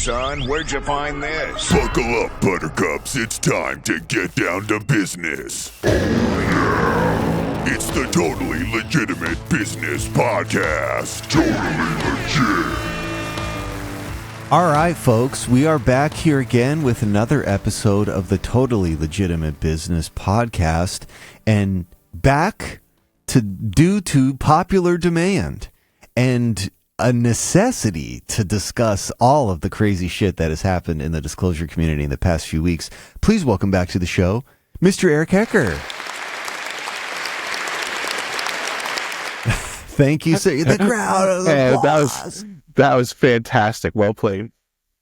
son. Where'd you find this? Buckle up, buttercups. It's time to get down to business. Oh, yeah. It's the Totally Legitimate Business Podcast. Totally legit. All right, folks, we are back here again with another episode of the Totally Legitimate Business Podcast, and back due to popular demand and a necessity to discuss all of the crazy shit that has happened in the disclosure community in the past few weeks. Please welcome back to the show, Mr. Eric Hecker. Thank you, sir. The crowd of applause. That was fantastic. Well played.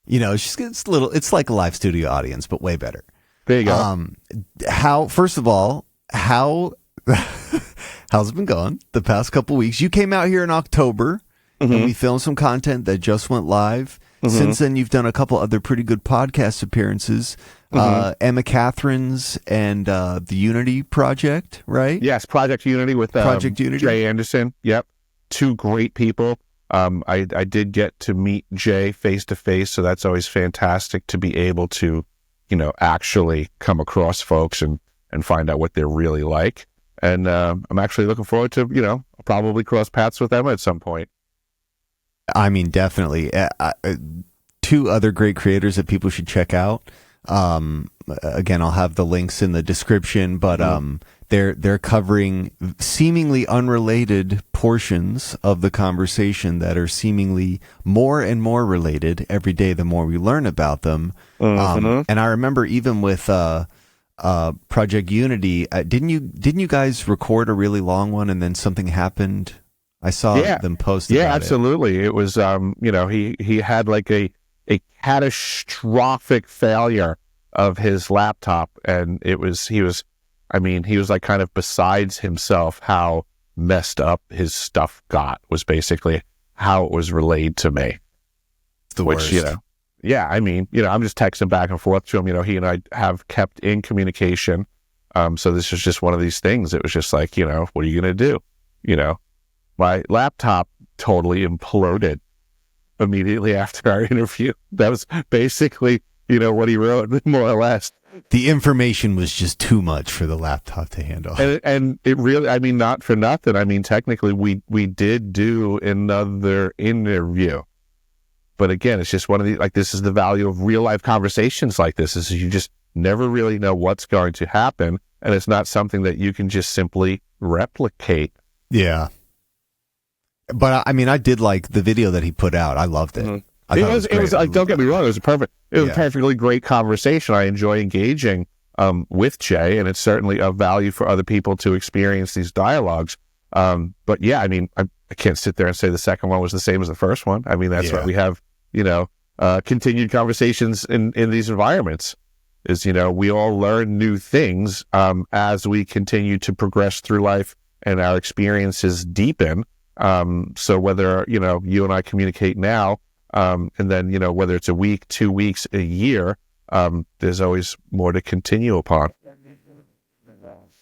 You know, it's like a live studio audience, but way better. There you go. First of all, how's it been going the past couple weeks? You came out here in October, and we filmed some content that just went live. Since then, you've done a couple other pretty good podcast appearances. Emma Catherine's and the Unity Project, right? Yes, Project Unity with Project Unity. Jay Anderson. Yep. Two great people. I did get to meet Jay face to face, so that's always fantastic to be able to, actually come across folks and find out what they're really like. And I'm actually looking forward to, probably cross paths with Emma at some point. I mean, definitely. Two other great creators that people should check out. Again, I'll have the links in the description, but they're covering seemingly unrelated portions of the conversation that are seemingly more and more related every day the more we learn about them. And I remember even with Project Unity, didn't you guys record a really long one and then something happened? I saw them post about absolutely. It was he had like a catastrophic failure of his laptop, and he was like kind of besides himself how messed up his stuff got, was basically how it was relayed to me. The worst. I'm just texting back and forth to him. He and I have kept in communication. So this was just one of these things. It was just like, what are you going to do? My laptop totally imploded immediately after our interview. That was basically, what he wrote, more or less. The information was just too much for the laptop to handle. And it really, not for nothing. Technically, we did do another interview. But again, it's just one of the, this is the value of real life conversations like this, is you just never really know what's going to happen. And it's not something that you can just simply replicate. Yeah. But I did like the video that he put out. I loved it. It was like, don't get me wrong, it was a perfectly great conversation. I enjoy engaging with Jay, and it's certainly of value for other people to experience these dialogues. But yeah, I can't sit there and say the second one was the same as the first one. That's why we have, continued conversations in these environments. Is, we all learn new things as we continue to progress through life and our experiences deepen. So whether, you and I communicate now, and then, whether it's a week, 2 weeks, a year, there's always more to continue upon.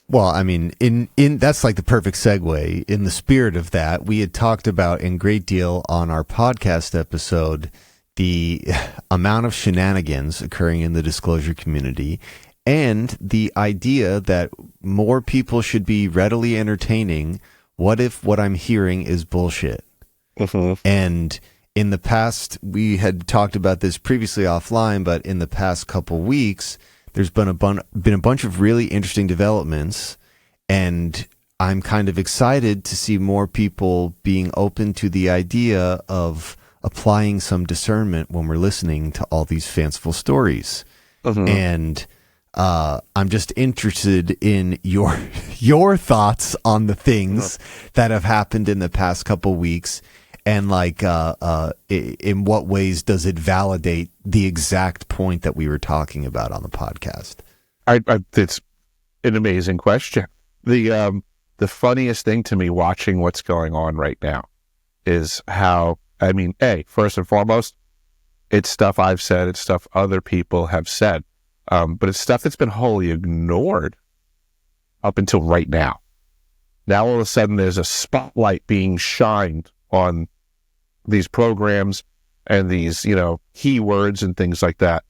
Well, in that's like the perfect segue. In the spirit of that, we had talked about in great deal on our podcast episode the amount of shenanigans occurring in the disclosure community, and the idea that more people should be readily entertaining what if what I'm hearing is bullshit. And in the past, we had talked about this previously offline, but in the past couple weeks, there's been a bunch of really interesting developments, and I'm kind of excited to see more people being open to the idea of applying some discernment when we're listening to all these fanciful stories. And I'm just interested in your thoughts on the things that have happened in the past couple weeks, and in what ways does it validate the exact point that we were talking about on the podcast? It's an amazing question. The funniest thing to me watching what's going on right now is how, first and foremost, it's stuff I've said, it's stuff other people have said. But it's stuff that's been wholly ignored up until right now. Now, all of a sudden, there's a spotlight being shined on these programs and these, you know, keywords and things like that.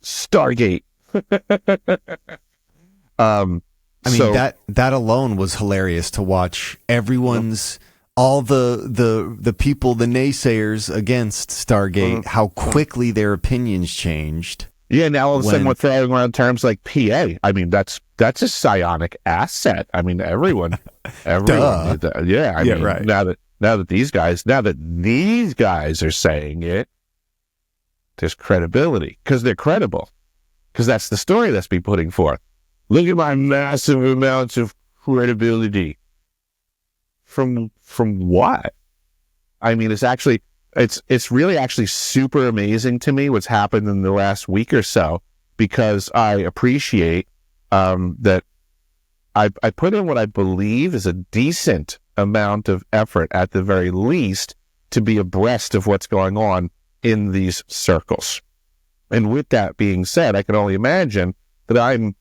Stargate. I mean, that alone was hilarious to watch. Everyone's all the people, the naysayers against Stargate, how quickly their opinions changed. Yeah, now all of a sudden we're throwing around terms like PA. I mean, that's a psionic asset. I mean, everyone. Yeah, I mean, right. Now that these guys are saying it, there's credibility because they're credible, because that's the story that's being putting forth. Look at my massive amounts of credibility. From what? I mean, it's really actually super amazing to me what's happened in the last week or so, because I appreciate that I put in what I believe is a decent amount of effort, at the very least, to be abreast of what's going on in these circles. And with that being said, I can only imagine that I'm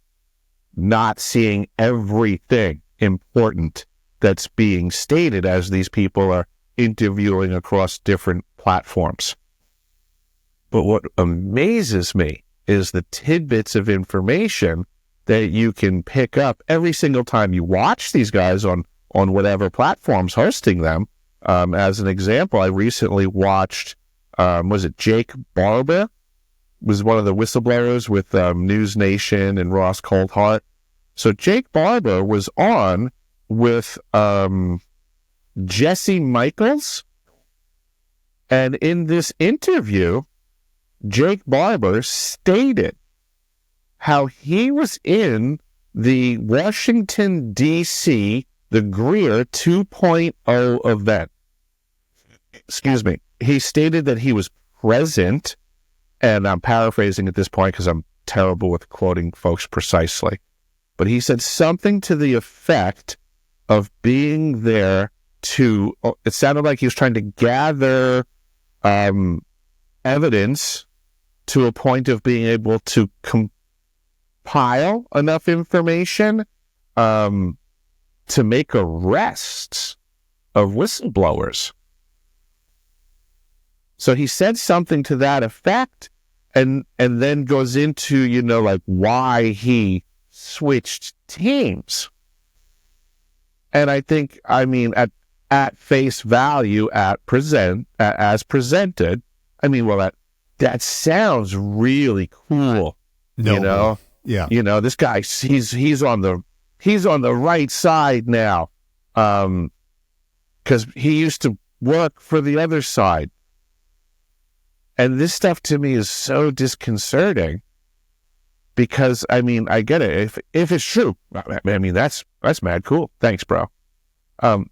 not seeing everything important that's being stated as these people are interviewing across different platforms. But what amazes me is the tidbits of information that you can pick up every single time you watch these guys on whatever platforms hosting them. As an example, I recently watched, was it Jake Barber? Was one of the whistleblowers with News Nation and Ross Coulthart. So Jake Barber was on with Jesse Michaels. And in this interview, Jake Barber stated how he was in the Washington, D.C., the Greer 2.0 event. Excuse me. He stated that he was present, and I'm paraphrasing at this point because I'm terrible with quoting folks precisely, but he said something to the effect of being there to, it sounded like he was trying to gather evidence to a point of being able to compile enough information to make arrests of whistleblowers. So he said something to that effect, and then goes into, you know, like why he switched teams. And I think, I mean, at face value, as presented, I mean, well, that sounds really cool. No, you know, yeah, you know, this guy, he's on the right side now, because he used to work for the other side. And this stuff to me is so disconcerting, because, I mean, I get it. If it's true, I mean, that's mad cool. Thanks, bro. But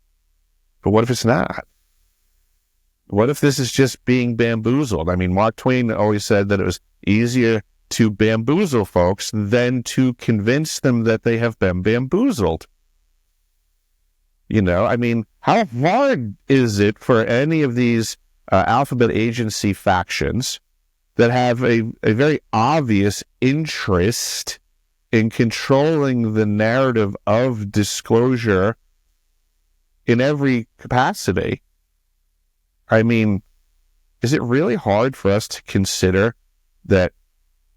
what if it's not? What if this is just being bamboozled? I mean, Mark Twain always said that it was easier to bamboozle folks than to convince them that they have been bamboozled. You know, I mean, how hard is it for any of these alphabet agency factions that have a very obvious interest in controlling the narrative of disclosure in every capacity? I mean, is it really hard for us to consider that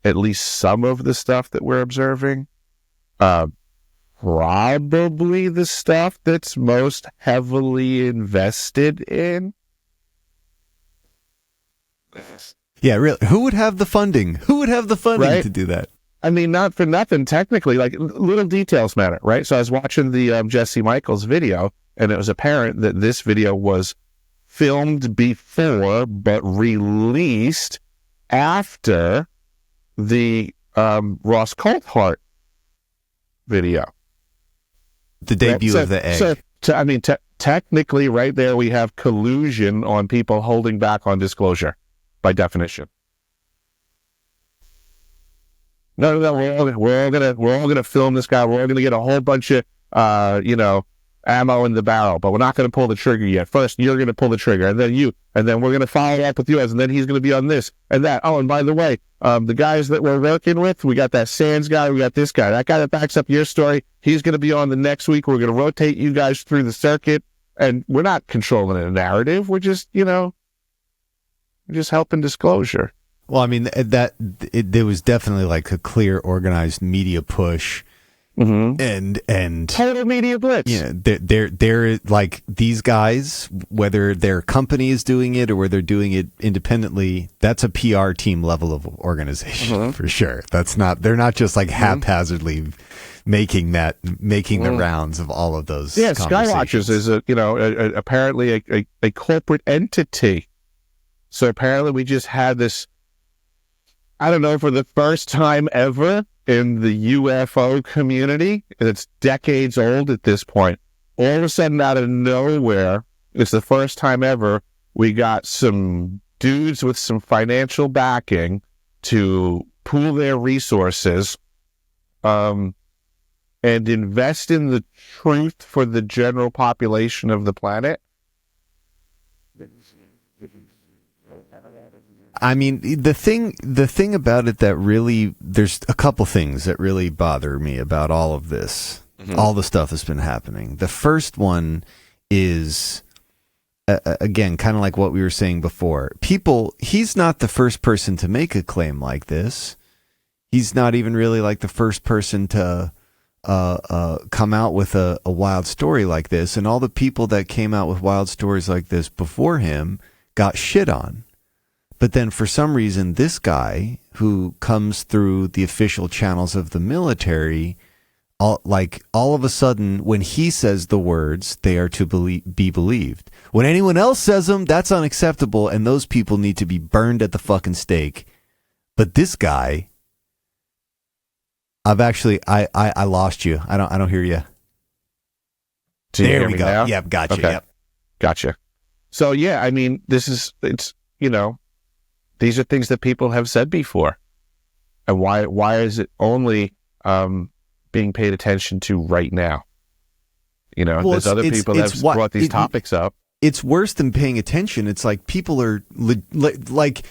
at least some of the stuff that we're observing, probably the stuff that's most heavily invested in? Yeah, really. Who would have the funding? Who would have the funding to do that? I mean, not for nothing, technically, like, little details matter, right? So I was watching the Jesse Michaels video, and it was apparent that this video was filmed before but released after the Ross Coulthart video. The debut of the egg. So I mean, technically, right there, we have collusion on people holding back on disclosure, by definition. No, we're all gonna film this guy. We're all gonna get a whole bunch of ammo in the barrel, but we're not gonna pull the trigger yet. First, you're gonna pull the trigger, and then we're gonna follow up with you, and then he's gonna be on this and that. Oh, and by the way, the guys that we're working with, we got that Sands guy, we got this guy, that guy that backs up your story. He's gonna be on the next week. We're gonna rotate you guys through the circuit, and we're not controlling a narrative. We're just, We're just helping disclosure. Well, I mean, there was definitely like a clear, organized media push, and total media blitz. Yeah, they're like these guys, whether their company is doing it or whether they're doing it independently. That's a PR team level of organization for sure. They're not just like haphazardly making the rounds of all of those. Yeah, Skywatchers is apparently a corporate entity. So apparently we just had this, I don't know, for the first time ever in the UFO community, and it's decades old at this point, all of a sudden out of nowhere, it's the first time ever we got some dudes with some financial backing to pool their resources and invest in the truth for the general population of the planet. I mean, the thing about it that really, there's a couple things that really bother me about all of this, all the stuff that's been happening. The first one is, again, kind of like what we were saying before. He's not the first person to make a claim like this. He's not even really like the first person to come out with a wild story like this. And all the people that came out with wild stories like this before him got shit on. But then for some reason, this guy who comes through the official channels of the military, all of a sudden, when he says the words, they are to be believed. When anyone else says them, that's unacceptable, and those people need to be burned at the fucking stake. But this guy, I lost you. I don't hear you. There we go. Now? Yep, gotcha. Okay. Yep. Gotcha. So yeah, I mean, these are things that people have said before. And why is it only being paid attention to right now? There's other people that have brought these topics up. It's worse than paying attention. It's like people are like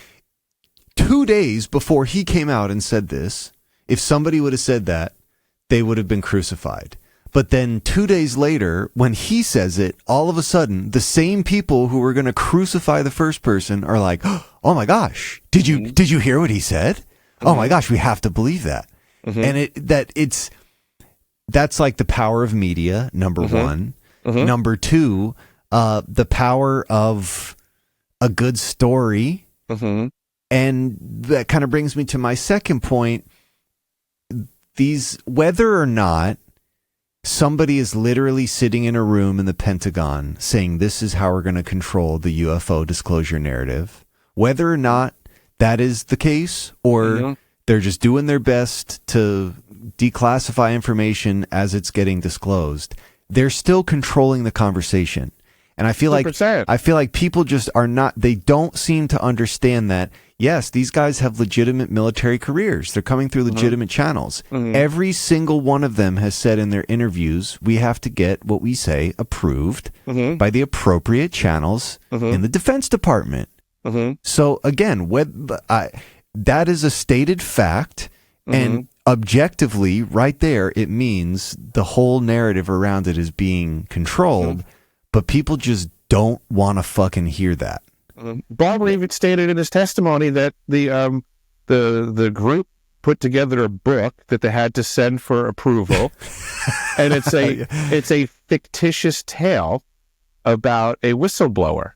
2 days before he came out and said this, if somebody would have said that, they would have been crucified. But then 2 days later, when he says it, all of a sudden, the same people who were going to crucify the first person are like, "Oh my gosh, did you hear what he said? Oh my gosh, we have to believe that." And that's like the power of media, number one. Number two, the power of a good story. And that kind of brings me to my second point. Whether or not somebody is literally sitting in a room in the Pentagon saying this is how we're going to control the UFO disclosure narrative, whether or not that is the case, or they're just doing their best to declassify information as it's getting disclosed, they're still controlling the conversation. And I feel 100%. like people just are not, they don't seem to understand that, yes, these guys have legitimate military careers. They're coming through legitimate channels. Every single one of them has said in their interviews, we have to get what we say approved by the appropriate channels in the Defense Department. So again, that is a stated fact, and objectively, right there, it means the whole narrative around it is being controlled, but people just don't want to fucking hear that. Barber even stated in his testimony that the group put together a book that they had to send for approval, and it's a fictitious tale about a whistleblower.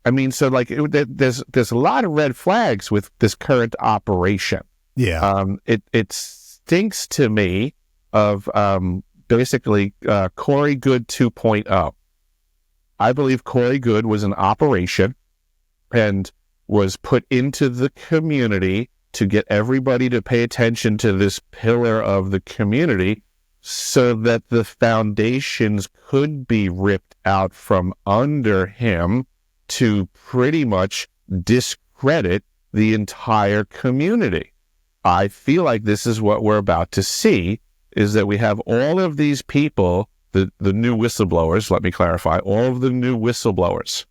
I mean, so like there's a lot of red flags with this current operation. Yeah. It stinks to me of basically Corey Good 2.0. I believe Corey Good was an operation and was put into the community to get everybody to pay attention to this pillar of the community so that the foundations could be ripped out from under him to pretty much discredit the entire community. I feel like this is what we're about to see, is that we have all of these people, the new whistleblowers, let me clarify, all of the new whistleblowers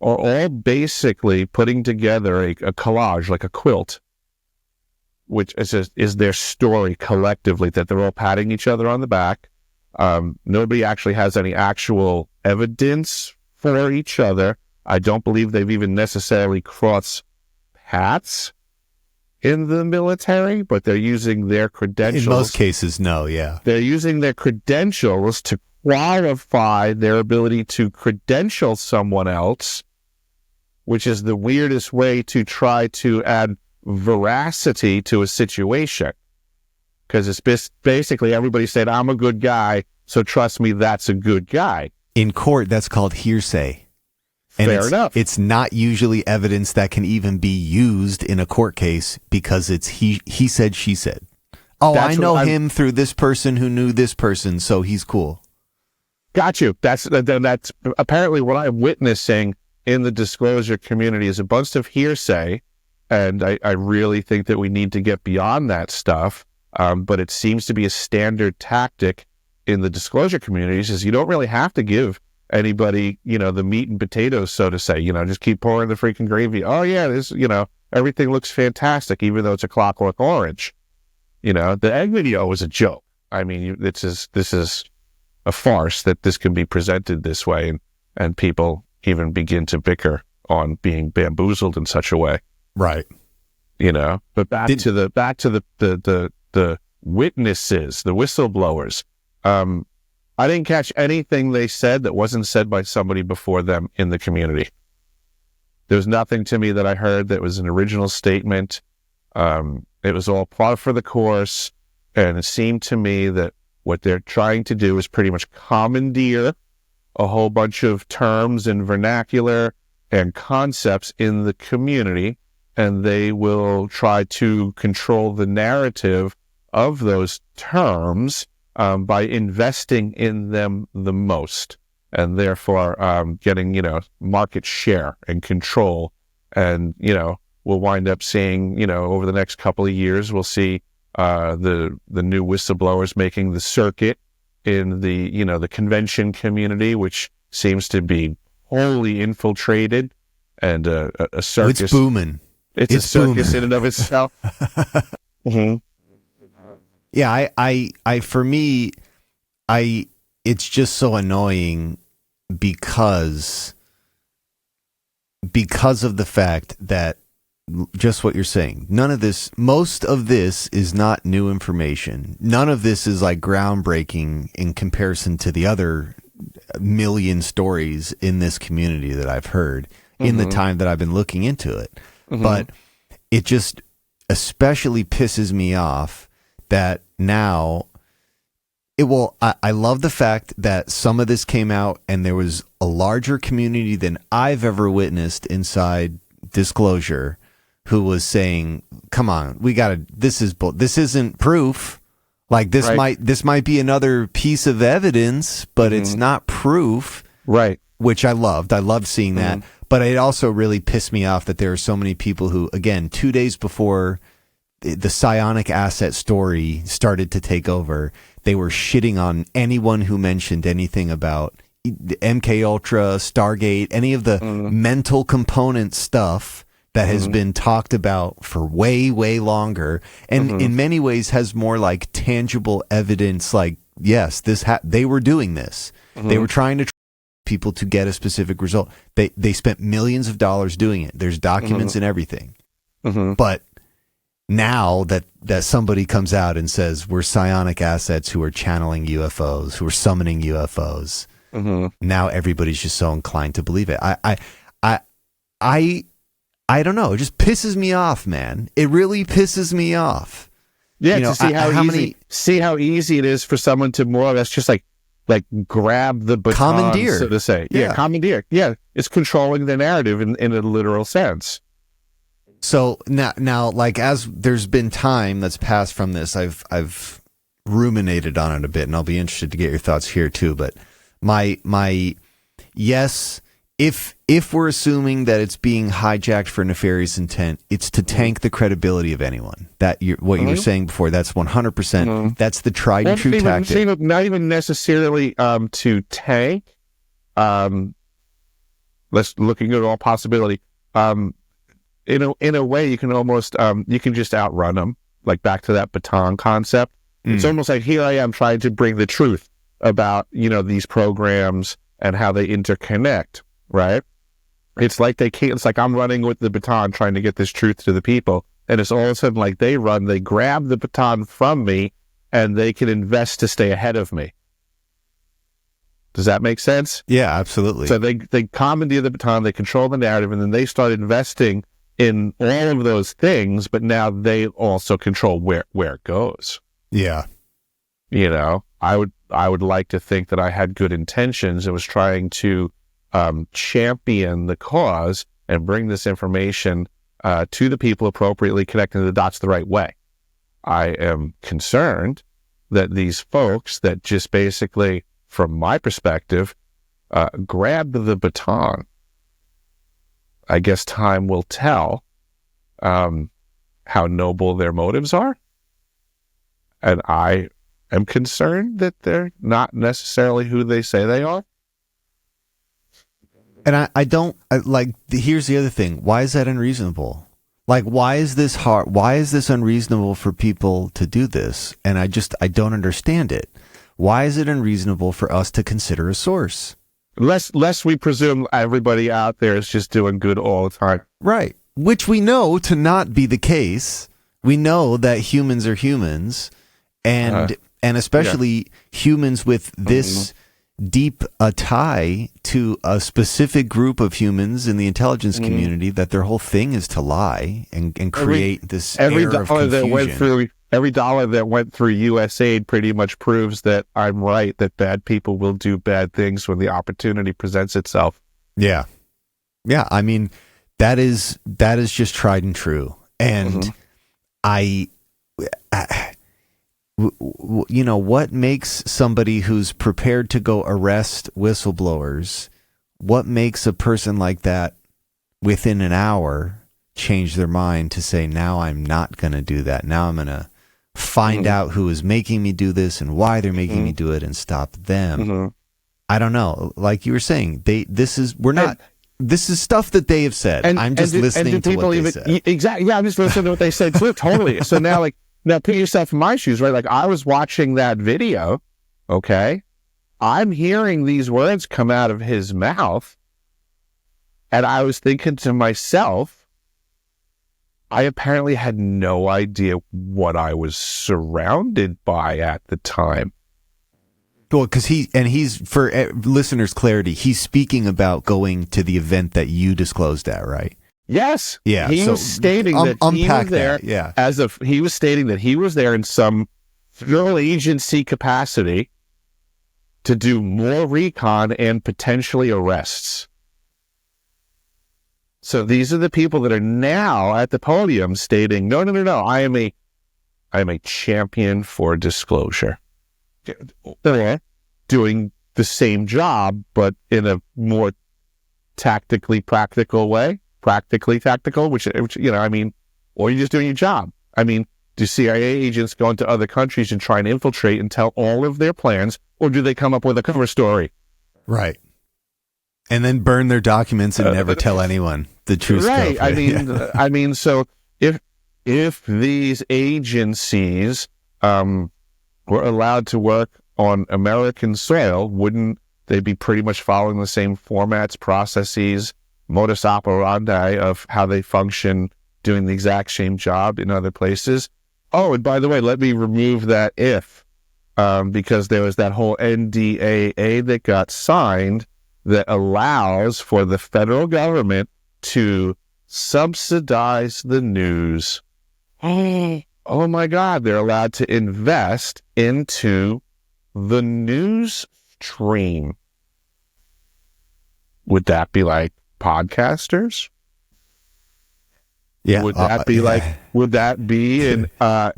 are all basically putting together a collage, like a quilt, which is their story collectively, that they're all patting each other on the back. Nobody actually has any actual evidence for each other, I don't believe they've even necessarily crossed paths in the military, but they're using their credentials. In most cases, no, yeah. They're using their credentials to qualify their ability to credential someone else, which is the weirdest way to try to add veracity to a situation. Because it's basically everybody said, I'm a good guy, so trust me, that's a good guy. In court, that's called hearsay. And Fair enough. It's not usually evidence that can even be used in a court case because it's he said, she said. Oh, I know him through this person who knew this person, so he's cool. Got you. That's apparently what I'm witnessing in the disclosure community is a bunch of hearsay, and I really think that we need to get beyond that stuff. But it seems to be a standard tactic in the disclosure communities is you don't really have to give anybody, the meat and potatoes, so to say, just keep pouring the freaking gravy. Oh yeah, this, everything looks fantastic, even though it's a Clockwork Orange. The egg video was a joke. I mean, this is a farce that this can be presented this way, and people even begin to bicker on being bamboozled in such a way. Right. But back to the witnesses, the whistleblowers. I didn't catch anything they said that wasn't said by somebody before them in the community. There was nothing to me that I heard that was an original statement. It was all par for the course, and it seemed to me that what they're trying to do is pretty much commandeer a whole bunch of terms and vernacular and concepts in the community, and they will try to control the narrative of those terms by investing in them the most, and therefore getting, market share and control. And, we'll wind up seeing, over the next couple of years, we'll see the new whistleblowers making the circuit in the, the convention community, which seems to be wholly infiltrated, and a circus. It's booming. It's a circus booming in and of itself. Mm-hmm. Yeah, for me, it's just so annoying because of the fact that just what you're saying, most of this is not new information. None of this is like groundbreaking in comparison to the other million stories in this community that I've heard in the time that I've been looking into it. Mm-hmm. But it just especially pisses me off that now I love the fact that some of this came out and there was a larger community than I've ever witnessed inside Disclosure who was saying, come on, this isn't proof. Like this might be another piece of evidence, but it's not proof. Right. Which I loved. I loved seeing that. But it also really pissed me off that there are so many people who, again, 2 days before the psionic asset story started to take over, they were shitting on anyone who mentioned anything about MKUltra, Stargate, any of the mental component stuff that has been talked about for way, way longer, and in many ways has more like tangible evidence. Like, yes, they were doing this. They were trying to people to get a specific result. They spent millions of dollars doing it. There's documents and everything. But now that somebody comes out and says we're psionic assets who are channeling UFOs, who are summoning UFOs, now everybody's just so inclined to believe it. I don't know. It just pisses me off, man. It really pisses me off. Yeah, to see how easy it is for someone to more or less just like grab the baton, commandeer, so to say. Yeah, commandeer. Yeah, it's controlling the narrative in a literal sense. So now, like, as there's been time that's passed from this, I've ruminated on it a bit, and I'll be interested to get your thoughts here too. But my yes, if we're assuming that it's being hijacked for nefarious intent, it's to tank the credibility of anyone. That what you were saying before, that's 100%. That's the tried and true tactic. Not even necessarily to tank. Let's looking at all possibility. In a way, you can almost you can just outrun them, like back to that baton concept. It's almost like, here I am trying to bring the truth about these programs and how they interconnect, right? It's like they can't. It's like I'm running with the baton trying to get this truth to the people, and it's all of a sudden like they grab the baton from me, and they can invest to stay ahead of me. Does that make sense? Yeah, absolutely. So they commandeer the baton, they control the narrative, and then they start investing in all of those things, but now they also control where it goes. Yeah. You know, I would like to think that I had good intentions and was trying to champion the cause and bring this information to the people appropriately, connecting the dots the right way. I am concerned that these folks that just basically, from my perspective, grabbed the baton. I guess time will tell how noble their motives are. And I am concerned that they're not necessarily who they say they are. And I don't here's the other thing. Why is that unreasonable? Like, why is this hard? Why is this unreasonable for people to do this? And I don't understand it. Why is it unreasonable for us to consider a source? Lest we presume everybody out there is just doing good all the time. Right. Which we know to not be the case. We know that humans are humans, and especially humans with this deep a tie to a specific group of humans in the intelligence community, that their whole thing is to lie and create this air of confusion. Every dollar that went through USAID pretty much proves that I'm right, that bad people will do bad things when the opportunity presents itself. Yeah. Yeah, I mean, that is just tried and true. And you know, what makes somebody who's prepared to go arrest whistleblowers, what makes a person like that within an hour change their mind to say, now I'm not going to do that. Now I'm going to find out who is making me do this and why they're making me do it and stop them. I don't know. Like you were saying, this is stuff that they have said. I'm just listening to what they said. Exactly. Yeah, I'm just listening to what they said too. Totally. So now put yourself in my shoes, right? Like, I was watching that video, okay? I'm hearing these words come out of his mouth, and I was thinking to myself, I apparently had no idea what I was surrounded by at the time. Well, because he's, for listeners' clarity, he's speaking about going to the event that you disclosed at, right? Yes. Yeah. He was stating that he was there he was stating that he was there in some federal agency capacity to do more recon and potentially arrests. So these are the people that are now at the podium stating, no, I am a champion for disclosure. They're doing the same job, but in a more tactically practical way. Practically tactical, which, you know, I mean, or you're just doing your job. I mean, do CIA agents go into other countries and try and infiltrate and tell all of their plans, or do they come up with a cover story? Right. And then burn their documents and never tell anyone the true stuff. Right. I mean, so if these agencies were allowed to work on American soil, wouldn't they be pretty much following the same formats, processes, modus operandi of how they function, doing the exact same job in other places? Oh, and by the way, let me remove that if, because there was that whole NDAA that got signed that allows for the federal government to subsidize the news. Oh my God, they're allowed to invest into the news stream. Would that be like podcasters? Yeah. Would that be an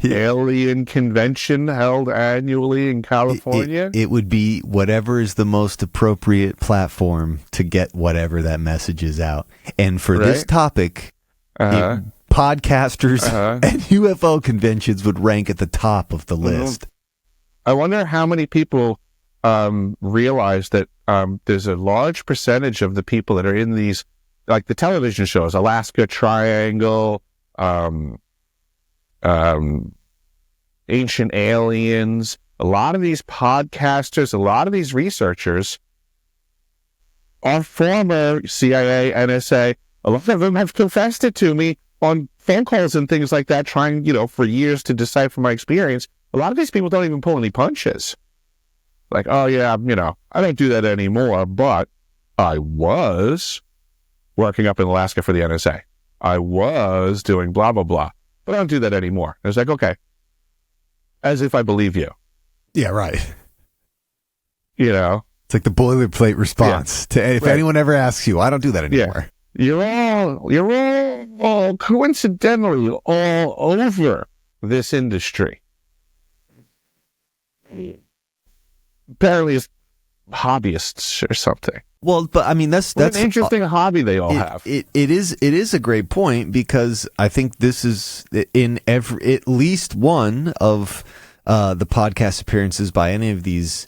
alien convention held annually in California? It would be whatever is the most appropriate platform to get whatever that message is out. And for this topic, podcasters and UFO conventions would rank at the top of the list. I wonder how many people realize that there's a large percentage of the people that are in these, like the television shows, Alaska Triangle, Ancient Aliens, a lot of these podcasters, a lot of these researchers are former CIA, NSA. A lot of them have confessed it to me on phone calls and things like that, trying, for years to decipher my experience. A lot of these people don't even pull any punches. Like, oh yeah, I don't do that anymore, but I was working up in Alaska for the NSA. I was doing blah, blah, blah, but I don't do that anymore. And it's like, okay, as if I believe you. Yeah, right. It's like the boilerplate response to if anyone ever asks you, I don't do that anymore. Yeah. You're all coincidentally all over this industry. Apparently it's hobbyists or something. Well, but I mean, that's an interesting hobby they all have. It is a great point, because I think this is in at least one of the podcast appearances by any of these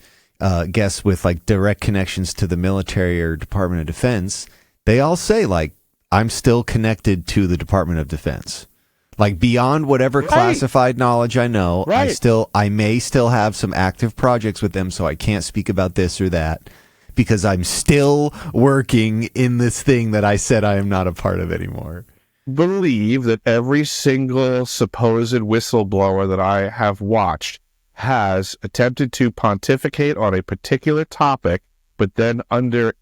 guests with like direct connections to the military or Department of Defense. They all say like, I'm still connected to the Department of Defense. Like beyond whatever classified knowledge I know, I may still have some active projects with them, so I can't speak about this or that, because I'm still working in this thing that I said I am not a part of anymore. Believe that every single supposed whistleblower that I have watched has attempted to pontificate on a particular topic, but then under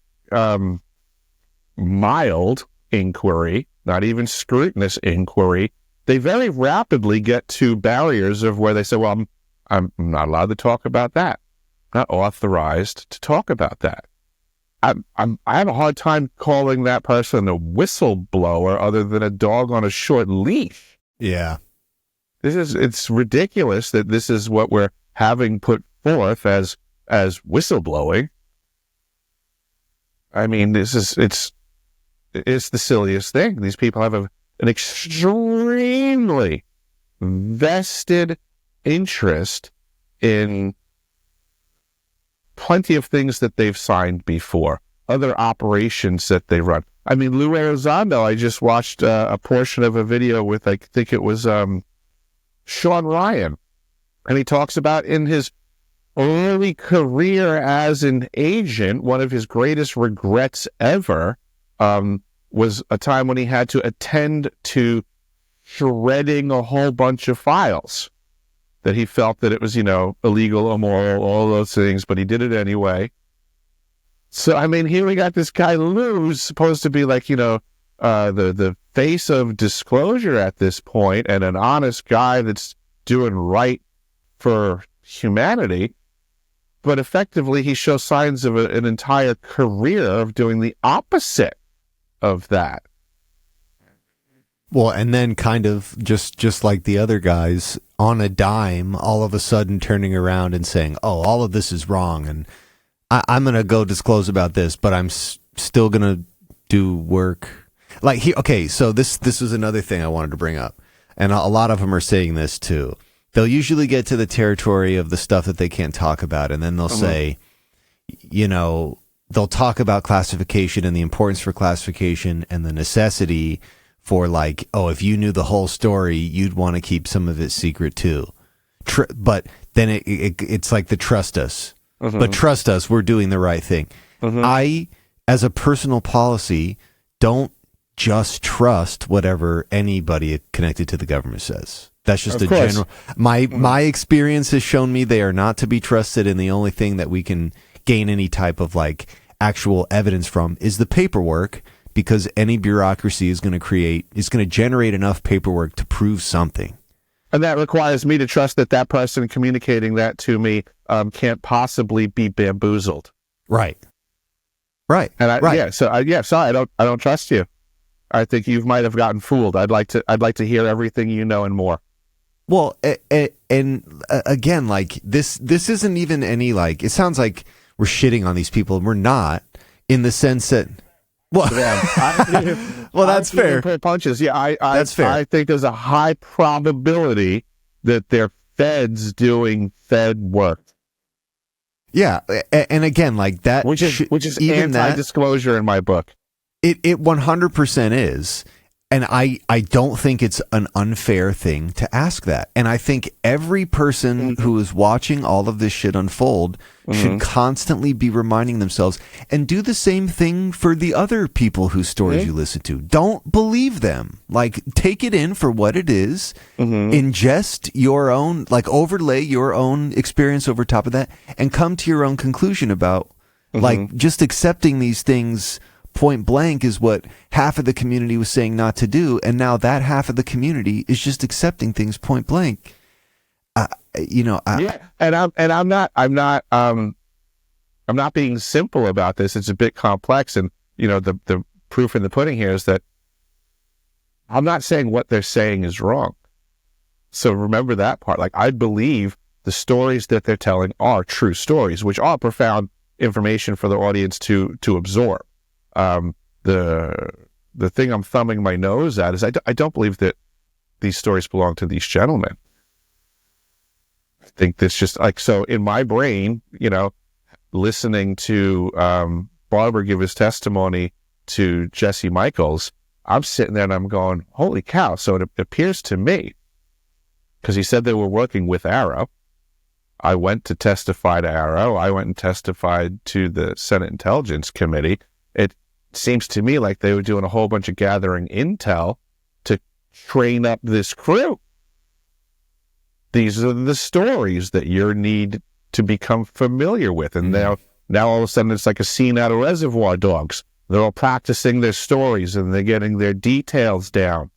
mild inquiry, not even scrutinous inquiry, they very rapidly get to barriers of where they say, well, I'm not allowed to talk about that. I'm not authorized to talk about that. I have a hard time calling that person a whistleblower other than a dog on a short leash. Yeah. It's ridiculous that this is what we're having put forth as whistleblowing. I mean, it's the silliest thing. These people have an extremely vested interest in plenty of things that they've signed before, other operations that they run. I mean, Lou Elizondo, I just watched a portion of a video with, I think it was Sean Ryan, and he talks about in his early career as an agent, one of his greatest regrets ever was a time when he had to attend to shredding a whole bunch of files, that he felt that it was, illegal, immoral, all those things, but he did it anyway. So, I mean, here we got this guy, Lou, who's supposed to be like, the face of disclosure at this point, and an honest guy that's doing right for humanity. But effectively, he shows signs of an entire career of doing the opposite of that. Well, and then kind of just like the other guys, on a dime, all of a sudden turning around and saying, oh, all of this is wrong, and I'm going to go disclose about this, but I'm still going to do work. Like, so this was another thing I wanted to bring up, and a lot of them are saying this too. They'll usually get to the territory of the stuff that they can't talk about, and then they'll say, they'll talk about classification and the importance for classification and the necessity for, like, oh, if you knew the whole story, you'd want to keep some of it secret too. But then it's like the trust us. But trust us, we're doing the right thing. I, as a personal policy, don't just trust whatever anybody connected to the government says. That's just general. My experience has shown me they are not to be trusted, and the only thing that we can gain any type of like actual evidence from is the paperwork, because any bureaucracy is going to generate enough paperwork to prove something. And that requires me to trust that person communicating that to me can't possibly be bamboozled. Right. And sorry, I don't trust you. I think you might have gotten fooled. I'd like to hear everything you know and more. Well, and again, like this isn't even any, like, it sounds like we're shitting on these people, and we're not, in the sense that, well, well, that's fair. Punches, yeah, that's fair. I think there's a high probability that they're feds doing fed work. Yeah, and again, like that, which is even anti-disclosure in my book. It 100% is. And I don't think it's an unfair thing to ask that. And I think every person who is watching all of this shit unfold should constantly be reminding themselves, and do the same thing for the other people whose stories you listen to. Don't believe them. Like, take it in for what it is, ingest your own, like overlay your own experience over top of that, and come to your own conclusion about, like, just accepting these things point blank is what half of the community was saying not to do, and now that half of the community is just accepting things point blank. I'm not being simple about this. It's a bit complex, and the proof in the pudding here is that I'm not saying what they're saying is wrong. So remember that part. Like, I believe the stories that they're telling are true stories, which are profound information for the audience to absorb. The thing I'm thumbing my nose at is I don't believe that these stories belong to these gentlemen. I think that's just like, so in my brain, listening to Barber give his testimony to Jesse Michaels, I'm sitting there and I'm going, holy cow. So it appears to me, because he said they were working with Arrow. I went to testify to Arrow. I went and testified to the Senate Intelligence Committee. It seems to me like they were doing a whole bunch of gathering intel to train up this crew. These are the stories that you need to become familiar with. And now all of a sudden it's like a scene out of Reservoir Dogs. They're all practicing their stories and they're getting their details down.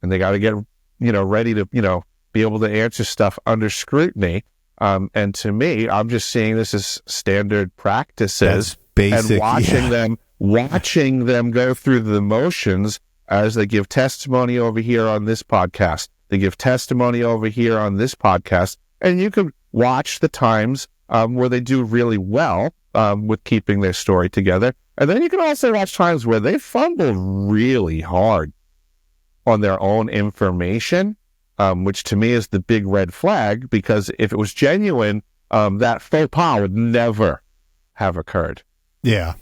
And they got to get, ready to, be able to answer stuff under scrutiny. And to me, I'm just seeing this as standard practices. That's basic, and watching them go through the motions as they give testimony over here on this podcast. They give testimony over here on this podcast. And you can watch the times where they do really well with keeping their story together. And then you can also watch times where they fumble really hard on their own information, which to me is the big red flag, because if it was genuine, that faux pas would never have occurred. Yeah.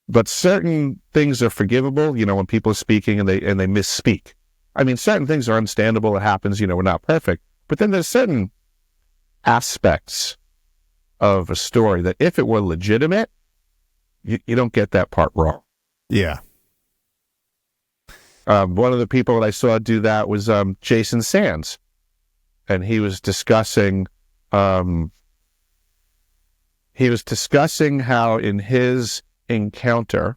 But certain things are forgivable, when people are speaking and they misspeak. I mean, certain things are understandable. It happens, we're not perfect. But then there's certain aspects of a story that if it were legitimate, you don't get that part wrong. Yeah. One of the people that I saw do that was Jason Sands. And he was discussing how in his encounter,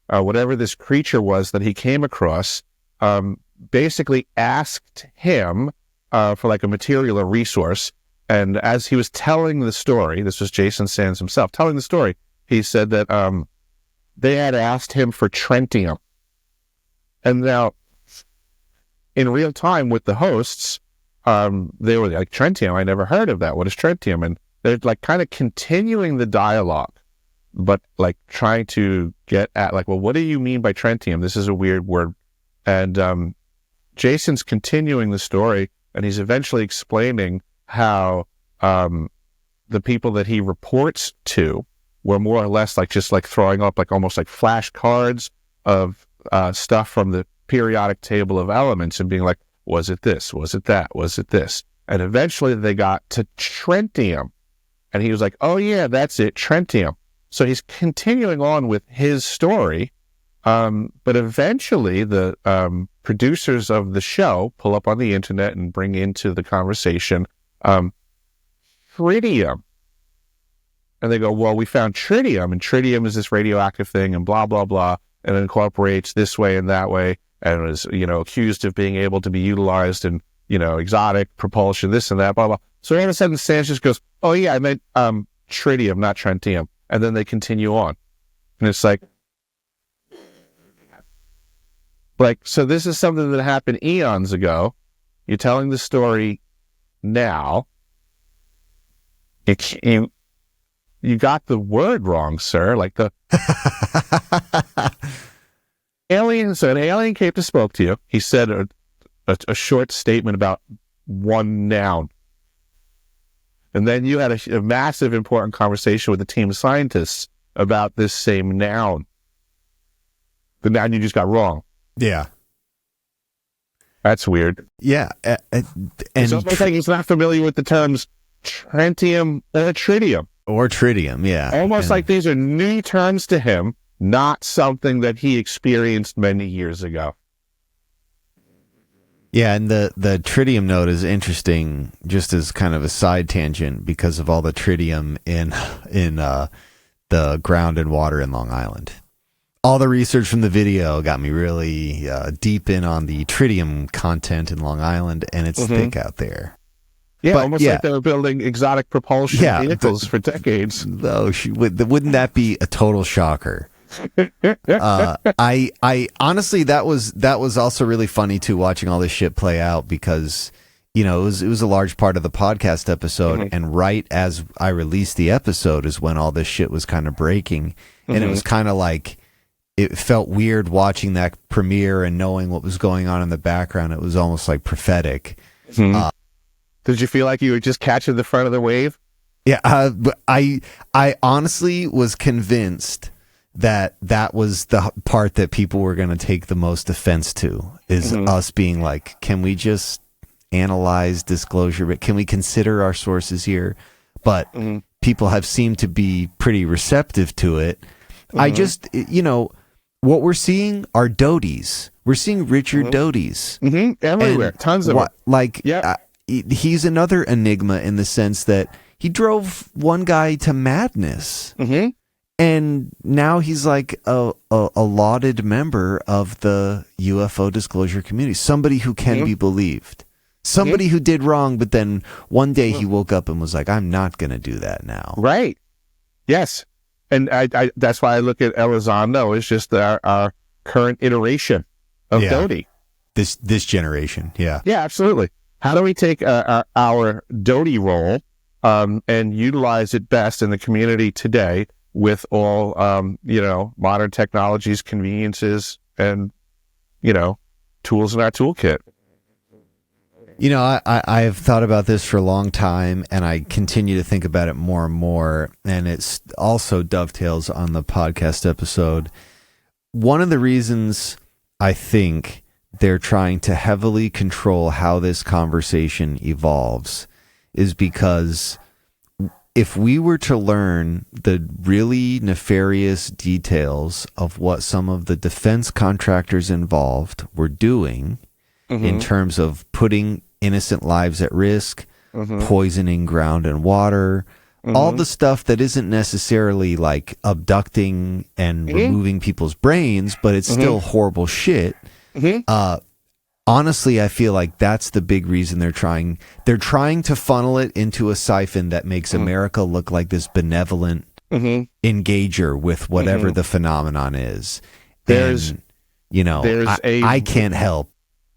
whatever this creature was that he came across, basically asked him for like a material or resource. And as he was telling the story, this was Jason Sands himself telling the story, he said that they had asked him for Trentium. And now, in real time with the hosts, they were like, Trentium, I never heard of that. What is Trentium? And they're like kind of continuing the dialogue, but like trying to get at like, well, what do you mean by Trentium? This is a weird word. And Jason's continuing the story, and he's eventually explaining how the people that he reports to were more or less like just like throwing up like almost like flashcards of stuff from the periodic table of elements and being like, was it this? Was it that? Was it this? And eventually they got to Trentium. And he was like, oh yeah, that's it, Trentium. So he's continuing on with his story. But eventually the producers of the show pull up on the internet and bring into the conversation tritium. And they go, well, we found tritium, and tritium is this radioactive thing and blah, blah, blah. And it incorporates this way and that way, and was, accused of being able to be utilized in, exotic propulsion, this and that, blah, blah. So all of a sudden, Sands just goes, oh yeah, I meant tritium, not Trentium. And then they continue on. And it's like, so this is something that happened eons ago. You're telling the story now. You got the word wrong, sir. Like the alien. So an alien came to spoke to you. He said a short statement about one noun. And then you had a massive, important conversation with a team of scientists about this same noun. The noun you just got wrong. Yeah. That's weird. Yeah. It's And almost like he's not familiar with the terms tritium or tritium. or tritium, yeah. Almost like these are new terms to him, not something that he experienced many years ago. Yeah, and the tritium note is interesting just as kind of a side tangent because of all the tritium in the ground and water in Long Island. All the research from the video got me really deep in on the tritium content in Long Island, and it's thick out there. Yeah, But, almost like they were building exotic propulsion vehicles for decades. Oh, wouldn't that be a total shocker? I honestly, that was also really funny too, watching all this shit play out, because it was a large part of the podcast episode, and right as I released the episode is when all this shit was kind of breaking, and it was kind of like, it felt weird watching that premiere and knowing what was going on in the background. It was almost like prophetic. Did you feel like you were just catching the front of the wave? Yeah, but I honestly was convinced that was the part that people were going to take the most offense to, is us being like, can we just analyze disclosure, but can we consider our sources here? But people have seemed to be pretty receptive to it. I just, what we're seeing are doties. We're seeing Richard Doties. Everywhere. And tons of them. He's another enigma in the sense that he drove one guy to madness. And now he's like a lauded member of the UFO disclosure community, somebody who can be believed, somebody who did wrong, but then one day he woke up and was like, I'm not going to do that now. Right. Yes. And I that's why I look at Elizondo as just our current iteration of Doty. This generation. Yeah. Yeah, absolutely. How do we take our Doty role and utilize it best in the community today with all, modern technologies, conveniences, and, tools in our toolkit? I have thought about this for a long time, and I continue to think about it more and more, and it also dovetails on the podcast episode. One of the reasons I think they're trying to heavily control how this conversation evolves is because if we were to learn the really nefarious details of what some of the defense contractors involved were doing in terms of putting innocent lives at risk, poisoning ground and water, all the stuff that isn't necessarily like abducting and removing people's brains, but it's still horrible shit. Honestly, I feel like that's the big reason they're trying to funnel it into a siphon that makes America look like this benevolent engager with whatever the phenomenon is. I can't help.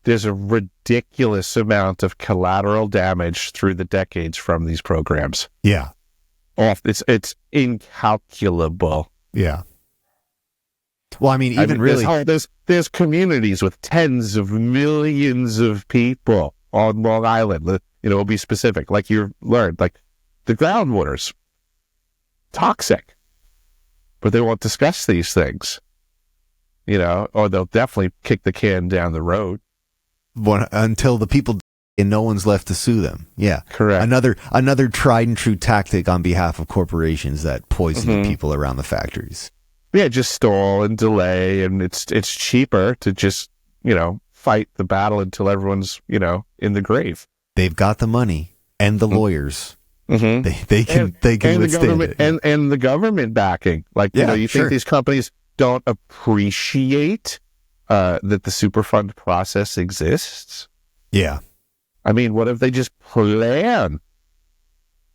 There's a ridiculous amount of collateral damage through the decades from these programs. Yeah. It's incalculable. Yeah. Well, I mean, there's communities with tens of millions of people on Long Island. We'll be specific, like you learned, like the groundwater's toxic, but they won't discuss these things, or they'll definitely kick the can down the road. Until the people and no one's left to sue them. Yeah. Correct. Another tried and true tactic on behalf of corporations that poison the people around the factories. Yeah, just stall and delay, and it's cheaper to just, fight the battle until everyone's, in the grave. They've got the money and the lawyers. They can withstand it. And the government backing. Like, you think these companies don't appreciate that the Superfund process exists? Yeah. I mean, what if they just plan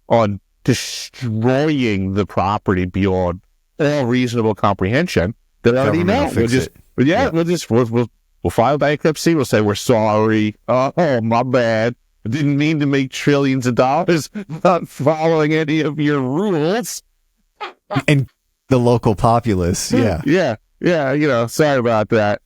on destroying the property beyond all reasonable comprehension? They already know. We'll file bankruptcy. We'll say we're sorry. Oh, my bad. I didn't mean to make trillions of dollars not following any of your rules. And the local populace. Yeah. Yeah. Sorry about that.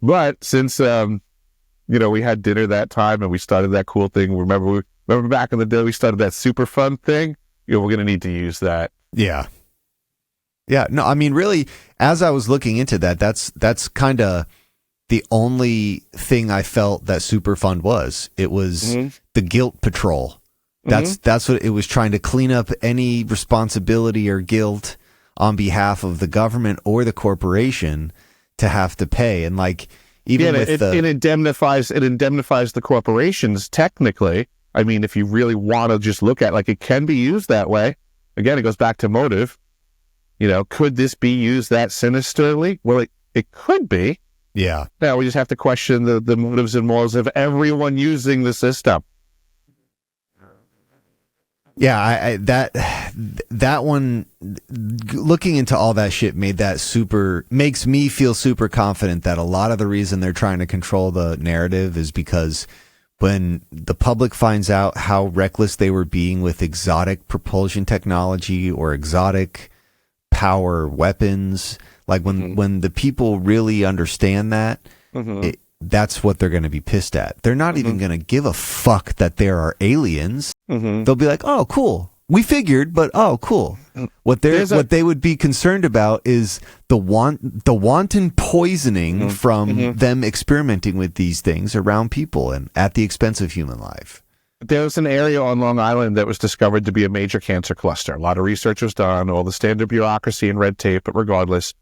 But since we had dinner that time and we started that cool thing. Remember back in the day we started that super fun thing? We're going to need to use that. Yeah. Yeah. No, I mean, really, as I was looking into that, that's kind of the only thing I felt that Superfund was. It was the guilt patrol. That's what it was, trying to clean up any responsibility or guilt on behalf of the government or the corporation to have to pay. And like, even with it indemnifies the corporations technically. I mean, if you really want to just look at, like, it can be used that way. Again, it goes back to motive. You know, could this be used that sinisterly? Well, it could be. Yeah. Now we just have to question the motives and morals of everyone using the system. Yeah, that one, looking into all that shit makes me feel super confident that a lot of the reason they're trying to control the narrative is because when the public finds out how reckless they were being with exotic propulsion technology or exotic power weapons, like when the people really understand that, that's what they're going to be pissed at. They're not even going to give a fuck that there are aliens. They'll be like, "Oh, cool. We figured, but oh, cool." What they would be concerned about is the wanton poisoning from them experimenting with these things around people and at the expense of human life. There's an area on Long Island that was discovered to be a major cancer cluster. A lot of research was done, all the standard bureaucracy and red tape, but regardless,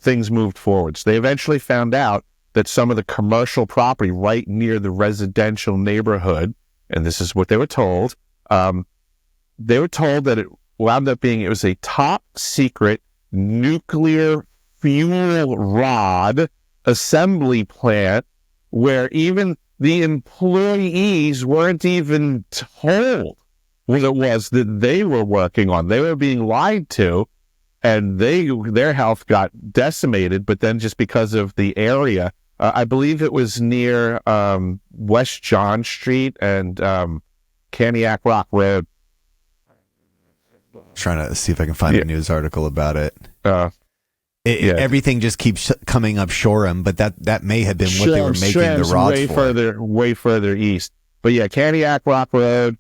things moved forwards. They eventually found out that some of the commercial property right near the residential neighborhood, and this is what they were told that it wound up being, it was a top secret nuclear fuel rod assembly plant where even the employees weren't even told what it was that they were working on. They were being lied to, and their health got decimated, but then just because of the area, I believe it was near West John Street and Caniac Rock Road. Trying to see if I can find a news article about it. Everything just keeps coming up Shoreham, but that may have been what they were making the rods for. Way further east. But yeah, Caniac Rock Road,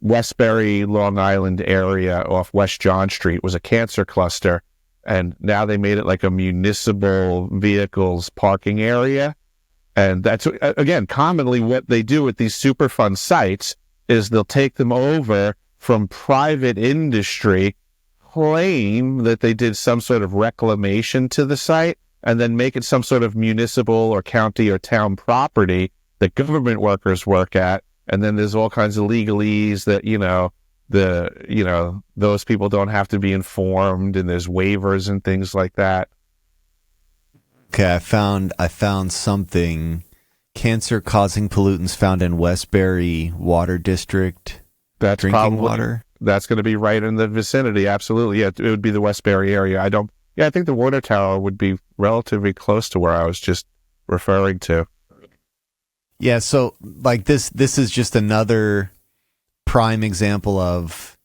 Westbury, Long Island area off West John Street was a cancer cluster. And now they made it like a municipal vehicles parking area. And that's, again, commonly what they do with these Superfund sites is they'll take them over from private industry, claim that they did some sort of reclamation to the site, and then make it some sort of municipal or county or town property that government workers work at. And then there's all kinds of legalese that, those people don't have to be informed, and there's waivers and things like that. Okay, I found something. Cancer-causing pollutants found in Westbury Water District. That's drinking water. That's going to be right in the vicinity. Absolutely, yeah. It would be the Westbury area. I think the water tower would be relatively close to where I was just referring to. Yeah. So, like this is just another prime example of.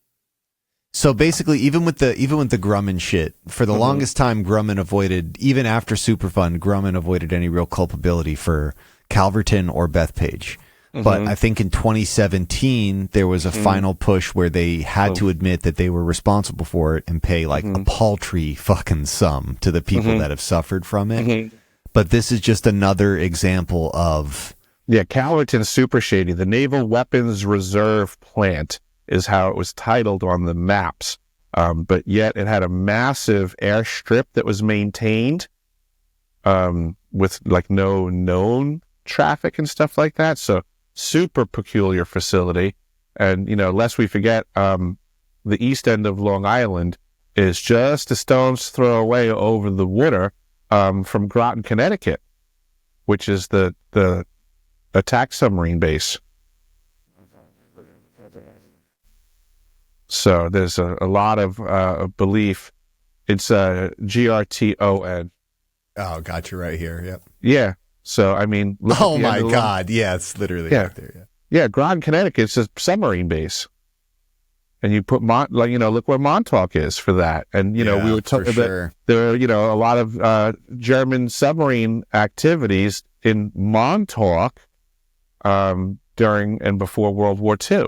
So basically, even with the Grumman shit, for the longest time, Grumman avoided, even after Superfund, Grumman avoided any real culpability for Calverton or Bethpage. But I think in 2017, there was a final push where they had to admit that they were responsible for it and pay like a paltry fucking sum to the people that have suffered from it. But this is just another example of... Yeah, Calverton's super shady. The Naval Weapons Reserve Plant is how it was titled on the maps. But yet it had a massive airstrip that was maintained with like no known traffic and stuff like that. So super peculiar facility. And, lest we forget, the east end of Long Island is just a stone's throw away over the water from Groton, Connecticut, which is the attack submarine base. So there's a lot of belief. It's GRTON. Oh, got you right here. Yep. Yeah. So, I mean... Oh, my God. Yeah, it's literally right there. Yeah. Yeah, Groton, Connecticut is a submarine base. And you put, look where Montauk is for that. And, we were talking about there are, a lot of German submarine activities in Montauk during and before World War II.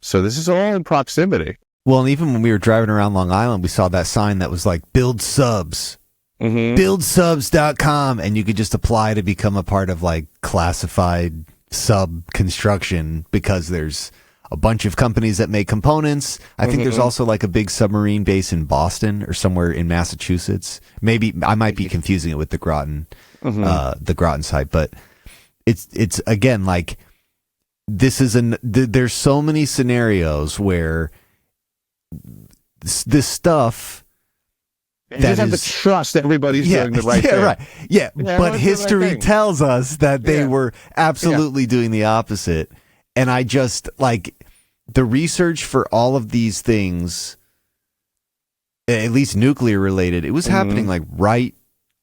So this is all in proximity. Well, and even when we were driving around Long Island, we saw that sign that was like, build subs. buildsubs.com, and you could just apply to become a part of like classified sub construction, because there's a bunch of companies that make components. I think there's also like a big submarine base in Boston or somewhere in Massachusetts. Maybe I might be confusing it with the Groton site, but it's again, like, this is there's so many scenarios where this stuff you just have to trust everybody's doing the right thing. Right. Yeah, but history tells us that they were absolutely doing the opposite. And I just, like, the research for all of these things, at least nuclear related, it was happening like right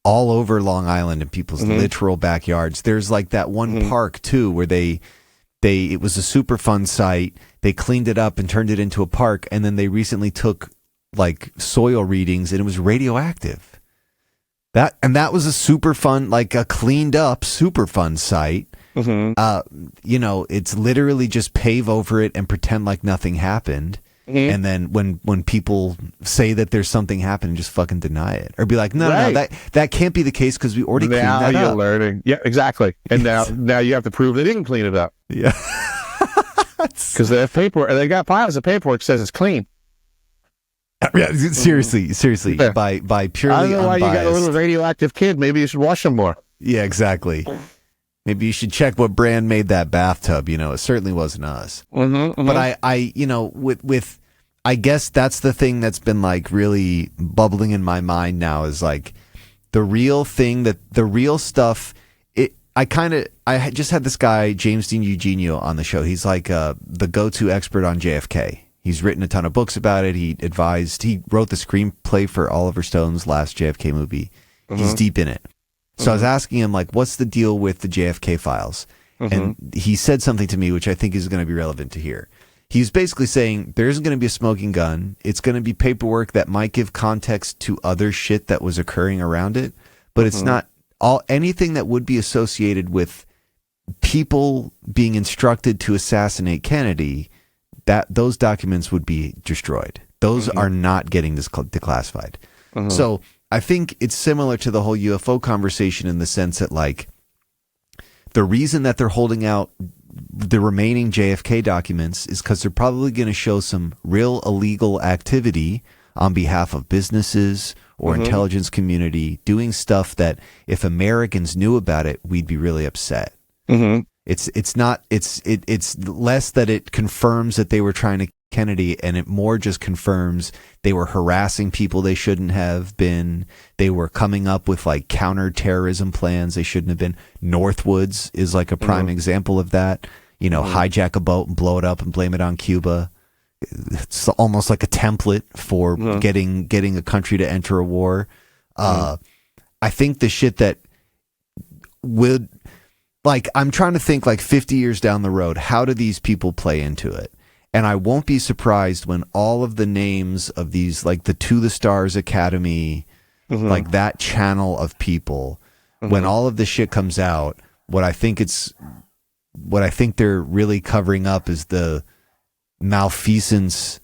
all over Long Island in people's literal backyards. There's like that one park too where it was a super fun site. They cleaned it up and turned it into a park, and then they recently took like soil readings and it was radioactive. That was a super fun, like a cleaned up super fun site. It's literally just pave over it and pretend like nothing happened. And then when people say that there's something happened, just fucking deny it, or be like, no, that can't be the case because we already cleaned that up. Now you're learning. Yeah, exactly. And now you have to prove they didn't clean it up. Yeah. Because they have paperwork, they got piles of paperwork that says it's clean. Yeah, seriously. Yeah. By purely I don't know why unbiased. you got a little radioactive kid. Maybe you should wash them more. Yeah, exactly. Maybe you should check what brand made that bathtub. It certainly wasn't us. But I guess that's the thing that's been like really bubbling in my mind now, is like the real thing, that the real stuff. I just had this guy, James Dean Eugenio, on the show. He's like the go-to expert on JFK. He's written a ton of books about it. He wrote the screenplay for Oliver Stone's last JFK movie. He's deep in it. So I was asking him, like, what's the deal with the JFK files? And he said something to me, which I think is going to be relevant to here. He's basically saying there isn't going to be a smoking gun. It's going to be paperwork that might give context to other shit that was occurring around it. But it's not anything that would be associated with people being instructed to assassinate Kennedy. That those documents would be destroyed. Those are not getting declassified. So I think it's similar to the whole UFO conversation in the sense that, like, the reason that they're holding out the remaining JFK documents is because they're probably going to show some real illegal activity on behalf of businesses or intelligence community, doing stuff that if Americans knew about it, we'd be really upset. It's less that it confirms that they were trying to Kennedy, and it more just confirms they were harassing people they shouldn't have been. They were coming up with like counterterrorism plans they shouldn't have been. Northwoods is like a prime example of that. Hijack a boat and blow it up and blame it on Cuba. It's almost like a template for getting a country to enter a war. I think the shit that would, like, I'm trying to think like 50 years down the road, how do these people play into it? And I won't be surprised when all of the names of these, like the To the Stars Academy, like that channel of people, when all of this shit comes out, what I think they're really covering up is the malfeasance,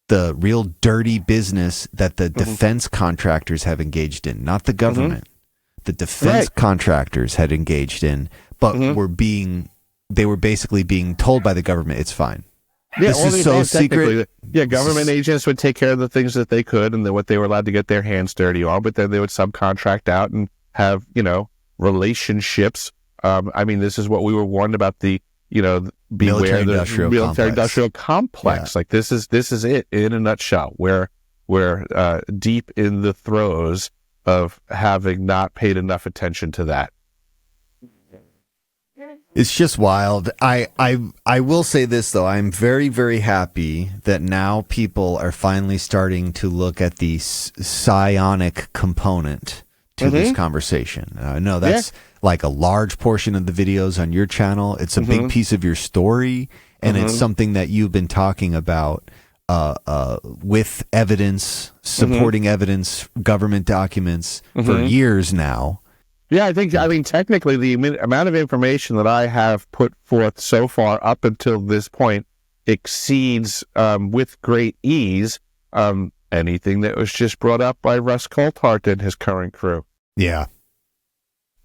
the real dirty business that the defense contractors have engaged in, not the government. The defense contractors had engaged in, but they were basically being told by the government, it's fine. Yeah, this is so secret. Yeah, government agents would take care of the things that they could and what they were allowed to get their hands dirty on, but then they would subcontract out and have, relationships. This is what we were warned about, the military-industrial complex. Yeah. Like this is it in a nutshell. We're deep in the throes of having not paid enough attention to that. It's just wild. I will say this, though. I'm very, very happy that now people are finally starting to look at the psionic component to this conversation. I know that's like a large portion of the videos on your channel. It's a big piece of your story, and it's something that you've been talking about with evidence, supporting evidence, government documents for years now. Yeah, I mean, technically, the amount of information that I have put forth so far up until this point exceeds, with great ease, anything that was just brought up by Russ Coulthart and his current crew. Yeah.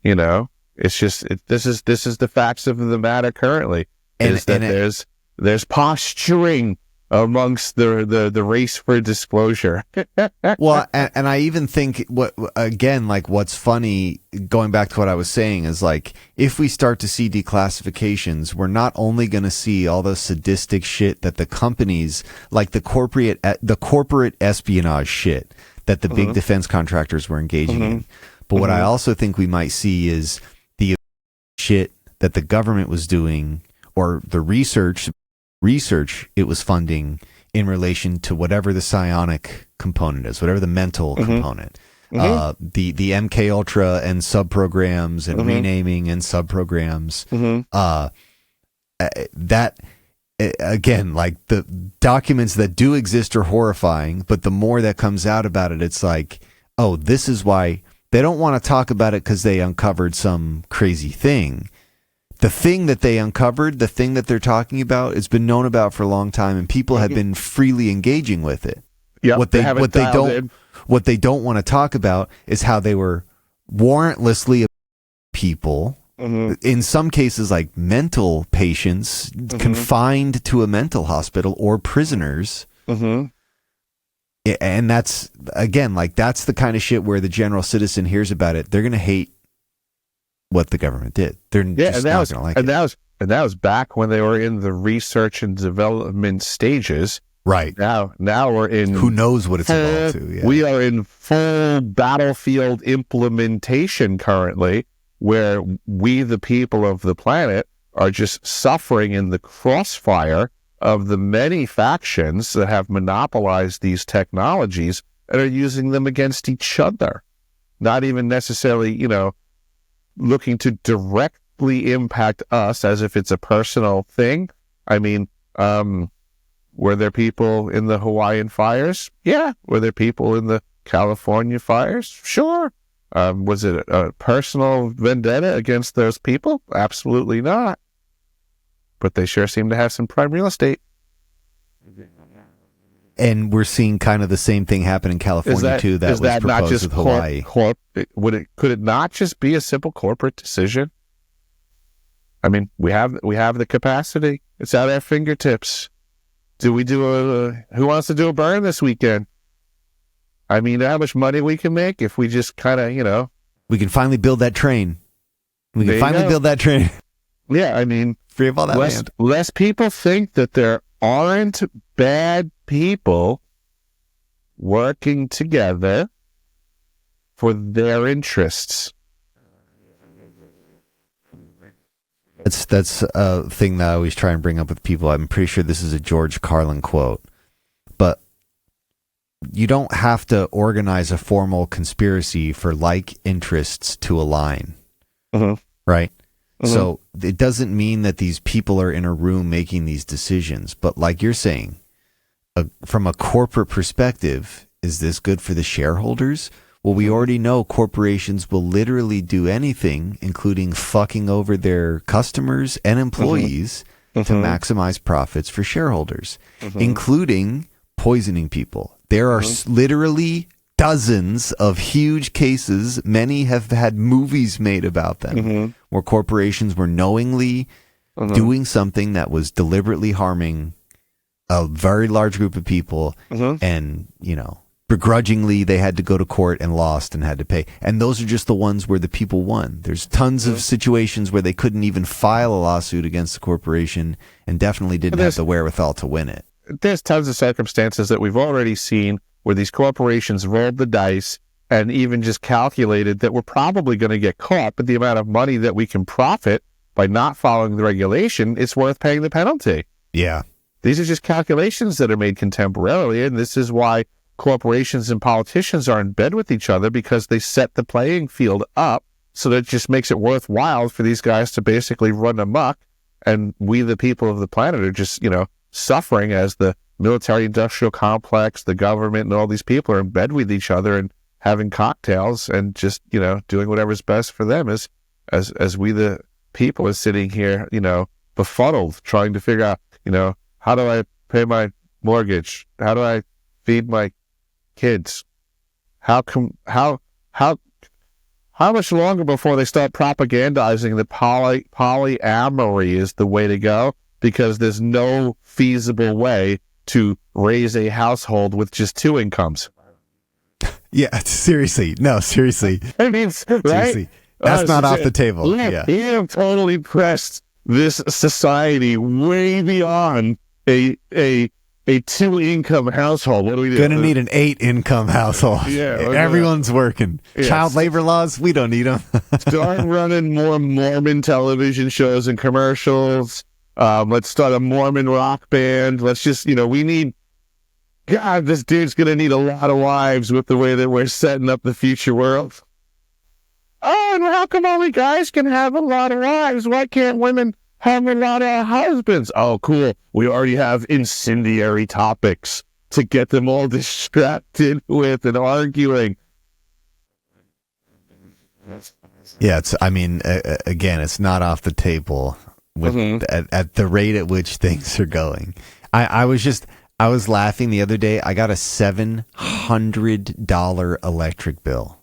You know, it's just this is the facts of the matter currently. There's posturing amongst the race for disclosure. Well, and I even think what's funny, going back to what I was saying, is like, if we start to see declassifications, we're not only going to see all the sadistic shit that the companies, like the corporate espionage shit that the big defense contractors were engaging in. But what I also think we might see is the shit that the government was doing, or the research it was funding in relation to whatever the psionic component is, whatever the mental component. The MKUltra and subprograms and renaming and subprograms. That, again, like, the documents that do exist are horrifying, but the more that comes out about it, it's like, oh, this is why they don't want to talk about it, because they uncovered some crazy thing. The thing that they uncovered, the thing that they're talking about, has been known about for a long time, and people have been freely engaging with it. Yeah, what they don't want to talk about is how they were warrantlessly people, in some cases like mental patients, confined to a mental hospital, or prisoners. And that's, again, like, that's the kind of shit where the general citizen hears about it, they're going to hate what the government did. They're just not going to like it. And that was back when they were in the research and development stages. Right. Now we're in... Who knows what it's evolved to. Yeah. We are in full battlefield implementation currently, where we, the people of the planet, are just suffering in the crossfire of the many factions that have monopolized these technologies and are using them against each other. Not even necessarily, looking to directly impact us as if it's a personal thing. I mean, were there people in the Hawaiian fires? Yeah. Were there people in the California fires? Sure. Was it a personal vendetta against those people? Absolutely not. But they sure seem to have some prime real estate. And we're seeing kind of the same thing happen in California too. That was proposed with Hawaii. Could it not just be a simple corporate decision? I mean, we have the capacity. It's at our fingertips. Do we do who wants to do a burn this weekend? I mean, how much money we can make if we just kind of, We can finally build that train. Build that train. Yeah, I mean, free of all that land. Less people think that there aren't bad people working together for their interests. That's a thing that I always try and bring up with people. I'm pretty sure this is a George Carlin quote, but you don't have to organize a formal conspiracy for like interests to align, right? So it doesn't mean that these people are in a room making these decisions, but like you're saying, from a corporate perspective, is this good for the shareholders? Well, we already know corporations will literally do anything, including fucking over their customers and employees to maximize profits for shareholders, including poisoning people. There are literally dozens of huge cases. Many have had movies made about them where corporations were knowingly doing something that was deliberately harming a very large group of people, and begrudgingly they had to go to court and lost and had to pay. And those are just the ones where the people won. There's tons of situations where they couldn't even file a lawsuit against the corporation and definitely didn't have the wherewithal to win it. There's tons of circumstances that we've already seen where these corporations rolled the dice and even just calculated that we're probably going to get caught, but the amount of money that we can profit by not following the regulation, it's worth paying the penalty. Yeah. These are just calculations that are made contemporarily, and this is why corporations and politicians are in bed with each other, because they set the playing field up so that it just makes it worthwhile for these guys to basically run amok, and we, the people of the planet, are just, suffering as the military-industrial complex, the government, and all these people are in bed with each other and having cocktails and just, doing whatever's best for them as we, the people, are sitting here, befuddled, trying to figure out, how do I pay my mortgage? How do I feed my kids. How much longer before they start propagandizing that polyamory is the way to go? Because there's no feasible way to raise a household with just 2 incomes. Yeah, seriously. No, seriously. I mean, right? Seriously. That's not off the table. Yeah. You have totally pressed this society way beyond a 2-income household. What do we do? Gonna need an 8-income household. Yeah, everyone's working. Yes. Child labor laws, we don't need them. Start running more Mormon television shows and commercials. Let's start a Mormon rock band. Let's just, we need. God, this dude's gonna need a lot of wives with the way that we're setting up the future world. Oh, and how come only guys can have a lot of wives? Why can't women have a lot of husbands? Oh, cool. We already have incendiary topics to get them all distracted with and arguing. Yeah, again, it's not off the table with at the rate at which things are going. I was laughing the other day. I got a $700 electric bill.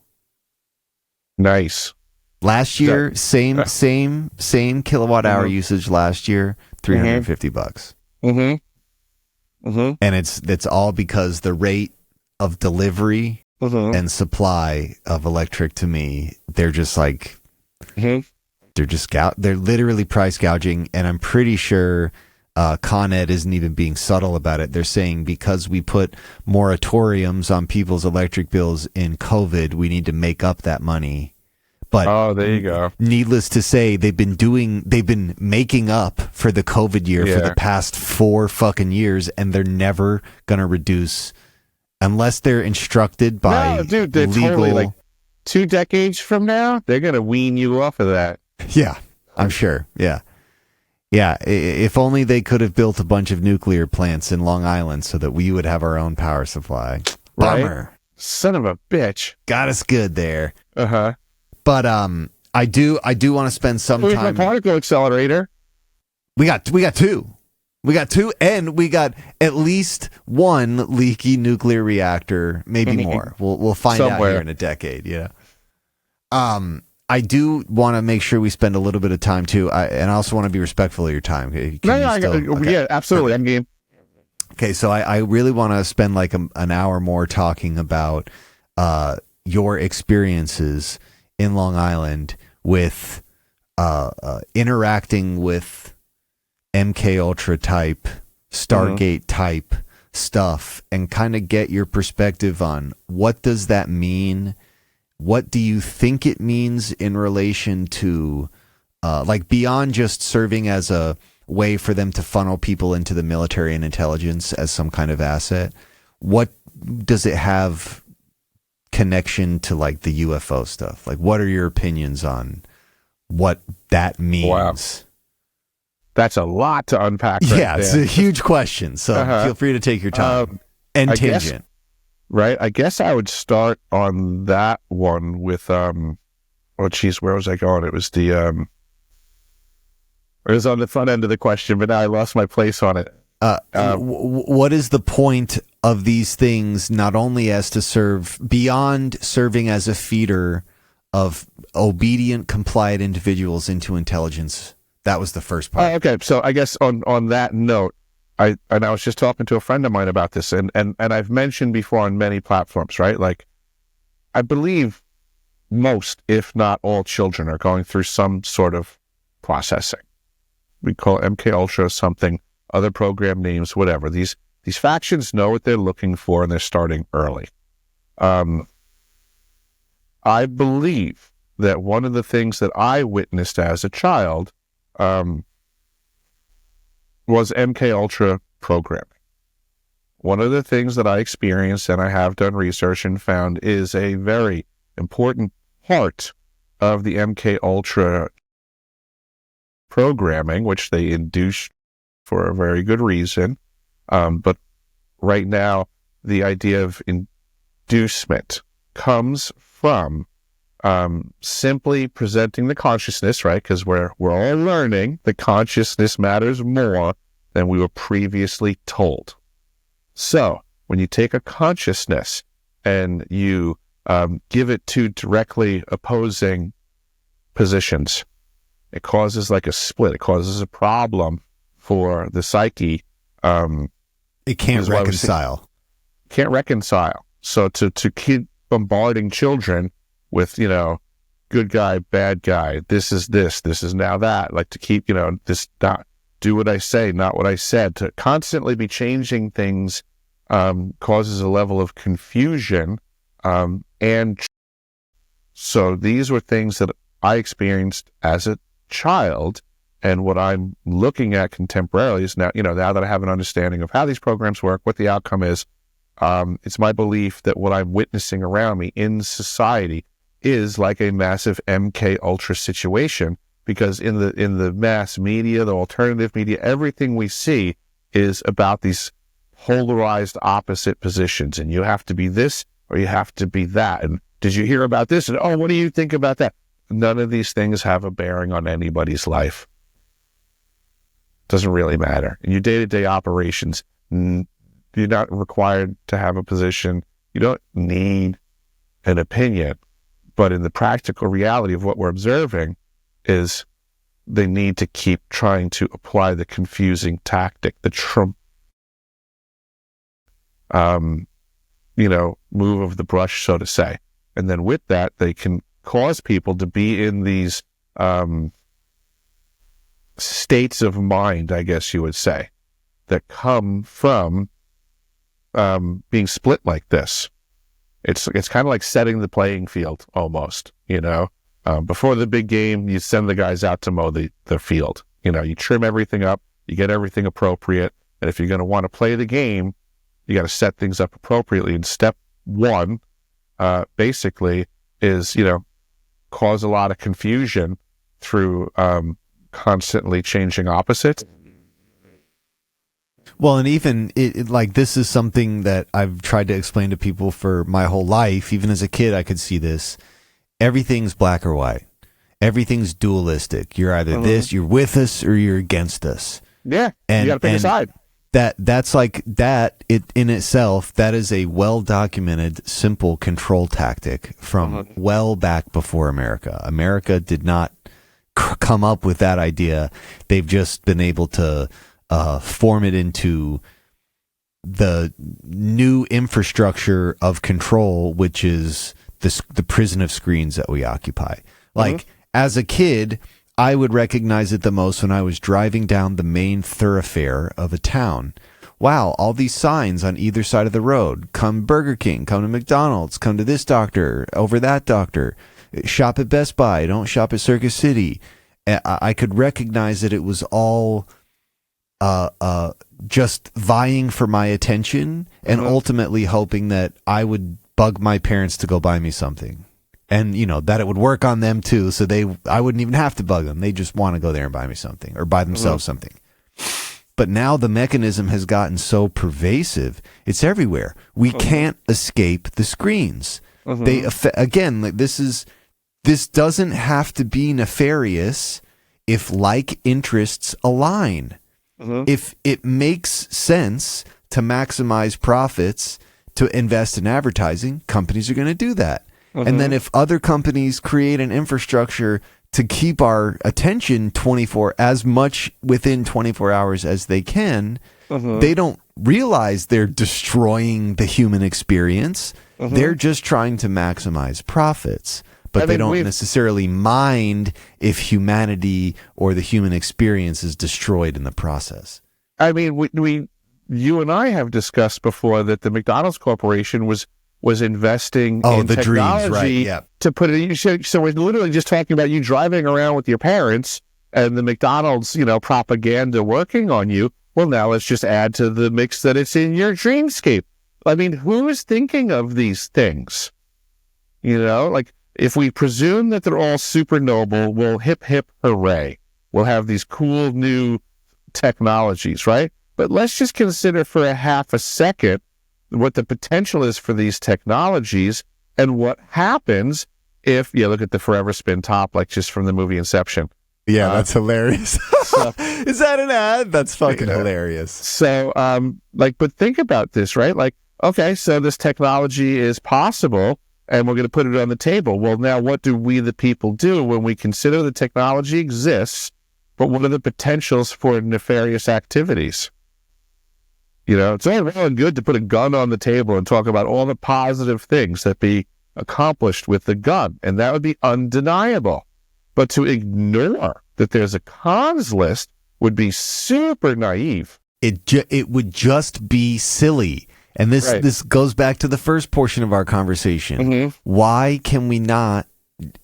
Nice. Last year, same kilowatt hour usage last year, $350. And it's all because the rate of delivery and supply of electric to me, they're just like they're literally price gouging, and I'm pretty sure Con Ed isn't even being subtle about it. They're saying because we put moratoriums on people's electric bills in COVID, we need to make up that money. But there you go. Needless to say, they've been making up for the COVID year for the past 4 fucking years, and they're never gonna reduce unless they're instructed by they're legal. Totally, like 2 decades from now, they're gonna wean you off of that. Yeah, I'm sure. Yeah. If only they could have built a bunch of nuclear plants in Long Island so that we would have our own power supply. Bummer. Right? Son of a bitch. Got us good there. Uh-huh. But I do want to spend some Where's time. my particle accelerator? We got 2. We got 2, and we got at least 1 leaky nuclear reactor, maybe more. We'll find out here in a decade. Yeah. I do want to make sure we spend a little bit of time too, and I also want to be respectful of your time. Yeah, absolutely. I'm game. Okay, so I really want to spend like an hour more talking about your experiences in Long Island with interacting with MKUltra type, Stargate type stuff, and kind of get your perspective on what does that mean. What do you think it means in relation to, like, beyond just serving as a way for them to funnel people into the military and intelligence as some kind of asset? What does it have connection to, like, the UFO stuff? Like, what are your opinions on what that means? Wow. That's a lot to unpack. Yeah, it's a huge question. So feel free to take your time and tangent. Right. I guess I would start on that one with, where was I going? It was it was on the front end of the question, but now I lost my place on it. What is the point of these things, not only as to serve, beyond serving as a feeder of obedient, compliant individuals into intelligence? That was the first part. Okay. So I guess on that note, I was just talking to a friend of mine about this, and I've mentioned before on many platforms, right? Like, I believe most, if not all, children are going through some sort of processing. We call it MKUltra something, other program names, whatever. These factions know what they're looking for, and they're starting early. I believe that one of the things that I witnessed as a child was MKUltra programming. One of the things that I experienced, and I have done research and found, is a very important part of the MKUltra programming, which they induced for a very good reason. But right now, the idea of inducement comes from simply presenting the consciousness, right? Because we're all learning the consciousness matters more than we were previously told. So when you take a consciousness and you give it two directly opposing positions, it causes like a split. It causes a problem for the psyche. It can't reconcile. Can't reconcile. So to keep bombarding children with, good guy, bad guy, this is now that, like to keep, this, not do what I say, not what I said, to constantly be changing things causes a level of confusion. And so these were things that I experienced as a child. And what I'm looking at contemporarily is now, now that I have an understanding of how these programs work, what the outcome is, it's my belief that what I'm witnessing around me in society is like a massive MKUltra situation, because in the mass media, the alternative media, everything we see is about these polarized opposite positions, and you have to be this or you have to be that. And did you hear about this? And oh, what do you think about that? None of these things have a bearing on anybody's life. Doesn't really matter. In your day-to-day operations, you're not required to have a position. You don't need an opinion. But in the practical reality of what we're observing is they need to keep trying to apply the confusing tactic, the move of the brush, so to say. And then with that, they can cause people to be in these states of mind, I guess you would say, that come from being split like this. It's kind of like setting the playing field almost, Before the big game, you send the guys out to mow the field. You trim everything up, you get everything appropriate, and if you're going to want to play the game, you got to set things up appropriately. And step one, basically, is, cause a lot of confusion through constantly changing opposites. Well, and even like this is something that I've tried to explain to people for my whole life. Even as a kid, I could see this. Everything's black or white. Everything's dualistic. You're either this, you're with us, or you're against us. Yeah, and you got to pick a side. That's like that. It in itself, that is a well-documented, simple control tactic from well back before America. America did not come up with that idea. They've just been able to form it into the new infrastructure of control, which is the prison of screens that we occupy. Like, as a kid, I would recognize it the most when I was driving down the main thoroughfare of a town. Wow, all these signs on either side of the road. Come Burger King, come to McDonald's, come to this doctor, over that doctor. Shop at Best Buy, don't shop at Circus City. I could recognize that it was all just vying for my attention and ultimately hoping that I would bug my parents to go buy me something. And, that it would work on them too, so I wouldn't even have to bug them. They just want to go there and buy me something or buy themselves something. But now the mechanism has gotten so pervasive, it's everywhere. We can't escape the screens. They again, like this doesn't have to be nefarious if like interests align. If it makes sense to maximize profits, to invest in advertising, companies are going to do that. And then if other companies create an infrastructure to keep our attention as much within 24 hours as they can, they don't realize they're destroying the human experience. They're just trying to maximize profits. But they don't necessarily mind if humanity or the human experience is destroyed in the process. I mean, you and I have discussed before that the McDonald's Corporation was investing in the technology dreams, right? Yeah. To put it. So we're literally just talking about you driving around with your parents and the McDonald's, propaganda working on you. Well, now let's just add to the mix that it's in your dreamscape. I mean, who is thinking of these things? Like, if we presume that they're all super noble, we'll hip, hip, hooray. We'll have these cool new technologies, right? But let's just consider for a half a second what the potential is for these technologies and what happens if, look at the forever spin top, like just from the movie Inception. Yeah, that's hilarious. Is that an ad? That's fucking hilarious. So, but think about this, right? Like, okay, so this technology is possible, and we're going to put it on the table. Well, now what do we, the people, do when we consider the technology exists, but what are the potentials for nefarious activities? You know, it's all well and good to put a gun on the table and talk about all the positive things that be accomplished with the gun, and that would be undeniable. But to ignore that there's a cons list would be super naive. It would just be silly. And this goes back to the first portion of our conversation. Mm-hmm. Why can we not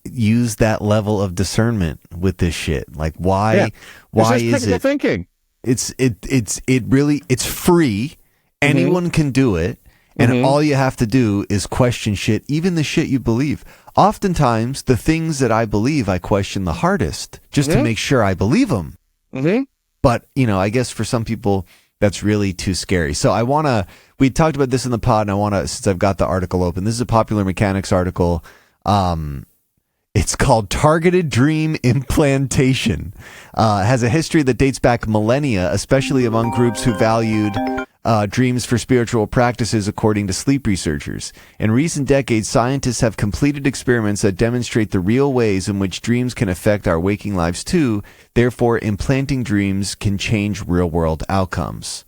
use that level of discernment with this shit? Like, why? Yeah. Why it's just is it? Thinking. It's free. Anyone can do it, and all you have to do is question shit, even the shit you believe. Oftentimes, the things that I believe, I question the hardest, just to make sure I believe them. Mm-hmm. But I guess for some people, that's really too scary. So we talked about this in the pod, and since I've got the article open, this is a Popular Mechanics article. It's called Targeted Dream Implantation. It has a history that dates back millennia, especially among groups who valued dreams for spiritual practices, according to sleep researchers. In recent decades, scientists have completed experiments that demonstrate the real ways in which dreams can affect our waking lives too. Therefore, implanting dreams can change real-world outcomes.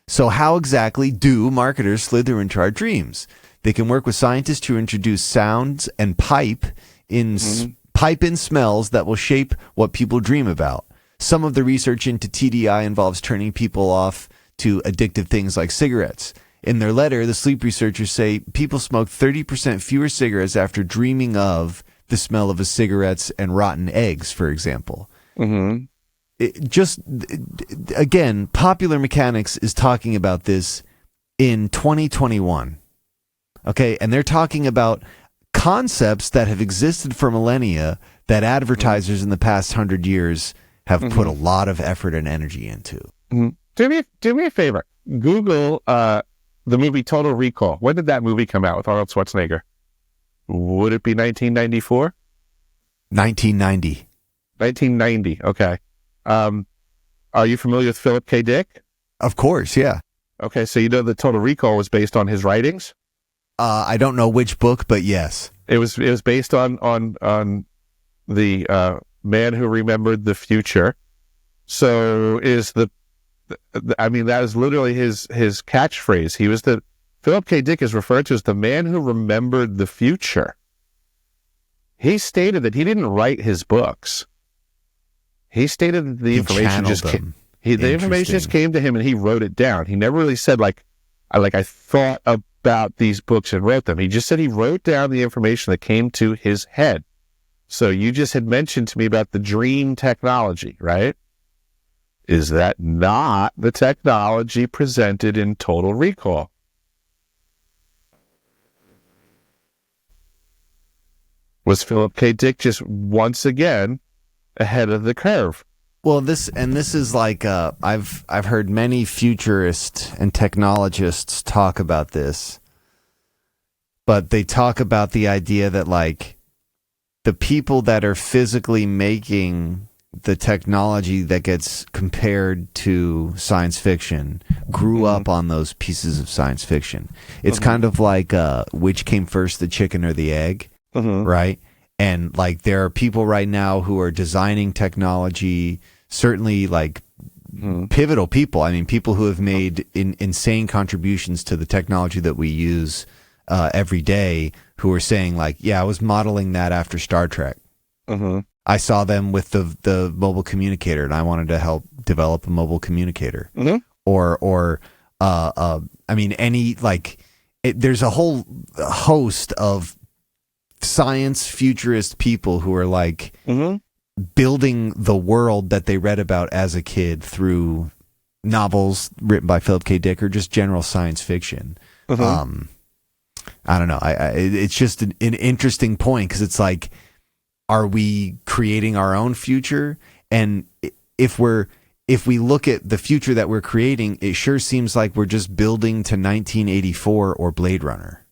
So how exactly do marketers slither into our dreams? They can work with scientists to introduce sounds and pipe in smells that will shape what people dream about. Some of the research into TDI involves turning people off to addictive things like cigarettes. In their letter, the sleep researchers say people smoke 30% fewer cigarettes after dreaming of the smell of cigarettes and rotten eggs, for example. Again, Popular Mechanics is talking about this in 2021. Okay, and they're talking about concepts that have existed for millennia that advertisers in the past 100 years have put a lot of effort and energy into. Do me a favor. Google the movie Total Recall. When did that movie come out with Arnold Schwarzenegger? Would it be 1994? 1990. 1990. Okay. Are you familiar with Philip K. Dick? Of course, yeah. Okay, so you know that Total Recall was based on his writings? I don't know which book, but yes. It was based on the man who remembered the future. So that is literally his catchphrase. Philip K. Dick is referred to as the man who remembered the future. He stated that he didn't write his books. He stated that the information just came to him and he wrote it down. He never really said I thought about these books and wrote them. He just said he wrote down the information that came to his head. So you just had mentioned to me about the dream technology, right? Is that not the technology presented in Total Recall? Was Philip K. Dick just once again ahead of the curve? Well, this is like I've heard many futurists and technologists talk about this, but they talk about the idea that the people that are physically making the technology that gets compared to science fiction grew up on those pieces of science fiction. It's kind of like which came first, the chicken or the egg, right? And there are people right now who are designing technology, certainly pivotal people. I mean, people who have made insane contributions to the technology that we use every day, who are saying I was modeling that after Star Trek. I saw them with the mobile communicator, and I wanted to help develop a mobile communicator. There's a whole host of science futurist people who are building the world that they read about as a kid through novels written by Philip K. Dick or just general science fiction. I don't know. It's just an interesting point, because it's are we creating our own future? And if we look at the future that we're creating, it sure seems like we're just building to 1984 or Blade Runner.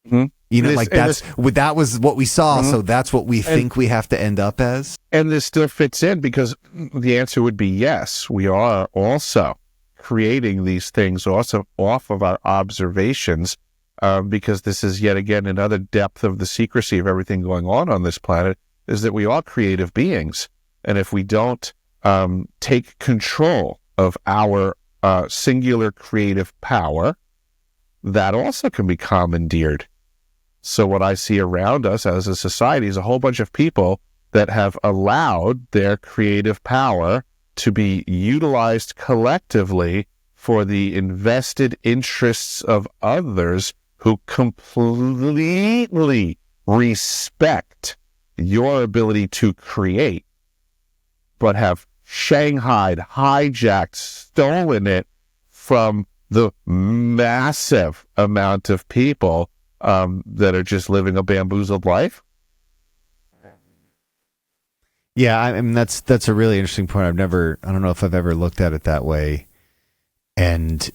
That was what we saw, so that's what we think we have to end up as. And this still fits in, because the answer would be yes. We are also creating these things also off of our observations, because this is yet again another depth of the secrecy of everything going on this planet, is that we are creative beings. And if we don't take control of our singular creative power, that also can be commandeered. So what I see around us as a society is a whole bunch of people that have allowed their creative power to be utilized collectively for the invested interests of others who completely respect your ability to create, but have shanghaied, hijacked, stolen it from the massive amount of people that are just living a bamboozled life. Yeah, I mean that's a really interesting point. I don't know if I've ever looked at it that way. And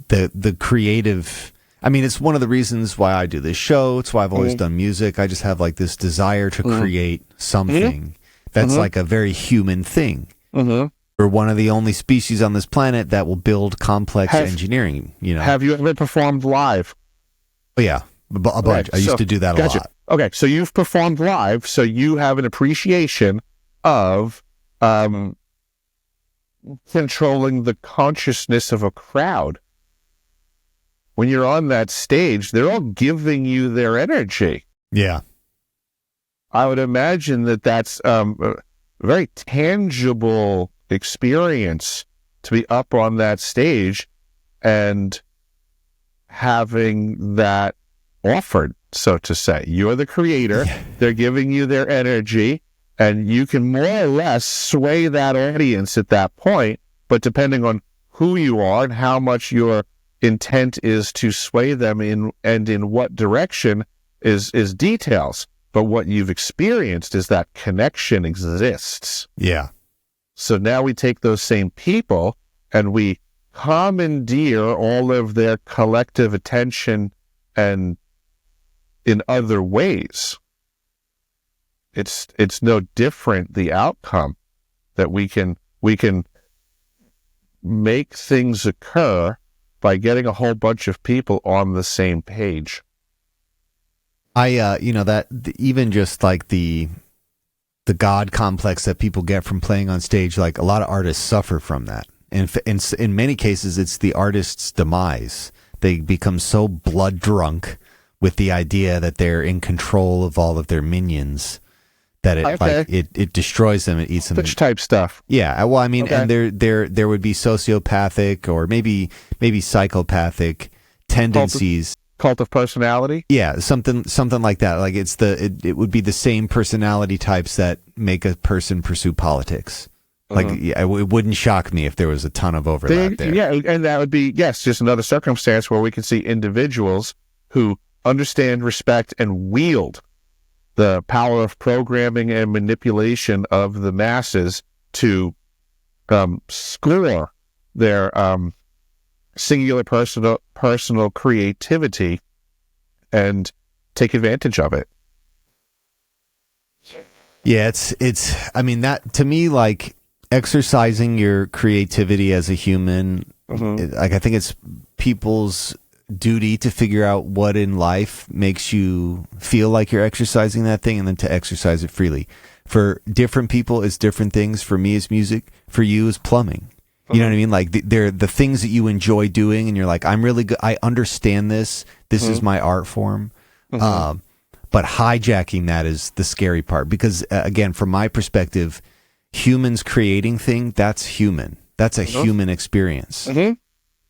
the creative, I mean, it's one of the reasons why I do this show. It's why I've always done music. I just have like this desire to create something that's like a very human thing. We're one of the only species on this planet that will build complex engineering. Have you ever performed live? Oh, yeah, a bunch. Right. I used to do that a lot. Okay, so you've performed live, so you have an appreciation of controlling the consciousness of a crowd. When you're on that stage, they're all giving you their energy. Yeah. I would imagine that that's a very tangible experience to be up on that stage and having that offered, so to say. You're the creator, they're giving you their energy, and you can more or less sway that audience at that point, but depending on who you are and how much your intent is to sway them in and in what direction is details. But what you've experienced is that connection exists. Yeah. So now we take those same people and we commandeer all of their collective attention and in other ways. It's no different, the outcome, that we can make things occur by getting a whole bunch of people on the same page. Even just like the God complex that people get from playing on stage, like a lot of artists suffer from that. And in many cases, it's the artist's demise. They become so blood drunk with the idea that they're in control of all of their minions that it destroys them. It eats them. Such type stuff. Yeah. Well, I mean, and there would be sociopathic or maybe psychopathic tendencies. Cult of personality? Yeah, something like that. Like it would be the same personality types that make a person pursue politics. Like it wouldn't shock me if there was a ton of overlap there. Yeah, and that would be, just another circumstance where we can see individuals who understand, respect, and wield the power of programming and manipulation of the masses to score their singular personal creativity and take advantage of it. Yeah, it's I mean, that to me, like, exercising your creativity as a human, like, I think it's people's duty to figure out what in life makes you feel like you're exercising that thing and then to exercise it freely. For different people, it's different things. For me, it's music. For you, it's plumbing. You know what I mean? Like, they're the things that you enjoy doing, and you're like, I'm really good. I understand this. This is my art form. But hijacking that is the scary part, because, again, from my perspective, humans creating that's human. That's a human experience.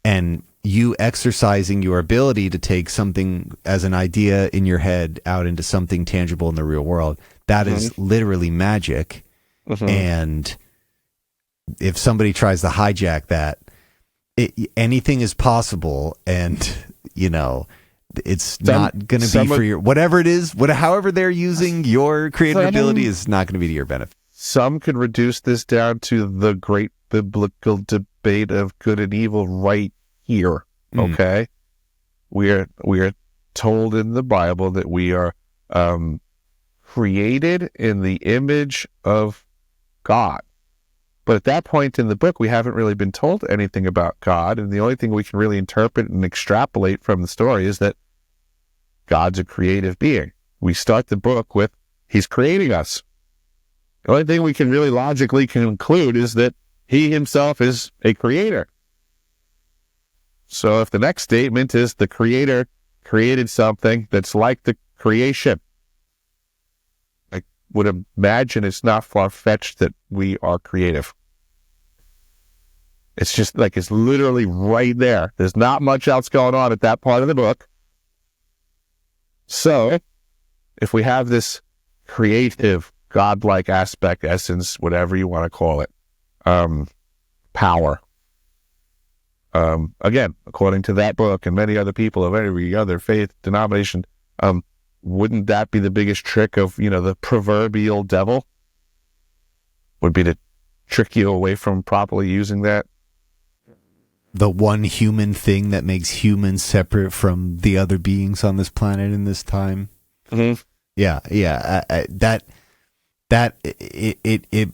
And you exercising your ability to take something as an idea in your head out into something tangible in the real world, that is literally magic. And if somebody tries to hijack that, anything is possible, and it's not going to be for your whatever it is, however they're using your creative ability is not going to be to your benefit. Some can reduce this down to the great biblical debate of good and evil right here. Okay, we are told in the Bible that we are created in the image of God. But at that point in the book, we haven't really been told anything about God, and the only thing we can really interpret and extrapolate from the story is that God's a creative being. We start the book with, he's creating us. The only thing we can really logically conclude is that he himself is a creator. So if the next statement is the creator created something that's like the creation, I would imagine it's not far-fetched that we are creative. It's just like, it's literally right there. There's not much else going on at that part of the book. So if we have this creative, godlike aspect, essence, whatever you want to call it, power, again, according to that book and many other people of every other faith denomination, wouldn't that be the biggest trick of, the proverbial devil? Would be to trick you away from properly using that? The one human thing that makes humans separate from the other beings on this planet in this time. Mm-hmm. Yeah. It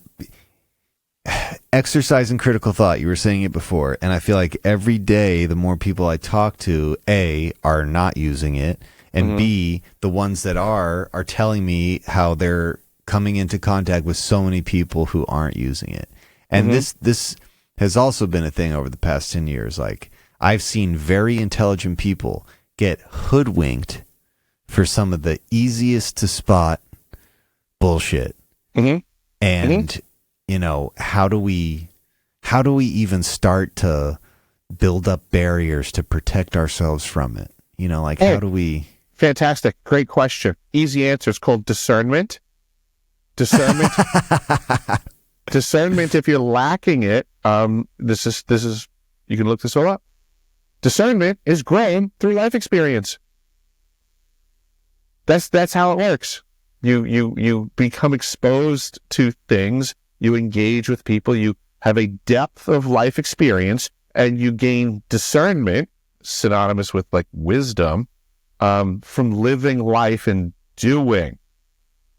exercising critical thought. You were saying it before, and I feel like every day the more people I talk to, A, are not using it, and B, the ones that are telling me how they're coming into contact with so many people who aren't using it. And this has also been a thing over the past 10 years. Like, I've seen very intelligent people get hoodwinked for some of the easiest to spot bullshit. And how do we even start to build up barriers to protect ourselves from it? How do we? Fantastic. Great question. Easy answer. It's called discernment. Discernment. Discernment, if you're lacking it, this is, you can look this all up. Discernment is grown through life experience. That's how it works. You become exposed to things, you engage with people, you have a depth of life experience, and you gain discernment, synonymous with like wisdom, from living life and doing.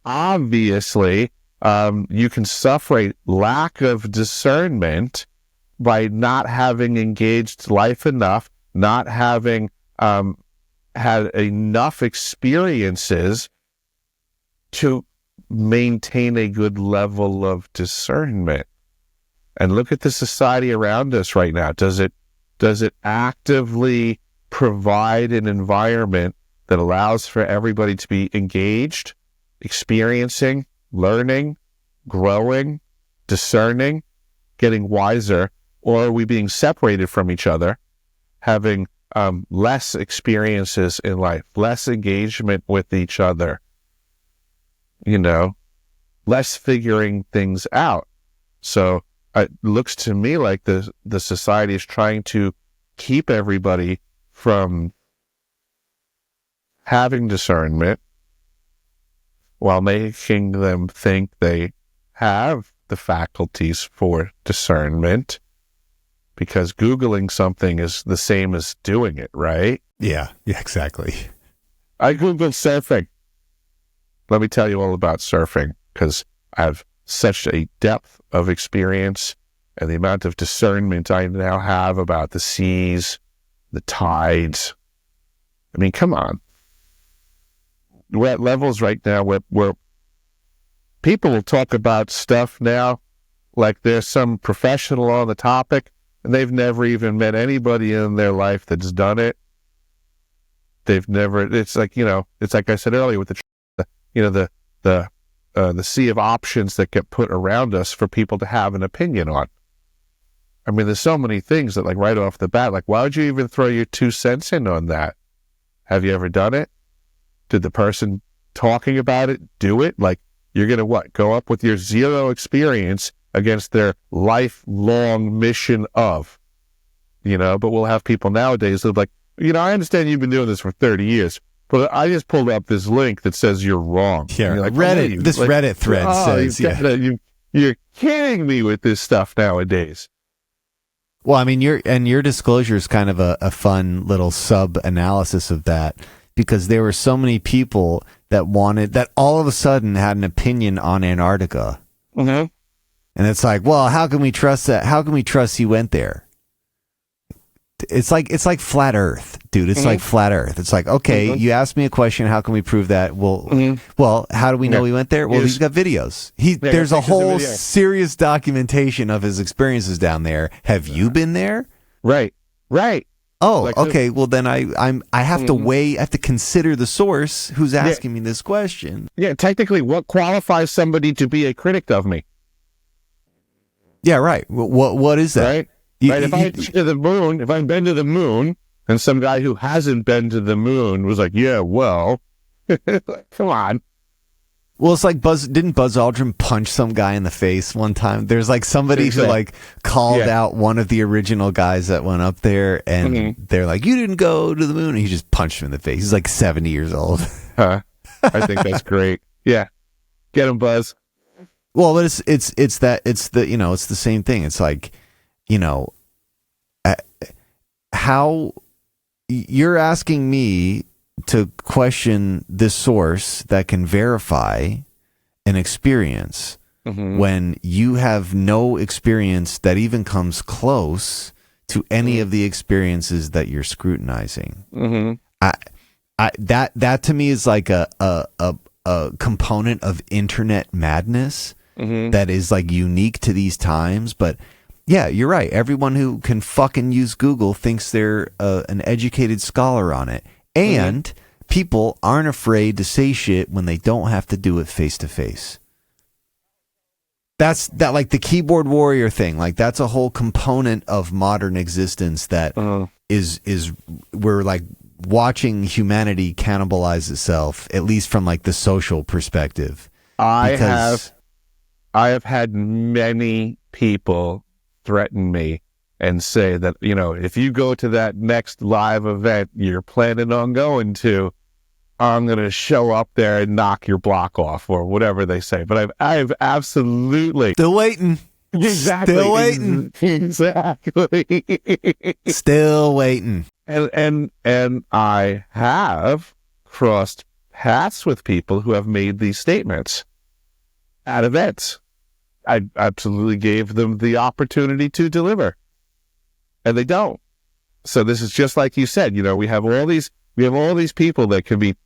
Obviously, you can suffer a lack of discernment by not having engaged life enough, not having had enough experiences to maintain a good level of discernment. And look at the society around us right now. Does it actively provide an environment that allows for everybody to be engaged, experiencing, learning, growing, discerning, getting wiser, or are we being separated from each other, having less experiences in life, less engagement with each other, less figuring things out? So it looks to me like the society is trying to keep everybody from having discernment while making them think they have the faculties for discernment, because Googling something is the same as doing it, right? Yeah, exactly. I Googled surfing. Let me tell you all about surfing, because I have such a depth of experience and the amount of discernment I now have about the seas, the tides. I mean, come on. We're at levels right now where people will talk about stuff now like there's some professional on the topic, and they've never even met anybody in their life that's done it. It's like, it's like I said earlier with the sea of options that get put around us for people to have an opinion on. I mean, there's so many things that, like, right off the bat, like, why would you even throw your 2 cents in on that? Have you ever done it? Did the person talking about it do it? Like, you're going to go up with your zero experience against their lifelong mission of, but we'll have people nowadays that are like, I understand you've been doing this for 30 years, but I just pulled up this link that says you're wrong. Yeah, like, Reddit, this Reddit thread says, you're kidding me with this stuff nowadays. Well, I mean, your disclosure is kind of a fun little sub-analysis of that, because there were so many people that all of a sudden had an opinion on Antarctica. Mm-hmm. And it's like, well, how can we trust that? How can we trust he went there? It's like flat Earth, dude. It's like flat Earth. It's like, okay, you asked me a question. How can we prove that? Well, how do we know he went there? Well, he's got videos. There's a whole serious documentation of his experiences down there. Have you been there? Right. Oh, okay. Well, then I have to weigh. I have to consider the source who's asking me this question. Yeah, technically, what qualifies somebody to be a critic of me? Yeah, right. What is that? Right. If I've been to the moon, and some guy who hasn't been to the moon was like, yeah, well, come on. Well, it's like didn't Buzz Aldrin punch some guy in the face one time? There's like somebody who like called out one of the original guys that went up there, and they're like, you didn't go to the moon, and he just punched him in the face. He's like 70 years old. I think that's great. Yeah. Get him, Buzz. Well, but it's the same thing. It's like, how you're asking me to question this source that can verify an experience when you have no experience that even comes close to any of the experiences that you're scrutinizing. That to me is like a component of internet madness that is like unique to these times. But yeah, you're right. Everyone who can fucking use Google thinks they're an educated scholar on it. And people aren't afraid to say shit when they don't have to do it face to face. That's like the keyboard warrior thing. Like that's a whole component of modern existence that is we're like watching humanity cannibalize itself, at least from like the social perspective. I have had many people threaten me and say that, if you go to that next live event you're planning on going to, I'm going to show up there and knock your block off or whatever they say. But I've absolutely... Still waiting. Exactly. Still waiting. Exactly. Still waiting. And I have crossed paths with people who have made these statements at events. I absolutely gave them the opportunity to deliver, and they don't. So this is just like you said. We have all these people that can be.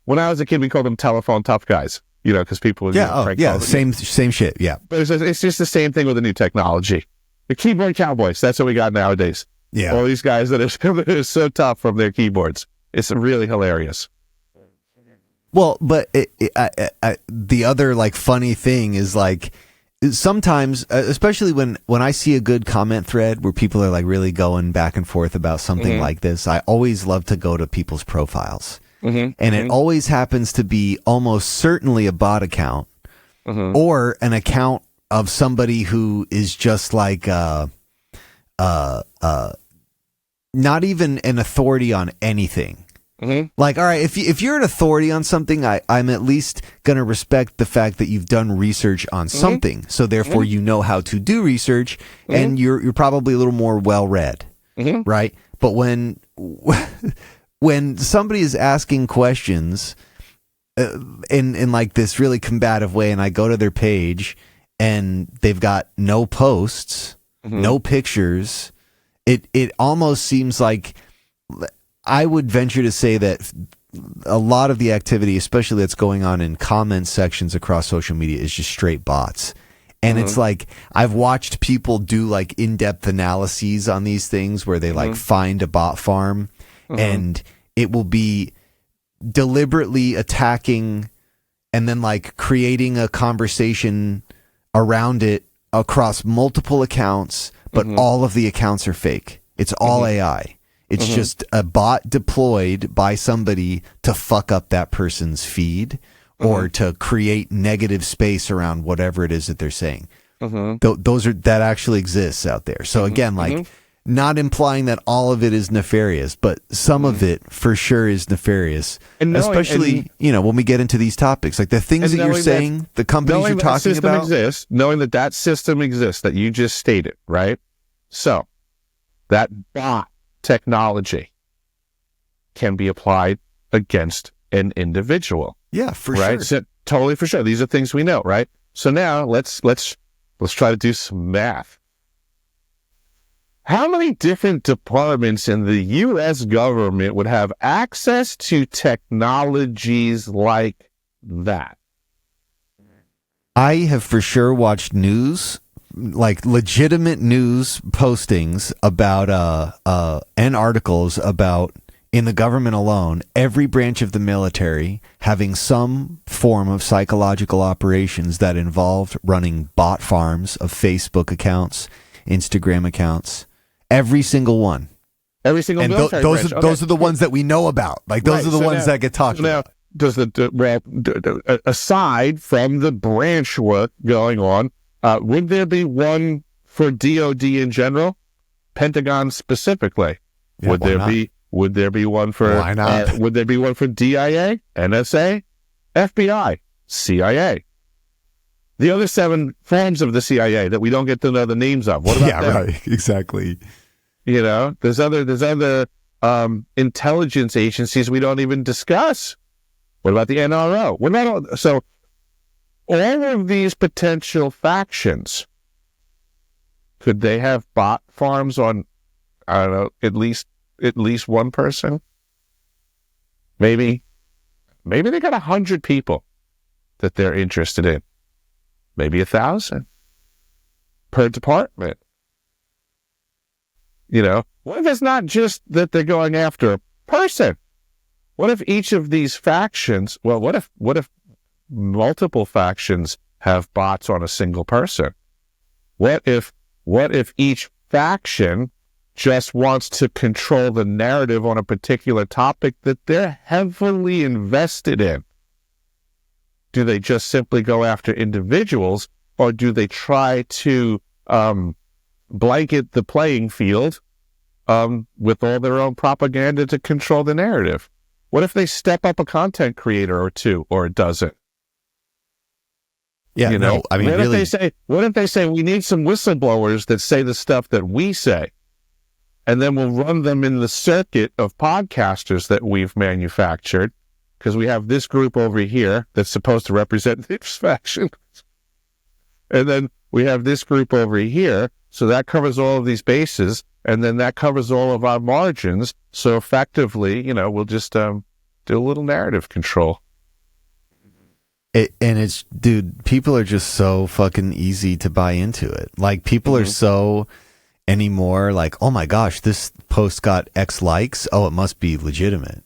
When I was a kid, we called them telephone tough guys. Because people would same shit. Yeah, but it's just the same thing with the new technology. The keyboard cowboys. That's what we got nowadays. Yeah, all these guys that are so tough from their keyboards. It's really hilarious. Well, but the other like funny thing is like sometimes, especially when I see a good comment thread where people are like really going back and forth about something like this, I always love to go to people's profiles. And it always happens to be almost certainly a bot account or an account of somebody who is just like not even an authority on anything. Like, all right, if you're an authority on something, I'm at least going to respect the fact that you've done research on something. So therefore you know how to do research and you're probably a little more well-read, right? But when somebody is asking questions in like this really combative way and I go to their page and they've got no posts, no pictures, it almost seems like... I would venture to say that a lot of the activity, especially that's going on in comment sections across social media, is just straight bots. And it's like, I've watched people do like in-depth analyses on these things where they like find a bot farm and it will be deliberately attacking and then like creating a conversation around it across multiple accounts, but all of the accounts are fake. It's all AI. It's just a bot deployed by somebody to fuck up that person's feed or to create negative space around whatever it is that they're saying. That actually exists out there. So again, like not implying that all of it is nefarious, but some of it for sure is nefarious. And especially, when we get into these topics, like the things that you're saying, the companies you're talking about. Knowing that system exists that you just stated, right? So that bot technology can be applied against an individual. Yeah, for right? sure. So, totally for sure. These are things we know, right? So now let's Let's try to do some math. How many different departments in the U.S. government would have access to technologies like that? I have for sure watched news, like legitimate news postings about and articles about, in the government alone, every branch of the military having some form of psychological operations that involved running bot farms of Facebook accounts, Instagram accounts, every single one. Every single military branch. Those are the ones that we know about. Like those are the ones that get talked about. Does aside from the branch work going on, would there be one for DOD in general, Pentagon specifically? Yeah, Would there be one for? Why not? Would there be one for DIA, NSA, FBI, CIA? The other 7 forms of the CIA that we don't get to know the names of. What about them? Right, exactly. You know, there's other intelligence agencies we don't even discuss. What about the NRO? So all of these potential factions, could they have bot farms on, I don't know, at least one person? Maybe they got 100 people that they're interested in. Maybe 1,000 per department. You know, what if it's not just that they're going after a person? What if each of these factions, what if multiple factions have bots on a single person? What if each faction just wants to control the narrative on a particular topic that they're heavily invested in? Do they just simply go after individuals, or do they try to blanket the playing field with all their own propaganda to control the narrative? What if they step up a content creator or two, or a dozen? Yeah, you know, no, I mean, what really. if they say we need some whistleblowers that say the stuff that we say, and then we'll run them in the circuit of podcasters that we've manufactured, because we have this group over here that's supposed to represent this faction, and then we have this group over here, so that covers all of these bases, and then that covers all of our margins. So effectively, you know, we'll just do a little narrative control. Dude, people are just so fucking easy to buy into it. Like, people are so anymore like, oh my gosh, this post got X likes. Oh, it must be legitimate.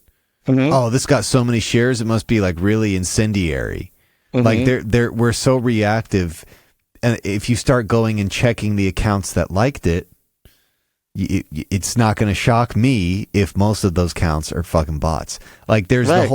Oh, this got so many shares. It must be like really incendiary. Like we're so reactive. And if you start going and checking the accounts that liked it, it's not going to shock me if most of those counts are fucking bots. Like there's the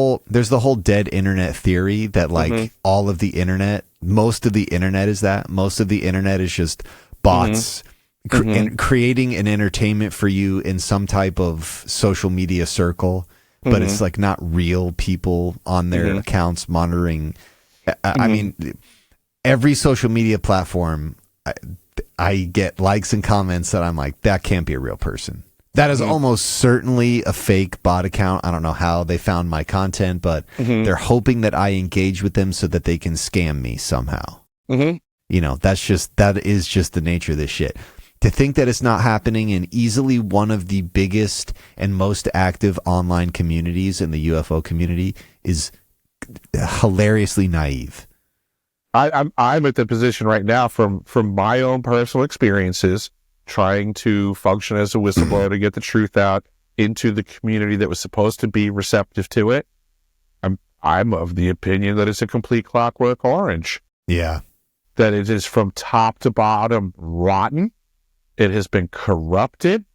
whole dead internet theory that like all of the internet, most of the internet is that. Most of the internet is just bots and creating an entertainment for you in some type of social media circle, but it's like not real people on their accounts monitoring. I mean, every social media platform, I get likes and comments that I'm like, that can't be a real person. That is almost certainly a fake bot account. I don't know how they found my content, but they're hoping that I engage with them so that they can scam me somehow. You know, that is just the nature of this shit. To think that it's not happening in easily one of the biggest and most active online communities in the UFO community is hilariously naive. I'm at the position right now from my own personal experiences, trying to function as a whistleblower to get the truth out into the community that was supposed to be receptive to it. I'm of the opinion that it's a complete Clockwork Orange. Yeah. That it is from top to bottom rotten. It has been corrupted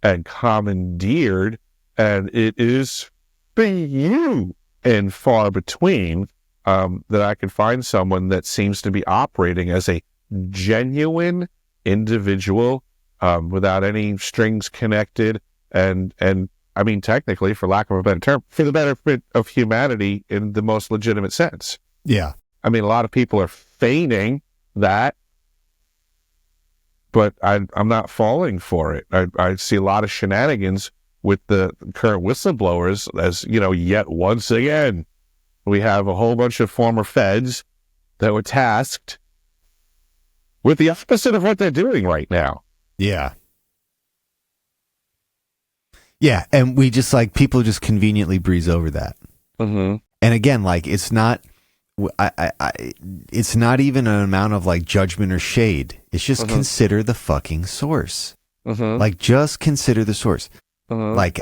and commandeered, and it is few and far between that I could find someone that seems to be operating as a genuine individual without any strings connected, and I mean, technically, for lack of a better term, for the benefit of humanity in the most legitimate sense. Yeah. I mean, a lot of people are feigning that, but I'm not falling for it. I see a lot of shenanigans with the current whistleblowers, as, you know, yet once again, we have a whole bunch of former feds that were tasked with the opposite of what they're doing right now. Yeah. Yeah, and we just like people just conveniently breeze over that. Mm-hmm. And again, like it's not, it's not even an amount of like judgment or shade. It's just consider the fucking source. Like just consider the source. Like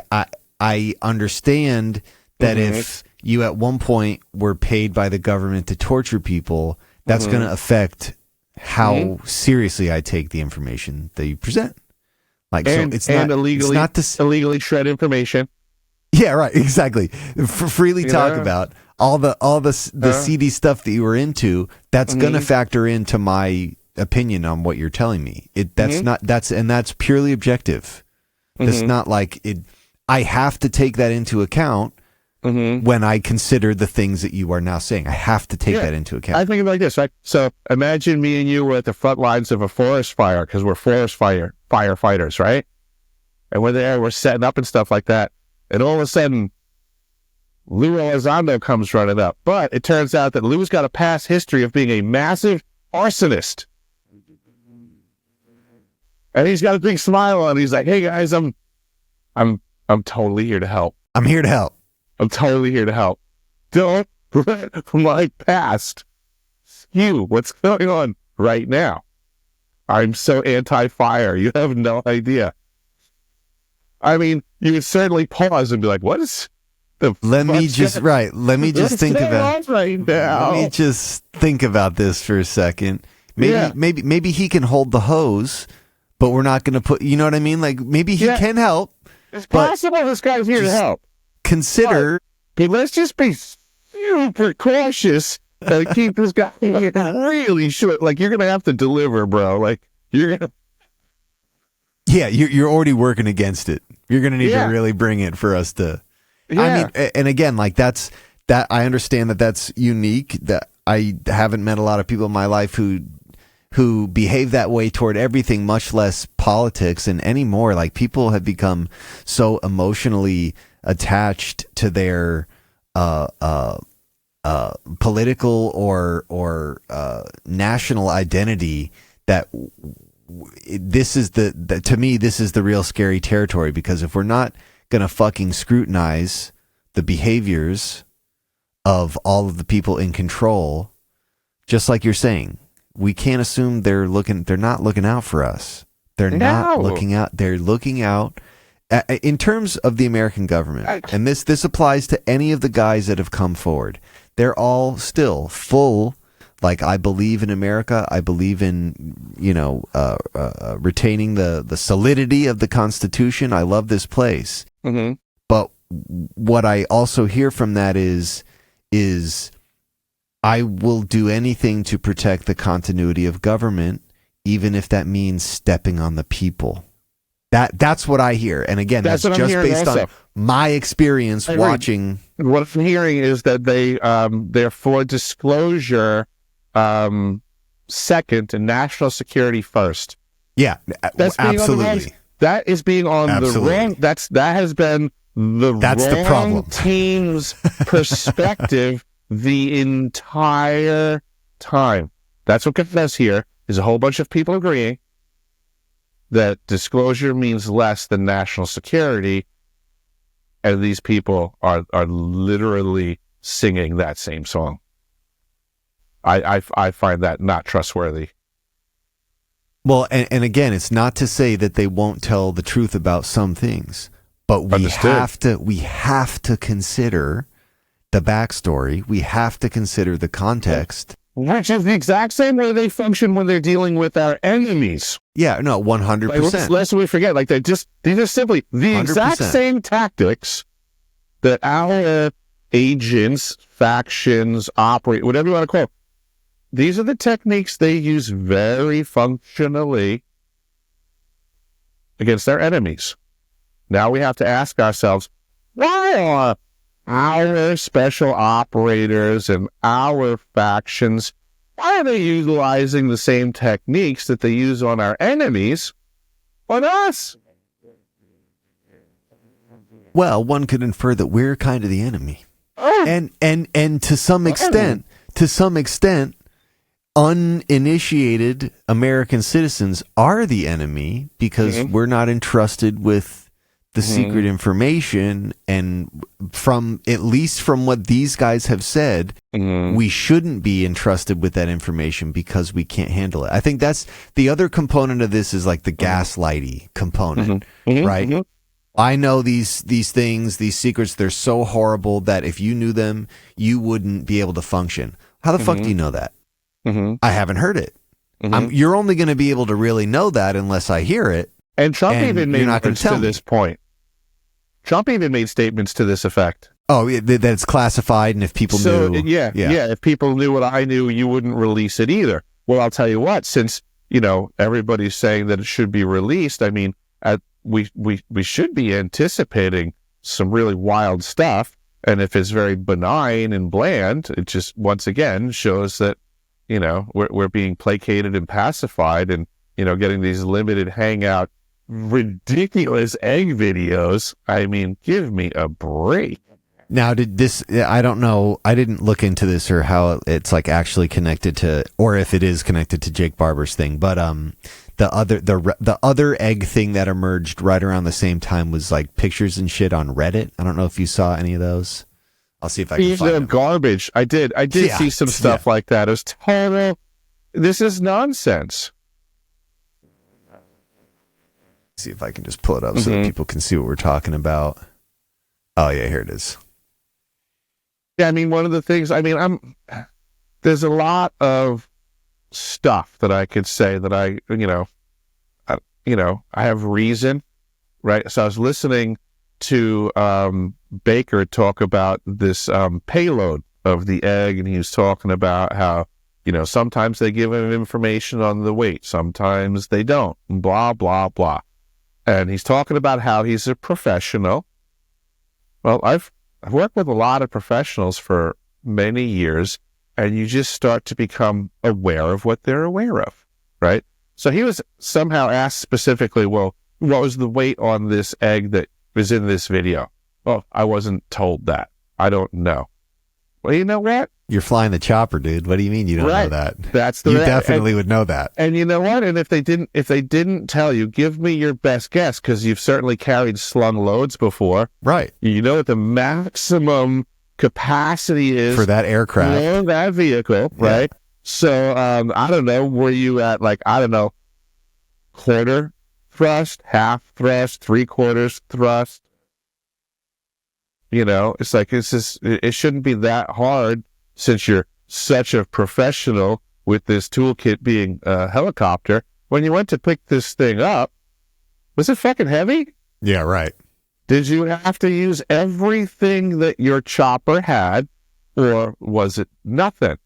I understand that if you at one point were paid by the government to torture people, that's going to affect how seriously I take the information that you present. Like, and, so it's and not illegally, it's not illegally shred information. Yeah, right. Exactly. Freely talk about all the seedy stuff that you were into. That's going to factor into my opinion on what you're telling me. That's purely objective. That's not like it. I have to take that into account when I consider the things that you are now saying. I have to take that into account. I think of it like this, right? So imagine me and you were at the front lines of a forest fire because we're forest firefighters, right? And we're there, we're setting up and stuff like that. And all of a sudden, Lou Elizondo comes running up. But it turns out that Lou's got a past history of being a massive arsonist. And he's got a big smile on. He's like, "Hey guys, I'm totally here to help. I'm here to help. I'm totally here to help. Don't let my past skew what's going on right now. I'm so anti-fire. You have no idea." I mean, you would certainly pause and be like, "What is the? Let me just think about right now. Let me just think about this for a second. Maybe he can hold the hose, but we're not going to put. You know what I mean? Like maybe he can help. It's possible this guy's here to help. Consider. But let's just be super cautious and keep this guy really short. Like you're going to have to deliver, bro. Like you're going to. Yeah, you're already working against it. You're going to need to really bring it for us to. Yeah. I mean, and again, like that. I understand that that's unique. That I haven't met a lot of people in my life who behave that way toward everything, much less politics and anymore. Like people have become so emotionally attached to their political or national identity that. This is to me, this is the real scary territory, because if we're not going to fucking scrutinize the behaviors of all of the people in control, just like you're saying, we can't assume they're not looking out for us. They're not looking out. They're looking out in terms of the American government. And this applies to any of the guys that have come forward. They're all still full. Like, I believe in America. I believe in, retaining the solidity of the Constitution. I love this place. But what I also hear from that is I will do anything to protect the continuity of government, even if that means stepping on the people. That's what I hear. And again, that's just based on my experience watching. What I'm hearing is that they're for disclosure second and national security first. Yeah, absolutely. That is being on the wrong. That has been the problem. Team's perspective the entire time. That's what gets us here. Is a whole bunch of people agreeing that disclosure means less than national security, and these people are literally singing that same song. I find that not trustworthy. Well, and again, it's not to say that they won't tell the truth about some things, but we have to consider the backstory. We have to consider the context. Which is the exact same way they function when they're dealing with our enemies. Yeah, no, 100%. Lest we forget, like they're just simply the 100%. Exact same tactics that our agents, factions, operate, whatever you want to call it. These are the techniques they use very functionally against their enemies. Now we have to ask ourselves, why are our special operators and our factions, why are they utilizing the same techniques that they use on our enemies on us? Well, one could infer that we're kind of the enemy. And to some extent, uninitiated American citizens are the enemy because we're not entrusted with the secret information, and at least from what these guys have said, we shouldn't be entrusted with that information because we can't handle it. I think that's the other component of this, is like the gaslighty component, right? I know these things, these secrets, they're so horrible that if you knew them, you wouldn't be able to function. How the fuck do you know that? I haven't heard it. You're only going to be able to really know that unless I hear it. And Trump even made statements to this point. Trump even made statements to this effect. Oh, that it's classified, and if people knew... Yeah, if people knew what I knew, you wouldn't release it either. Well, I'll tell you what, since, everybody's saying that it should be released, I mean, we should be anticipating some really wild stuff, and if it's very benign and bland, it just, once again, shows that, we're being placated and pacified, and, getting these limited hangout ridiculous egg videos. I mean, give me a break. Now, I don't know, I didn't look into this or how it's like actually connected to, or if it is connected to Jake Barber's thing, but the other egg thing that emerged right around the same time was like pictures and shit on Reddit. I don't know if you saw any of those. I'll see if I can find them. Garbage. I did see some stuff like that. It was total, this is nonsense. See if I can just pull it up so that people can see what we're talking about. Oh yeah, here it is. Yeah, I mean, one of the things, there's a lot of stuff that I could say that I have reason, right? So I was listening to Baker talk about this payload of the egg, and he was talking about how, sometimes they give him information on the weight, sometimes they don't, blah, blah, blah. And he's talking about how he's a professional. Well, I've worked with a lot of professionals for many years, and you just start to become aware of what they're aware of, right? So he was somehow asked specifically, well, what was the weight on this egg that was in this video? Well, I wasn't told that. I don't know. Well, you know what? You're flying the chopper, dude. What do you mean you don't know that? You definitely would know that. And you know what? And if they didn't tell you, give me your best guess, because you've certainly carried slung loads before. Right. You know what the maximum capacity is for that aircraft, for that vehicle, right? So I don't know. Were you at quarter thrust, half thrust, 3/4 thrust? It shouldn't be that hard, since you're such a professional with this toolkit being a helicopter. When you went to pick this thing up, was it fucking heavy? Yeah, right. Did you have to use everything that your chopper had, or was it nothing?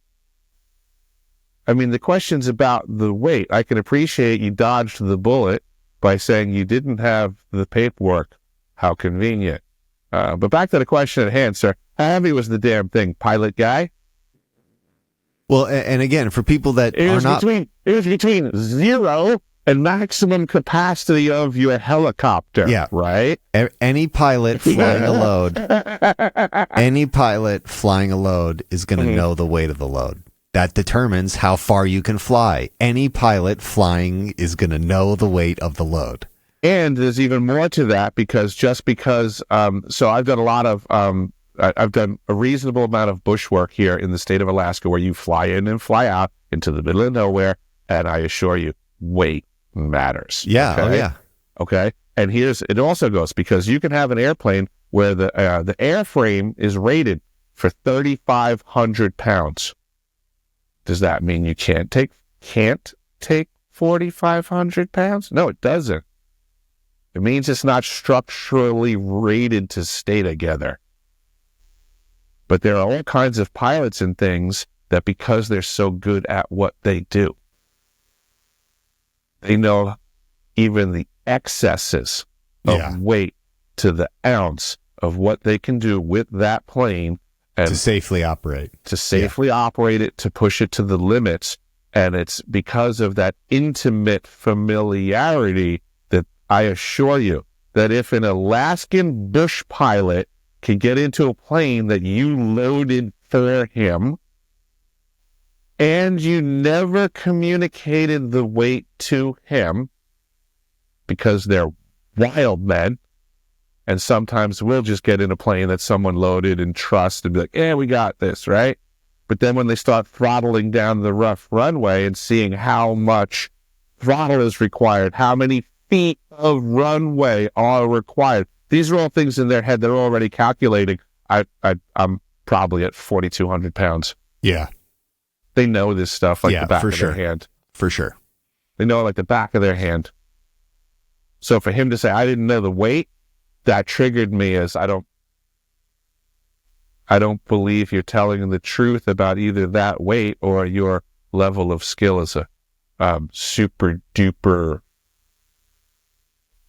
I mean, the question's about the weight. I can appreciate you dodged the bullet by saying you didn't have the paperwork. How convenient. But back to the question at hand, sir. How heavy was the damn thing, pilot guy? Well, and again, for people that it was between 0 and maximum capacity of your helicopter. Yeah. Right? Any pilot flying a load, is going to know the weight of the load. That determines how far you can fly. Any pilot flying is going to know the weight of the load. And there's even more to that, because so I've done a lot of, I've done a reasonable amount of bush work here in the state of Alaska, where you fly in and fly out into the middle of nowhere, and I assure you, weight matters. Yeah, okay? Oh yeah. Okay, and it also goes, because you can have an airplane where the airframe is rated for 3,500 pounds. Does that mean you can't take 4,500 pounds? No, it doesn't. It means it's not structurally rated to stay together. But there are all kinds of pilots and things that, because they're so good at what they do, they know even the excesses of weight to the ounce of what they can do with that plane, and to safely operate it, to push it to the limits. And it's because of that intimate familiarity that I assure you that if an Alaskan bush pilot can get into a plane that you loaded for him and you never communicated the weight to him because they're wild men, and sometimes we'll just get in a plane that someone loaded and trust and be like, yeah, we got this, right? But then when they start throttling down the rough runway and seeing how much throttle is required, how many feet of runway are required, these are all things in their head they're already calculating. I'm probably at 4,200 pounds. Yeah. They know this stuff like the back of their hand. For sure. They know it like the back of their hand. So for him to say, I didn't know the weight, that triggered me as I don't believe you're telling the truth about either that weight or your level of skill as a super duper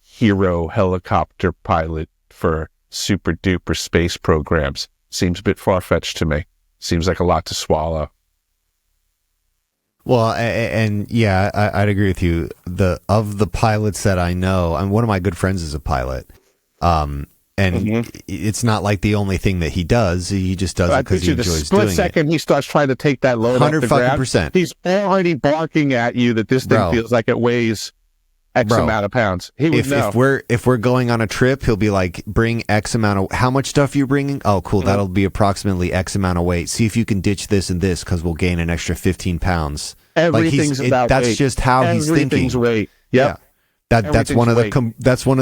hero helicopter pilot for super duper space programs. Seems a bit far-fetched to me. Seems like a lot to swallow. Well, and yeah, I'd agree with you. Of the pilots that I know, and one of my good friends is a pilot. And it's not like the only thing that he does. He just does it because he enjoys doing it. The split second he starts trying to take that load off the ground, he's already barking at you that this thing feels like it weighs X amount of pounds. He would know. If we're going on a trip, he'll be like, bring X amount of, how much stuff are you bringing? Oh, cool. That'll be approximately X amount of weight. See if you can ditch this and this because we'll gain an extra 15 pounds. Everything's about that's weight. just how he's thinking. Everything's weight. Yep. Yeah. That's one of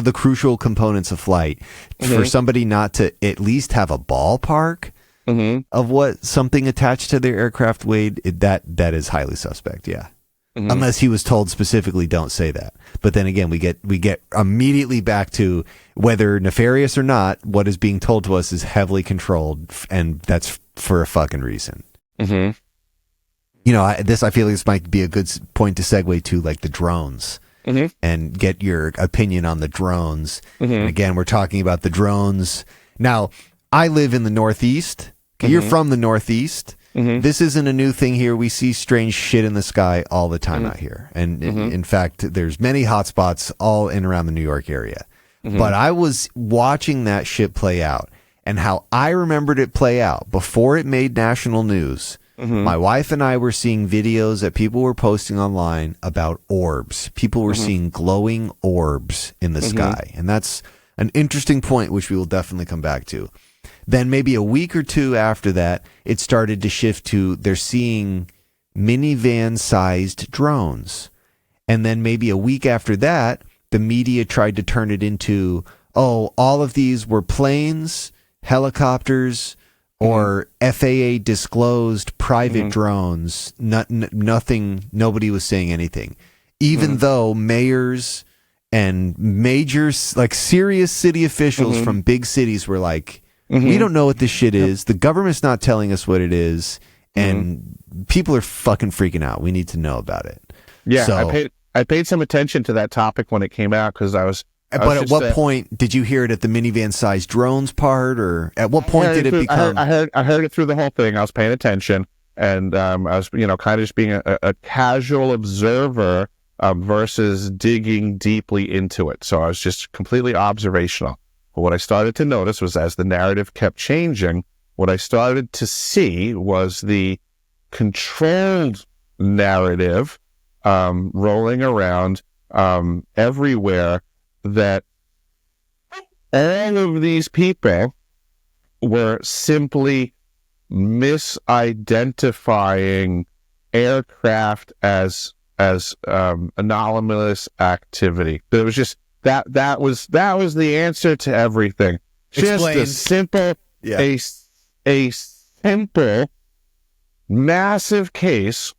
the crucial components of flight. For somebody not to at least have a ballpark of what something attached to their aircraft weighed, that is highly suspect. Yeah, unless he was told specifically, don't say that. But then again, we get immediately back to whether nefarious or not. What is being told to us is heavily controlled, and that's for a fucking reason. You know, I feel like this might be a good point to segue to, like, the drones. And get your opinion on the drones. And again, we're talking about the drones. Now, I live in the Northeast. Okay, you're from the Northeast. This isn't a new thing here. We see strange shit in the sky all the time out here. And in fact, there's many hotspots all in around the New York area. But I was watching that shit play out, and how I remembered it play out before it made national news. My wife and I were seeing videos that people were posting online about orbs. People were seeing glowing orbs in the sky. And that's an interesting point, which we will definitely come back to. Then maybe a week or two after that, it started to shift to they're seeing minivan-sized drones. And then maybe a week after that, the media tried to turn it into, oh, all of these were planes, helicopters, or FAA disclosed private drones. Nothing. Nobody was saying anything, even though mayors and major, like, serious city officials from big cities were like, we don't know what this shit is. The government's not telling us what it is, and people are fucking freaking out. We need to know about it. Yeah, so, I paid some attention to that topic when it came out because I was. But at what point did you hear it, at the minivan-sized drones part, or at what point did it become? I heard it through the whole thing. I was paying attention, and I was, kind of just being a casual observer versus digging deeply into it. So I was just completely observational. But what I started to notice was, as the narrative kept changing, what I started to see was the controlled narrative rolling around everywhere, that all of these people were simply misidentifying aircraft as anomalous activity. It was just that was the answer to everything. Explain. Just a simple, a simple, massive case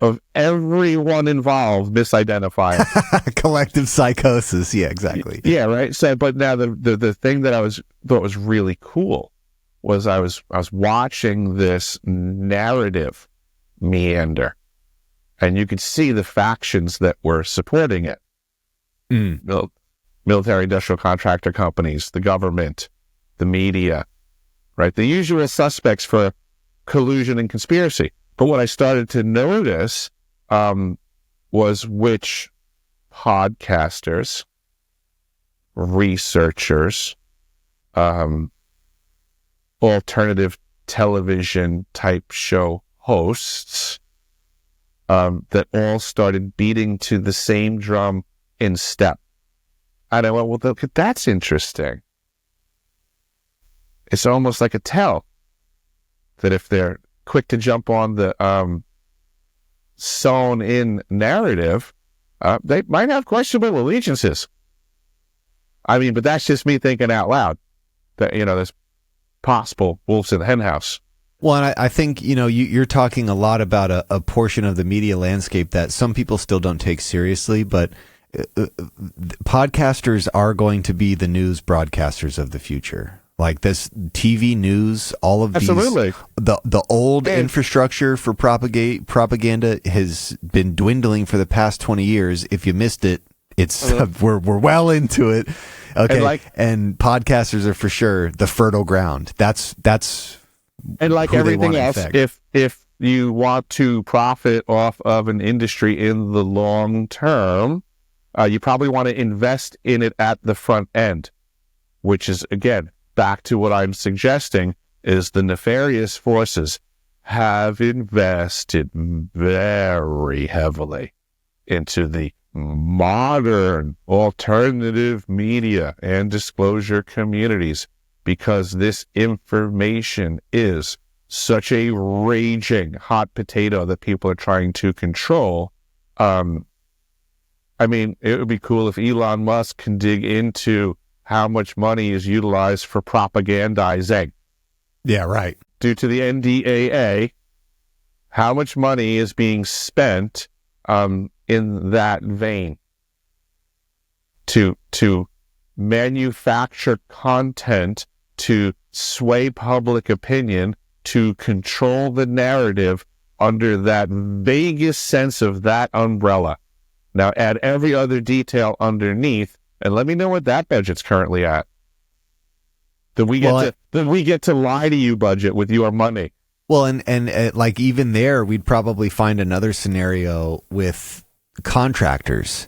of everyone involved misidentifying. Collective psychosis. Yeah, exactly. Yeah, right. So, but now the thing that thought was really cool was I was watching this narrative meander, and you could see the factions that were supporting it. Military industrial contractor companies, the government, the media, right? The usual suspects for collusion and conspiracy. But what I started to notice was which podcasters, researchers, alternative television type show hosts that all started beating to the same drum in step. And I went, well, that's interesting. It's almost like a tell that if they're quick to jump on the sewn-in narrative, they might have questionable allegiances. I mean, but that's just me thinking out loud. That, there's possible wolves in the henhouse. Well, and I think, you're talking a lot about a portion of the media landscape that some people still don't take seriously, but podcasters are going to be the news broadcasters of the future. Like this TV news, all of Absolutely. The old infrastructure for propaganda has been dwindling for the past 20 years. If you missed it, it's we're well into it. Okay, and podcasters are for sure the fertile ground. That's and like everything else, if you want to profit off of an industry in the long term, you probably want to invest in it at the front end, which is, again, back to what I'm suggesting, is the nefarious forces have invested very heavily into the modern alternative media and disclosure communities, because this information is such a raging hot potato that people are trying to control. I mean, it would be cool if Elon Musk can dig into how much money is utilized for propagandizing. Yeah, right. Due to the NDAA, how much money is being spent in that vein to manufacture content, to sway public opinion, to control the narrative under that vaguest sense of that umbrella. Now add every other detail underneath, and let me know what that budget's currently at. Then we get to lie to you, budget, with your money. Well, and like even there, we'd probably find another scenario with contractors.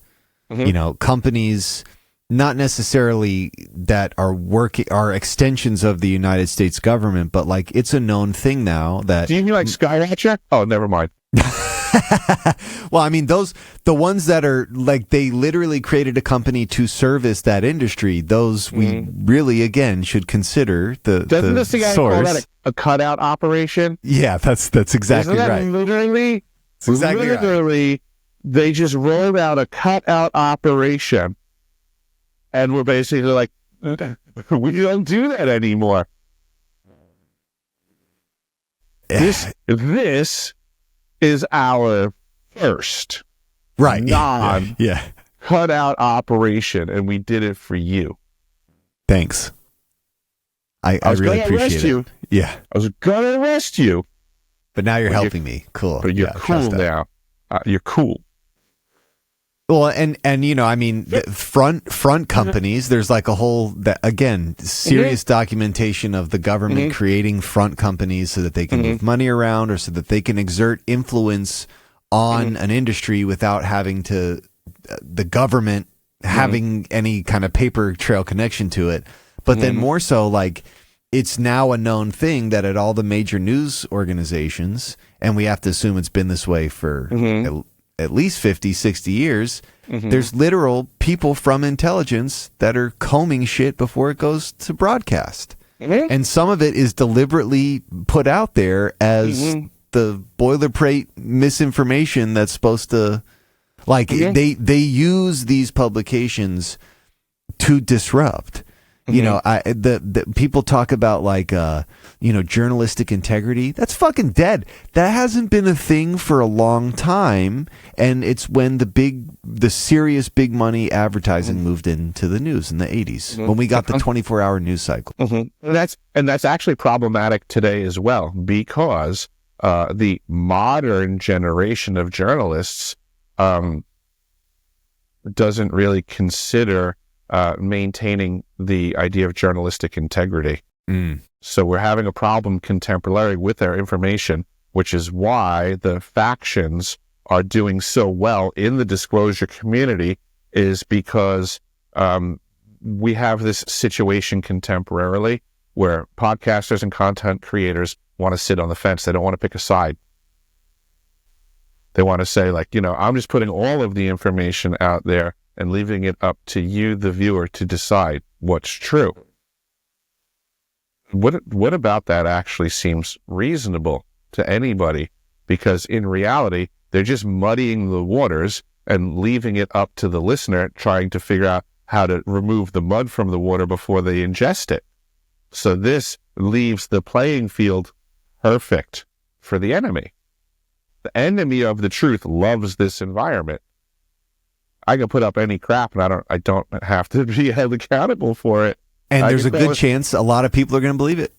Mm-hmm. Companies, not necessarily that are extensions of the United States government, but like it's a known thing now that. Do you mean like Skyratcher? Oh, never mind. Well, I mean, the ones that are like, they literally created a company to service that industry. Those we really, again, should consider Doesn't this guy call that a cutout operation? Yeah, that's exactly right. Literally, right. They just rolled out a cutout operation, and we're basically like, we don't do that anymore. This is our first cutout operation, and we did it for you. Thanks. I really appreciate it. Yeah. I was gonna arrest you. But now you're helping me. Cool. But you're cool now. You're cool. Well, and I mean, the front companies, there's like a whole, serious documentation of the government creating front companies so that they can move money around, or so that they can exert influence on an industry without having to, the government having any kind of paper trail connection to it. But then more so, like, it's now a known thing that at all the major news organizations, and we have to assume it's been this way for at least 50, 60 years, there's literal people from intelligence that are combing shit before it goes to broadcast. And some of it is deliberately put out there as the boilerplate misinformation that's supposed to, like, they use these publications to disrupt. The people talk about like, journalistic integrity. That's fucking dead. That hasn't been a thing for a long time. And it's when the serious big money advertising moved into the news in the 80s, when we got the 24-hour news cycle. And that's actually problematic today as well, because the modern generation of journalists doesn't really consider maintaining the idea of journalistic integrity. So we're having a problem contemporary with our information, which is why the factions are doing so well in the disclosure community, is because we have this situation contemporarily where podcasters and content creators want to sit on the fence. They don't want to pick a side. They want to say, like, I'm just putting all of the information out there and leaving it up to you, the viewer, to decide what's true. What about that actually seems reasonable to anybody? Because in reality, they're just muddying the waters and leaving it up to the listener, trying to figure out how to remove the mud from the water before they ingest it. So this leaves the playing field perfect for the enemy. The enemy of the truth loves this environment. I can put up any crap and I don't have to be held accountable for it. And there's a good chance a lot of people are going to believe it.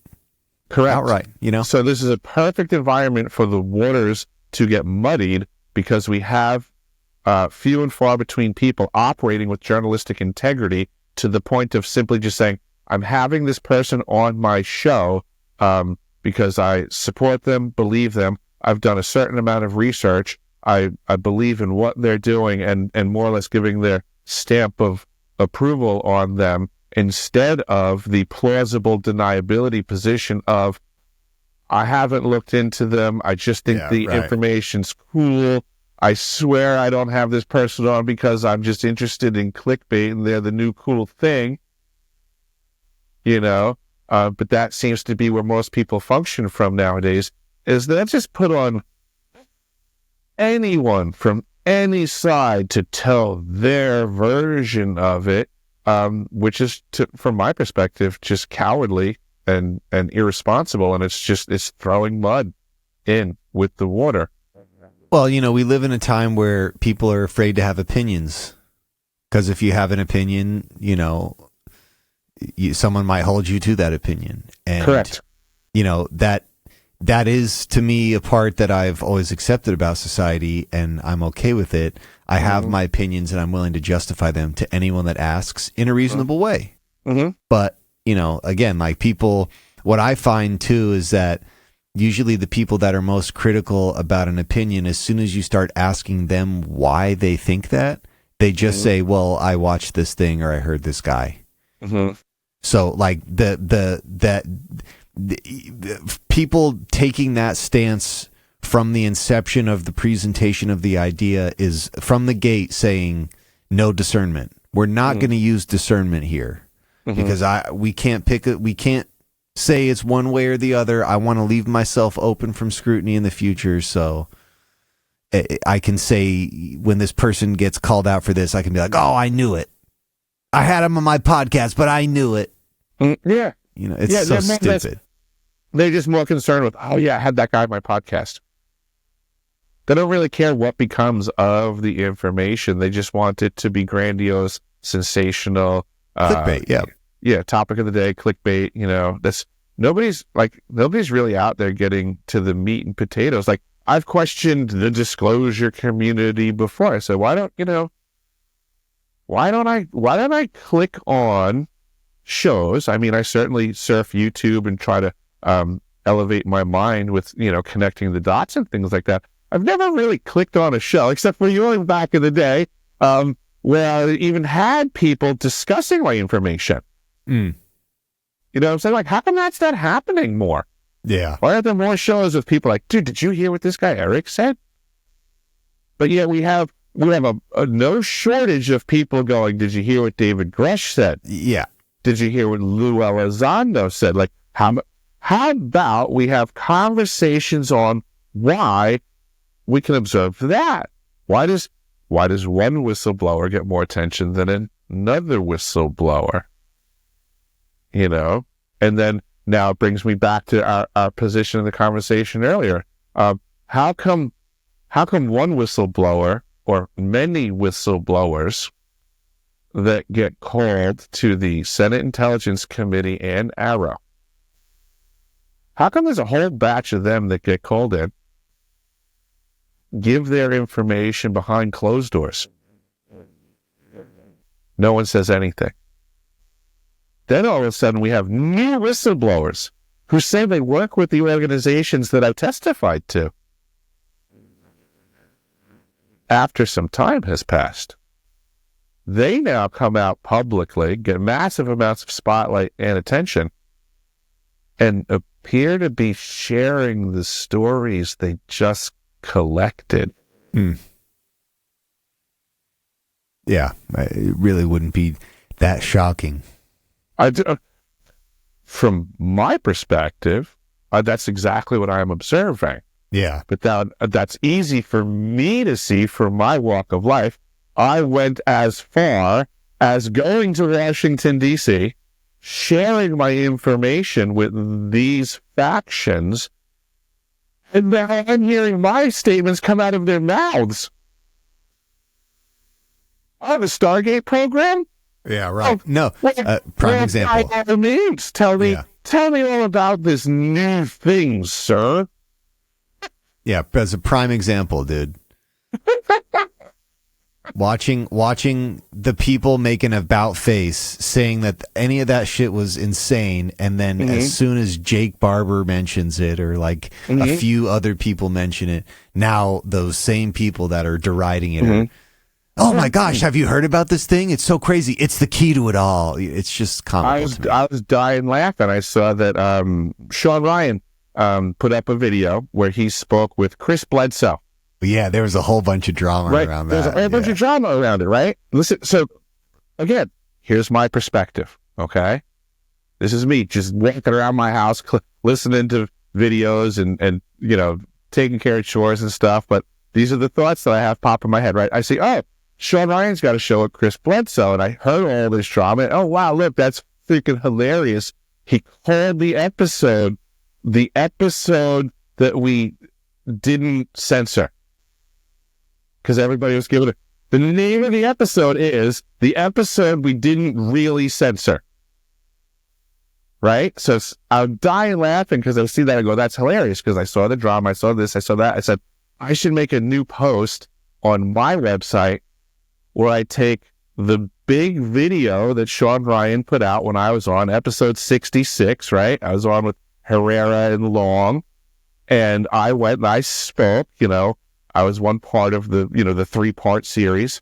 Correct. Outright, So this is a perfect environment for the waters to get muddied, because we have few and far between people operating with journalistic integrity to the point of simply just saying, I'm having this person on my show because I support them, believe them. I've done a certain amount of research. I believe in what they're doing, and more or less giving their stamp of approval on them, instead of the plausible deniability position of, I haven't looked into them. I just think information's cool. I swear I don't have this person on because I'm just interested in clickbait and they're the new cool thing. But that seems to be where most people function from nowadays, is that just put on anyone from any side to tell their version of it, which is, from my perspective, just cowardly and irresponsible, and it's throwing mud in with the water. Well, we live in a time where people are afraid to have opinions, because if you have an opinion, someone might hold you to that opinion. And, correct. That is, to me, a part that I've always accepted about society, and I'm okay with it. I have my opinions, and I'm willing to justify them to anyone that asks in a reasonable way. Mm-hmm. But, again, like people, what I find too is that usually the people that are most critical about an opinion, as soon as you start asking them why they think that, they just say, well, I watched this thing, or I heard this guy. Mm-hmm. So like the people taking that stance from the inception of the presentation of the idea is from the gate saying no discernment. We're not going to use discernment here because we can't pick it. We can't say it's one way or the other. I want to leave myself open from scrutiny in the future. So I can say when this person gets called out for this, I can be like, oh, I knew it. I had him on my podcast, but I knew it. Yeah. It's so stupid. They're just more concerned with, oh yeah, I had that guy on my podcast. They don't really care what becomes of the information. They just want it to be grandiose, sensational. Clickbait, yeah. Yeah, topic of the day, clickbait, that's nobody's really out there getting to the meat and potatoes. Like, I've questioned the disclosure community before. So why don't I click on shows? I mean, I certainly surf YouTube and try to elevate my mind with, connecting the dots and things like that. I've never really clicked on a show, except for you back in the day, where I even had people discussing my information. Mm. You know what I'm saying? Like, how come that's not happening more? Yeah. Why are there more shows with people like, dude, did you hear what this guy Eric said? But yeah, we have a no shortage of people going, did you hear what David Gresh said? Yeah. Did you hear what Lou Elizondo said? Like, how about we have conversations on why we can observe that? Why does one whistleblower get more attention than another whistleblower? And then now it brings me back to our position in the conversation earlier. How come one whistleblower or many whistleblowers that get called to the Senate Intelligence Committee and ARROW, how come there's a whole batch of them that get called in, give their information behind closed doors? No one says anything. Then all of a sudden we have new whistleblowers who say they work with the organizations that I've testified to. After some time has passed, they now come out publicly, get massive amounts of spotlight and attention, and appear to be sharing the stories they just collected Yeah, it really wouldn't be that shocking. From my perspective, that's exactly what I'm observing. Yeah. But that's easy for me to see from my walk of life. I went as far as going to Washington, D.C., sharing my information with these factions, and now I'm hearing my statements come out of their mouths. I have a Stargate program? Yeah, right. Oh, Prime example. By all means, tell me all about this new thing, sir. Yeah, as a prime example, dude. Watching the people make an about face saying that any of that shit was insane, and then as soon as Jake Barber mentions it, or like a few other people mention it, now those same people that are deriding it are, oh my gosh, have you heard about this thing? It's so crazy. It's the key to it all. It's just comical. I was dying laughing. I saw that Sean Ryan put up a video where he spoke with Chris Bledsoe. Yeah, there was a whole bunch of drama around that. There's a whole bunch of drama around it, right? Listen, so again, here's my perspective, okay? This is me just walking around my house, listening to videos and you know, taking care of chores and stuff, but these are the thoughts that I have pop in my head, right? I see, oh, Sean Ryan's got a show with Chris Bledsoe, and I heard all this drama. Oh, wow, look, that's freaking hilarious. He called the episode that we didn't censor, because everybody was giving it. The name of the episode is the episode we didn't really censor. Right? So I'm dying laughing because I see that. I go, that's hilarious, because I saw the drama, I saw this, I saw that. I said, I should make a new post on my website where I take the big video that Sean Ryan put out when I was on episode 66, right? I was on with Herrera and Long, and I went and I spoke, you know, I was one part of the 3-part series,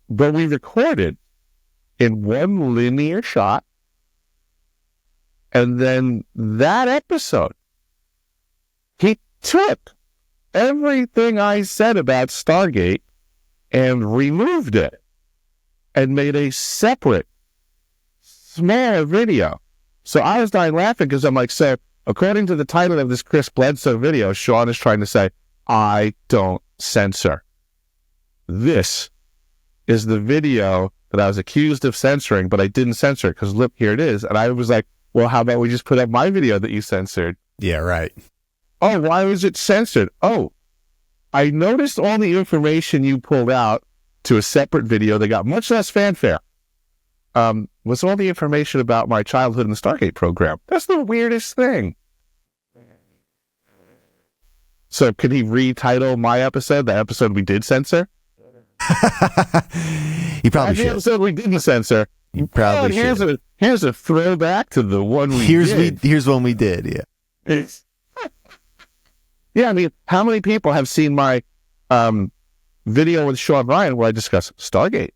but we recorded in one linear shot. And then that episode, he took everything I said about Stargate and removed it and made a separate, small video. So I was dying laughing because I'm like, so according to the title of this Chris Bledsoe video, Sean is trying to say, I don't censor. This is the video that I was accused of censoring, but I didn't censor it because look, here it is. And I was like, well, how about we just put up my video that you censored? Yeah, right. Oh, why was it censored? Oh, I noticed all the information you pulled out to a separate video that got much less fanfare. Was all the information about my childhood in the Stargate program. That's the weirdest thing. So could he retitle my episode, the episode we did censor? He probably should. The episode we didn't censor. He probably should. Here's a throwback to the one we did. Here's one we did, yeah. Yeah, I mean, how many people have seen my video with Sean Ryan where I discuss Stargate?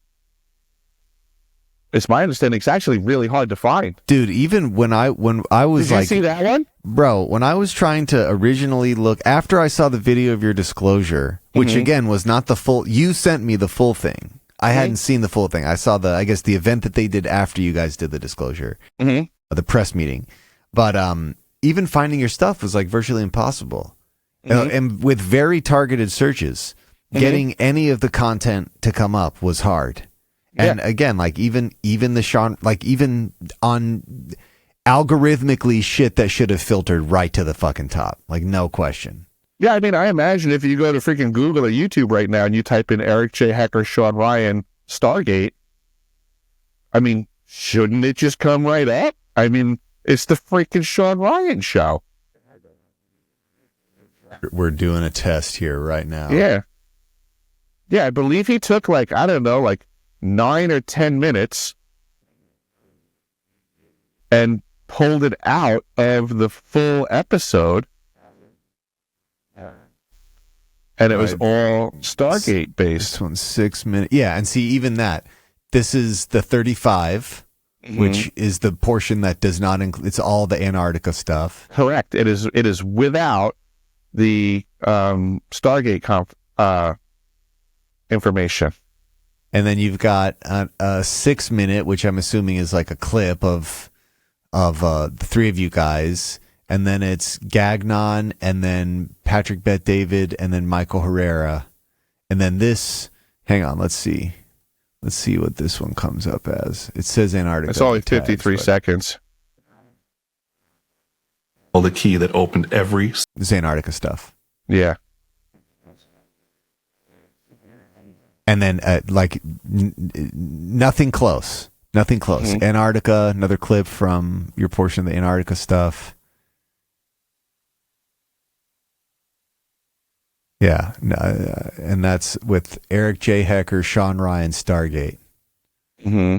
It's my understanding it's actually really hard to find. Dude, even when I was Did you see that one? Bro, when I was trying to originally look, after I saw the video of your disclosure, which again was not the full, you sent me the full thing. I hadn't seen the full thing. I saw the event that they did after you guys did the disclosure, the press meeting. But even finding your stuff was like virtually impossible. And with very targeted searches, getting any of the content to come up was hard. And again, like even the Sean, like even on algorithmically shit that should have filtered right to the fucking top, like no question. Yeah, I mean, I imagine if you go to freaking Google or YouTube right now and you type in Eric J. Hecker, Sean Ryan, Stargate, I mean, shouldn't it just come right up? I mean, it's the freaking Sean Ryan show. We're doing a test here right now. Yeah. Yeah, I believe he took like 9 or 10 minutes and pulled it out of the full episode. And it was all Stargate based. This one's 6 minutes. Yeah, and see, even that. This is the 35, which is the portion that does not include. It's all the Antarctica stuff. Correct. It is without the Stargate information. And then you've got a 6-minute, which I'm assuming is like a clip of the three of you guys. And then it's Gagnon, and then Patrick Bet-David, and then Michael Herrera. And then this, hang on, let's see. Let's see what this one comes up as. It says Antarctica. It's only 53 seconds. Well, the key that opened every... This is Antarctica stuff. Yeah. And then, nothing close. Nothing close. Mm-hmm. Antarctica, another clip from your portion of the Antarctica stuff. Yeah. And that's with Eric J. Hecker, Sean Ryan, Stargate. Mm-hmm.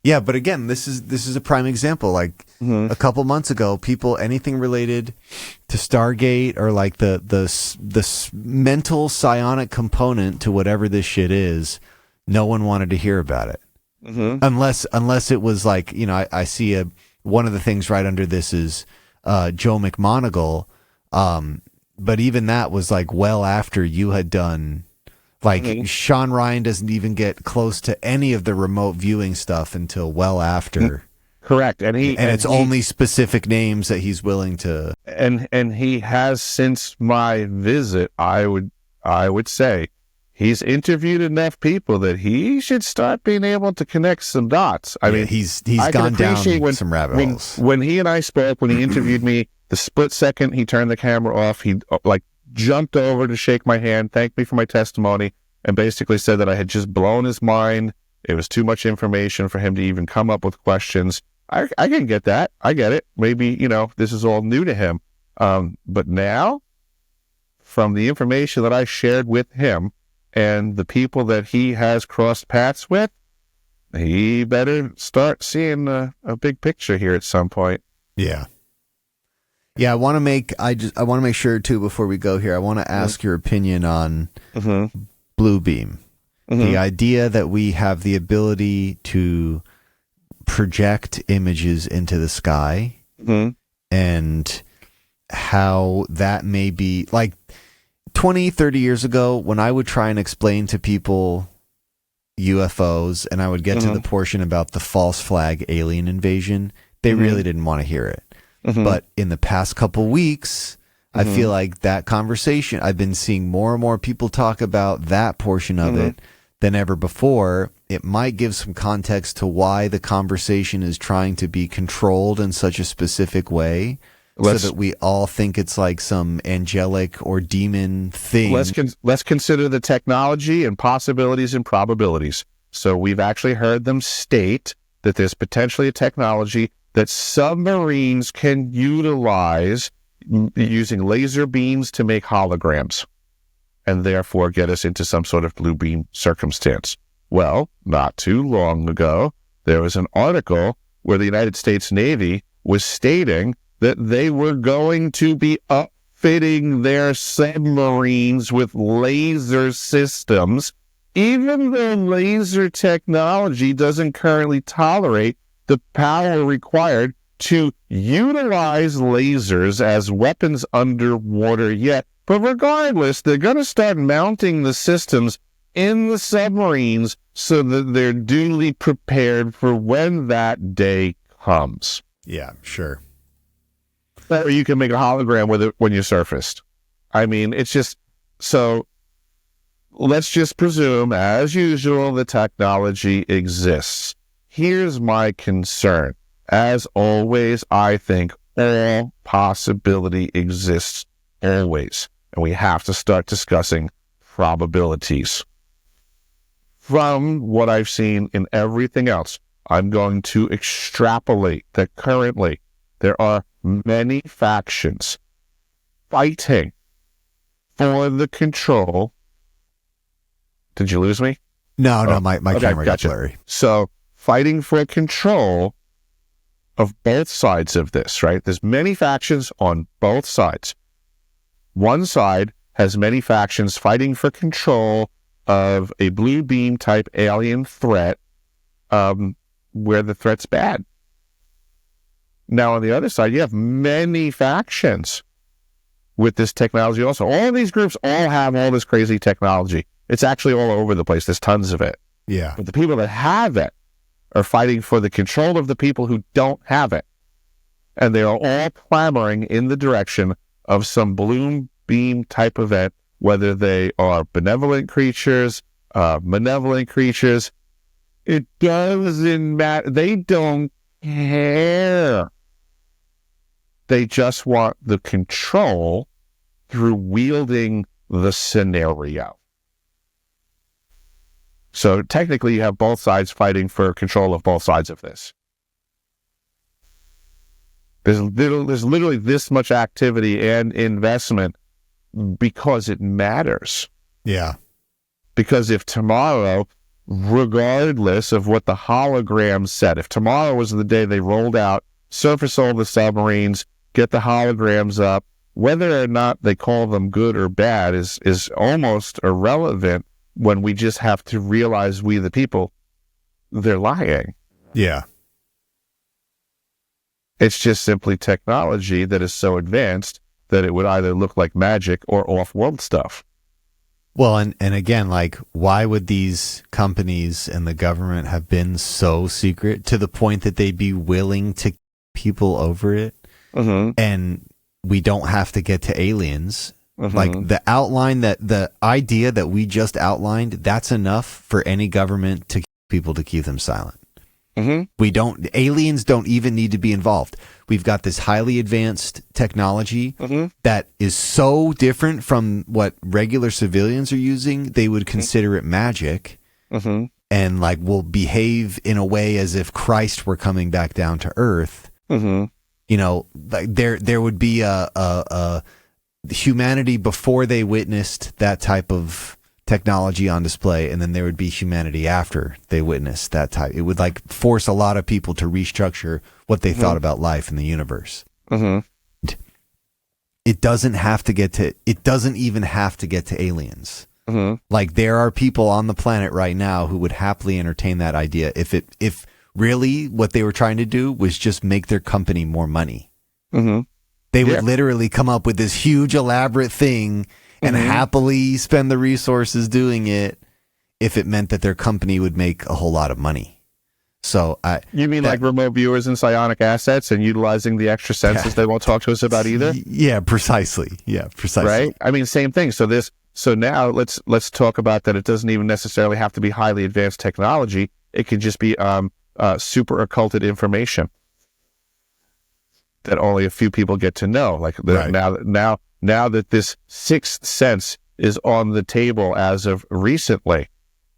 Yeah, but again, this is a prime example. Like a couple months ago, people, anything related to Stargate or like the mental psionic component to whatever this shit is, no one wanted to hear about it. Mm-hmm. Unless it was like, you know, I see one of the things right under this is Joe McMoneagle, but even that was like well after you had done. Like Sean Ryan doesn't even get close to any of the remote viewing stuff until well after. Correct, and it's only specific names that he's willing to. And he has, since my visit, I would say he's interviewed enough people that he should start being able to connect some dots. I mean, he's gone down some rabbit holes. When he and I spoke, when he interviewed me, the split second he turned the camera off, he jumped over to shake my hand, thanked me for my testimony, and basically said that I had just blown his mind. It was too much information for him to even come up with questions. I can get that. I get it. Maybe, this is all new to him. But now, from the information that I shared with him and the people that he has crossed paths with, he better start seeing a big picture here at some point. Yeah. Yeah, I want to make sure too before we go here. I want to ask your opinion on Blue Beam. The idea that we have the ability to project images into the sky, and how that may be like 20, 30 years ago when I would try and explain to people UFOs and I would get to the portion about the false flag alien invasion, they really didn't want to hear it. But in the past couple weeks, I feel like that conversation, I've been seeing more and more people talk about that portion of it than ever before. It might give some context to why the conversation is trying to be controlled in such a specific way so that we all think it's like some angelic or demon thing. Let's consider the technology and possibilities and probabilities. So we've actually heard them state that there's potentially a technology that submarines can utilize using laser beams to make holograms and therefore get us into some sort of blue beam circumstance. Well, not too long ago, there was an article where the United States Navy was stating that they were going to be upfitting their submarines with laser systems, even though laser technology doesn't currently tolerate the power required to utilize lasers as weapons underwater yet. But regardless, they're going to start mounting the systems in the submarines so that they're duly prepared for when that day comes. Yeah, sure. Or you can make a hologram with it when you surfaced. I mean, it's just, so let's just presume, as usual, the technology exists. Here's my concern. As always, I think all possibility exists always, and we have to start discussing probabilities. From what I've seen in everything else, I'm going to extrapolate that currently there are many factions fighting for the control. Did you lose me? No, my camera got blurry. So, fighting for control of both sides of this, right? There's many factions on both sides. One side has many factions fighting for control of a blue beam type alien threat, where the threat's bad. Now, on the other side, you have many factions with this technology also. All these groups all have all this crazy technology. It's actually all over the place. There's tons of it. Yeah. But the people that have it are fighting for the control of the people who don't have it. And they are all clamoring in the direction of some bloom beam type event, whether they are benevolent creatures, malevolent creatures. It doesn't matter. They don't care. They just want the control through wielding the scenario. So technically you have both sides fighting for control of both sides of this. There's literally this much activity and investment because it matters. Yeah. Because if tomorrow, regardless of what the holograms said, if tomorrow was the day they rolled out, surface all the submarines, get the holograms up, whether or not they call them good or bad is almost irrelevant when we just have to realize, we the people, they're lying. Yeah. It's just simply technology that is so advanced that it would either look like magic or off-world stuff. Well, and again, like, why would these companies and the government have been so secret to the point that they'd be willing to keep people over it? Mm-hmm. And we don't have to get to aliens. Mm-hmm. Like, the idea that we just outlined, that's enough for any government to people to keep them silent. Mm-hmm. Aliens don't even need to be involved. We've got this highly advanced technology that is so different from what regular civilians are using, they would consider it magic, and like will behave in a way as if Christ were coming back down to earth. You know, like there would be a humanity before they witnessed that type of technology on display, and then there would be humanity after they witnessed that type. It would like force a lot of people to restructure what they thought about life in the universe. It doesn't even have to get to aliens. Like, there are people on the planet right now who would happily entertain that idea if really what they were trying to do was just make their company more money. They would literally come up with this huge elaborate thing and happily spend the resources doing it if it meant that their company would make a whole lot of money. So you mean like remote viewers and psionic assets and utilizing the extra senses they won't talk to us about either? Yeah, precisely. Yeah, precisely. Right? I mean, same thing. So now let's talk about that. It doesn't even necessarily have to be highly advanced technology. It can just be super occulted information that only a few people get to know. Like now that this sixth sense is on the table as of recently,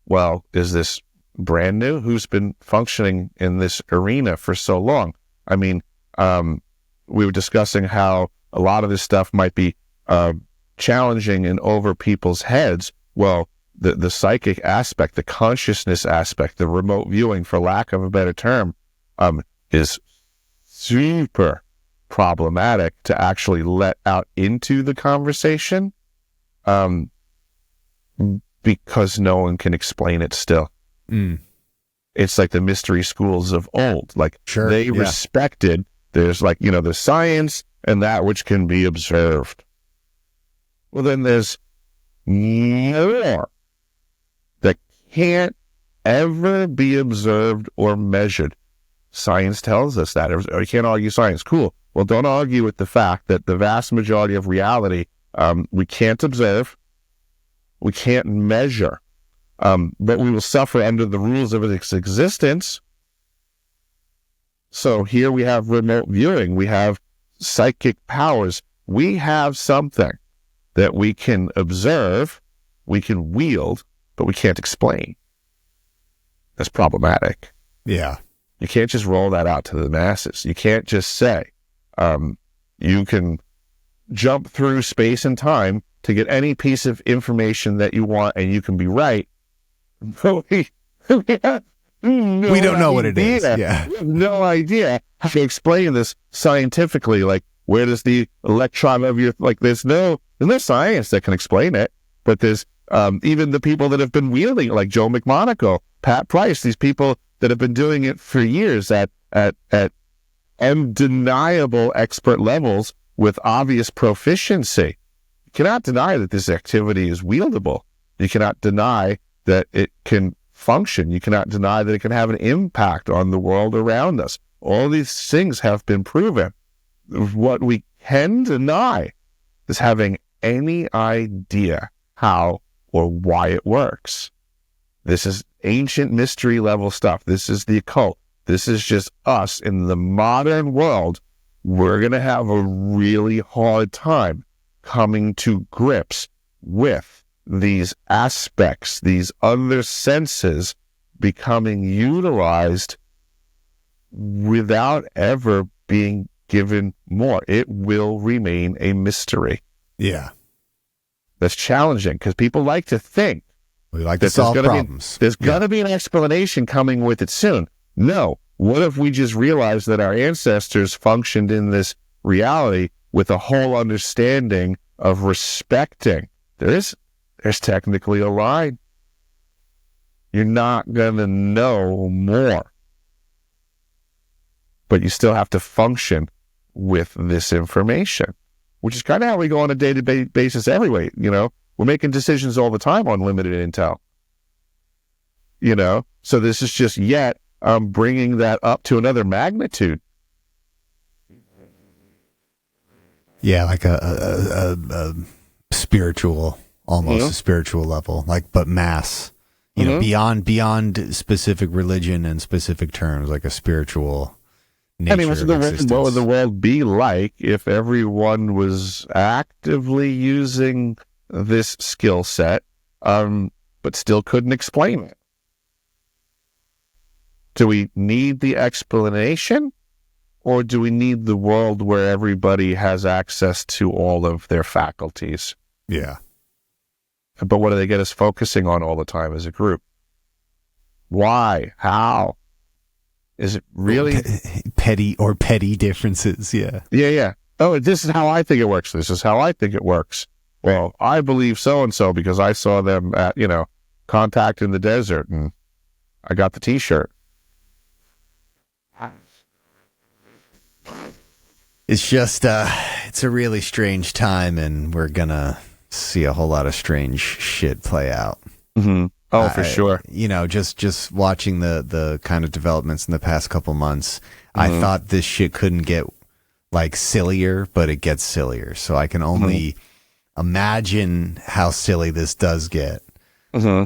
well, is this brand new? Who's been functioning in this arena for so long? I mean, we were discussing how a lot of this stuff might be challenging and over people's heads. Well, the psychic aspect, the consciousness aspect, the remote viewing, for lack of a better term, is super problematic to actually let out into the conversation, because no one can explain it still. It's like the mystery schools of old. Like, they respected, there's like, the science and that which can be observed. Well, then there's more that can't ever be observed or measured. Science tells us that. You can't argue science. Cool. Well, don't argue with the fact that the vast majority of reality we can't observe, we can't measure, but we will suffer under the rules of its existence. So here we have remote viewing, we have psychic powers, we have something that we can observe, we can wield, but we can't explain. That's problematic. Yeah. You can't just roll that out to the masses. You can't just say, you can jump through space and time to get any piece of information that you want and you can be right. But we don't know what it is. Yeah. We have no idea how to explain this scientifically. Like, where does the electron of your, like, there's no science that can explain it, but there's even the people that have been wielding it, like Joe McMonaco, Pat Price, these people that have been doing it for years at undeniable expert levels, with obvious proficiency. You cannot deny that this activity is wieldable. You cannot deny that it can function. You cannot deny that it can have an impact on the world around us. All these things have been proven. What we can deny is having any idea how or why it works. This is ancient mystery level stuff. This is the occult. This is just us in the modern world. We're going to have a really hard time coming to grips with these aspects, these other senses becoming utilized without ever being given more. It will remain a mystery. Yeah. That's challenging because people like to think we like to solve problems. There's going to be an explanation coming with it soon. No. What if we just realized that our ancestors functioned in this reality with a whole understanding of respecting? There's technically a line. You're not going to know more. But you still have to function with this information, which is kind of how we go on a day-to-day basis anyway. You know, we're making decisions all the time on limited intel. You know, so this is just yet bringing that up to another magnitude. Yeah, like a spiritual, almost a spiritual level, like but mass. You know, beyond specific religion and specific terms, like a spiritual nature. I mean, what would the world be like if everyone was actively using this skill set, but still couldn't explain it? Do we need the explanation, or do we need the world where everybody has access to all of their faculties? Yeah. But what do they get us focusing on all the time as a group? Why? How? Is it really petty differences? Yeah. Yeah. Oh, this is how I think it works. This is how I think it works. Well, I believe so-and-so because I saw them at, Contact in the desert and I got the t-shirt. It's just, it's a really strange time, and we're gonna see a whole lot of strange shit play out. Mm-hmm. Oh, for sure. Just watching the kind of developments in the past couple months, I thought this shit couldn't get like sillier, but it gets sillier. So I can only imagine how silly this does get. Mm-hmm.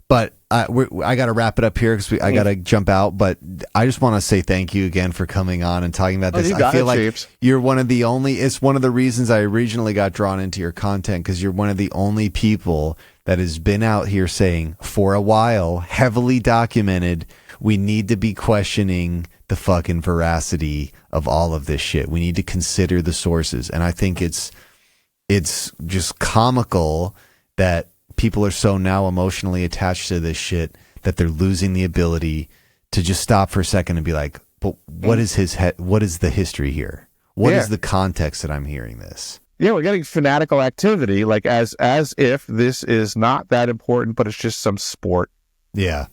But I got to wrap it up here because I got to jump out. But I just want to say thank you again for coming on and talking about this. I feel like Chiefs. You're one of the only. It's one of the reasons I originally got drawn into your content, because you're one of the only people that has been out here saying for a while, heavily documented, we need to be questioning the fucking veracity of all of this shit. We need to consider the sources, and I think it's just comical that people are so now emotionally attached to this shit that they're losing the ability to just stop for a second and be like, but what is what is the history here? What is the context that I'm hearing this? Yeah, we're getting fanatical activity, like as if this is not that important, but it's just some sport. Yeah.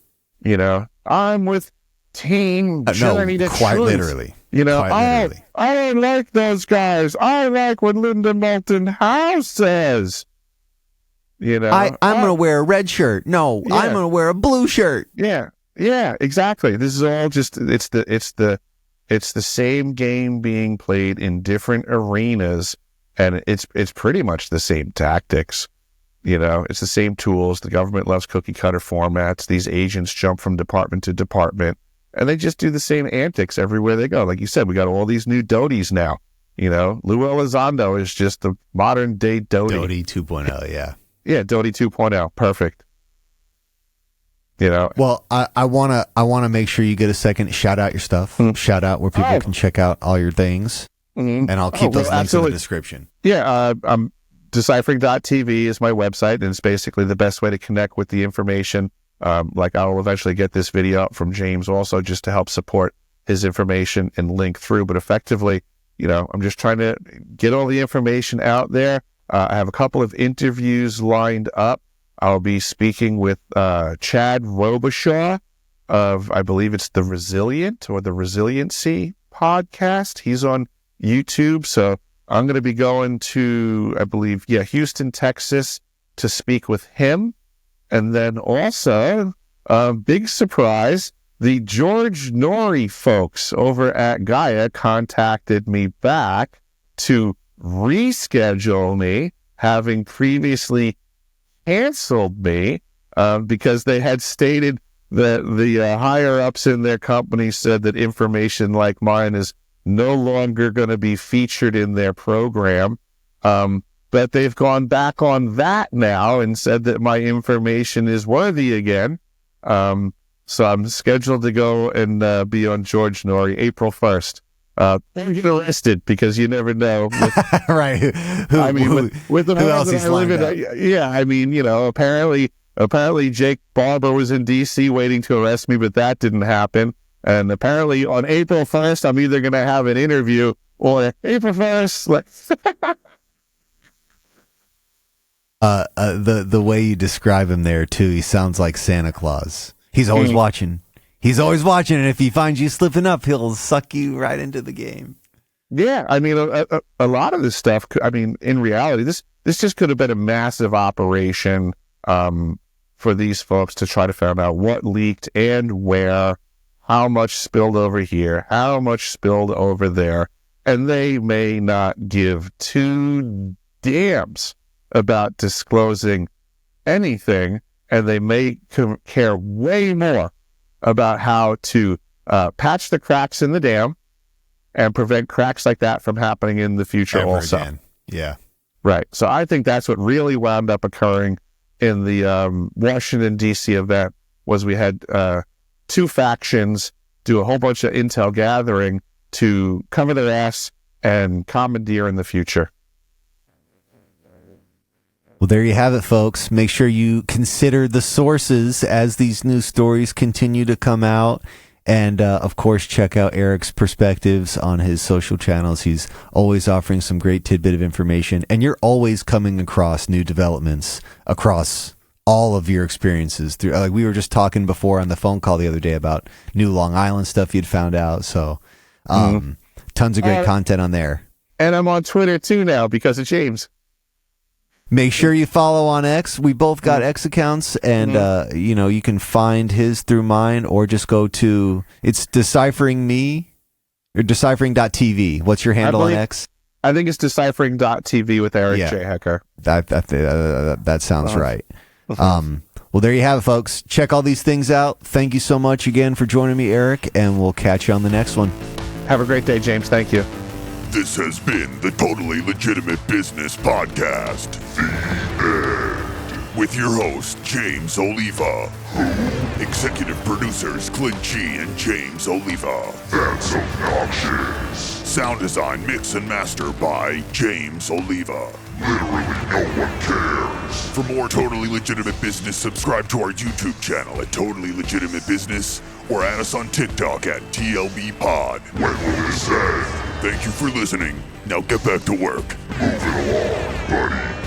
I'm with team Journey to quite Truth. Literally. I don't like those guys. I like what Linda Moulton Howe says. I'm going to wear a red shirt. No, I'm going to wear a blue shirt. Yeah, exactly. This is all just, it's the same game being played in different arenas, and it's pretty much the same tactics. It's the same tools. The government loves cookie cutter formats. These agents jump from department to department, and they just do the same antics everywhere they go. Like you said, we got all these new Doties now. Lou Elizondo is just the modern day Doty. Doty 2.0, yeah. Yeah, Doty 2.0. Perfect. Well, I wanna make sure you get a second. Shout out your stuff. Shout out where people can check out all your things, and I'll keep those links in the description. Yeah, Deciphering.tv is my website, and it's basically the best way to connect with the information. Like I will eventually get this video up from James also, just to help support his information and link through. But effectively, I'm just trying to get all the information out there. I have a couple of interviews lined up. I'll be speaking with Chad Robichaud of, I believe it's the Resilient or the Resiliency podcast. He's on YouTube. So I'm going to be going to, I believe, Houston, Texas to speak with him. And then also, big surprise, the George Norrie folks over at Gaia contacted me back to reschedule me, having previously canceled me because they had stated that the higher-ups in their company said that information like mine is no longer going to be featured in their program. But they've gone back on that now and said that my information is worthy again. So I'm scheduled to go and be on George Norrie April 1st. Don't get arrested because you never know. Right. With the who else that he's I live lined in, up? I mean, apparently Jake Barber was in D.C. waiting to arrest me, but that didn't happen. And apparently on April 1st, I'm either going to have an interview or April 1st. The way you describe him there too, he sounds like Santa Claus. He's always watching. He's always watching, and if he finds you slipping up, he'll suck you right into the game. Yeah, I mean, a lot of this stuff. I mean, in reality, this just could have been a massive operation for these folks to try to find out what leaked and where, how much spilled over here, how much spilled over there, and they may not give two damns about disclosing anything, and they may care way more about how to patch the cracks in the dam and prevent cracks like that from happening in the future Ever also. again. Yeah. Right. So I think that's what really wound up occurring in the Washington, D.C. event was we had two factions do a whole bunch of intel gathering to cover their ass and commandeer in the future. Well, there you have it, folks. Make sure you consider the sources as these news stories continue to come out. And, of course, check out Eric's perspectives on his social channels. He's always offering some great tidbit of information. And you're always coming across new developments across all of your experiences. Through, like we were just talking before on the phone call the other day about new Long Island stuff you'd found out. So tons of great content on there. And I'm on Twitter, too, now because of James. Make sure you follow on X. We both got X accounts, and you can find his through mine, or just go to it's Deciphering Me or Deciphering.tv. What's your handle on X? I think it's Deciphering.tv with Eric J. Hecker. That sounds right. Well, there you have it, folks. Check all these things out. Thank you so much again for joining me, Eric, and we'll catch you on the next one. Have a great day, James. Thank you. This has been the Totally Legitimate Business Podcast. The End. With your host, James Oliva. Executive producers, Clint G. and James Oliva. That's obnoxious. Sound design, mix, and master by James Oliva. Literally no one cares. For more Totally Legitimate Business, subscribe to our YouTube channel at Totally Legitimate Business or add us on TikTok at TLB Pod. When will this end? Thank you for listening. Now get back to work. Move it along, buddy.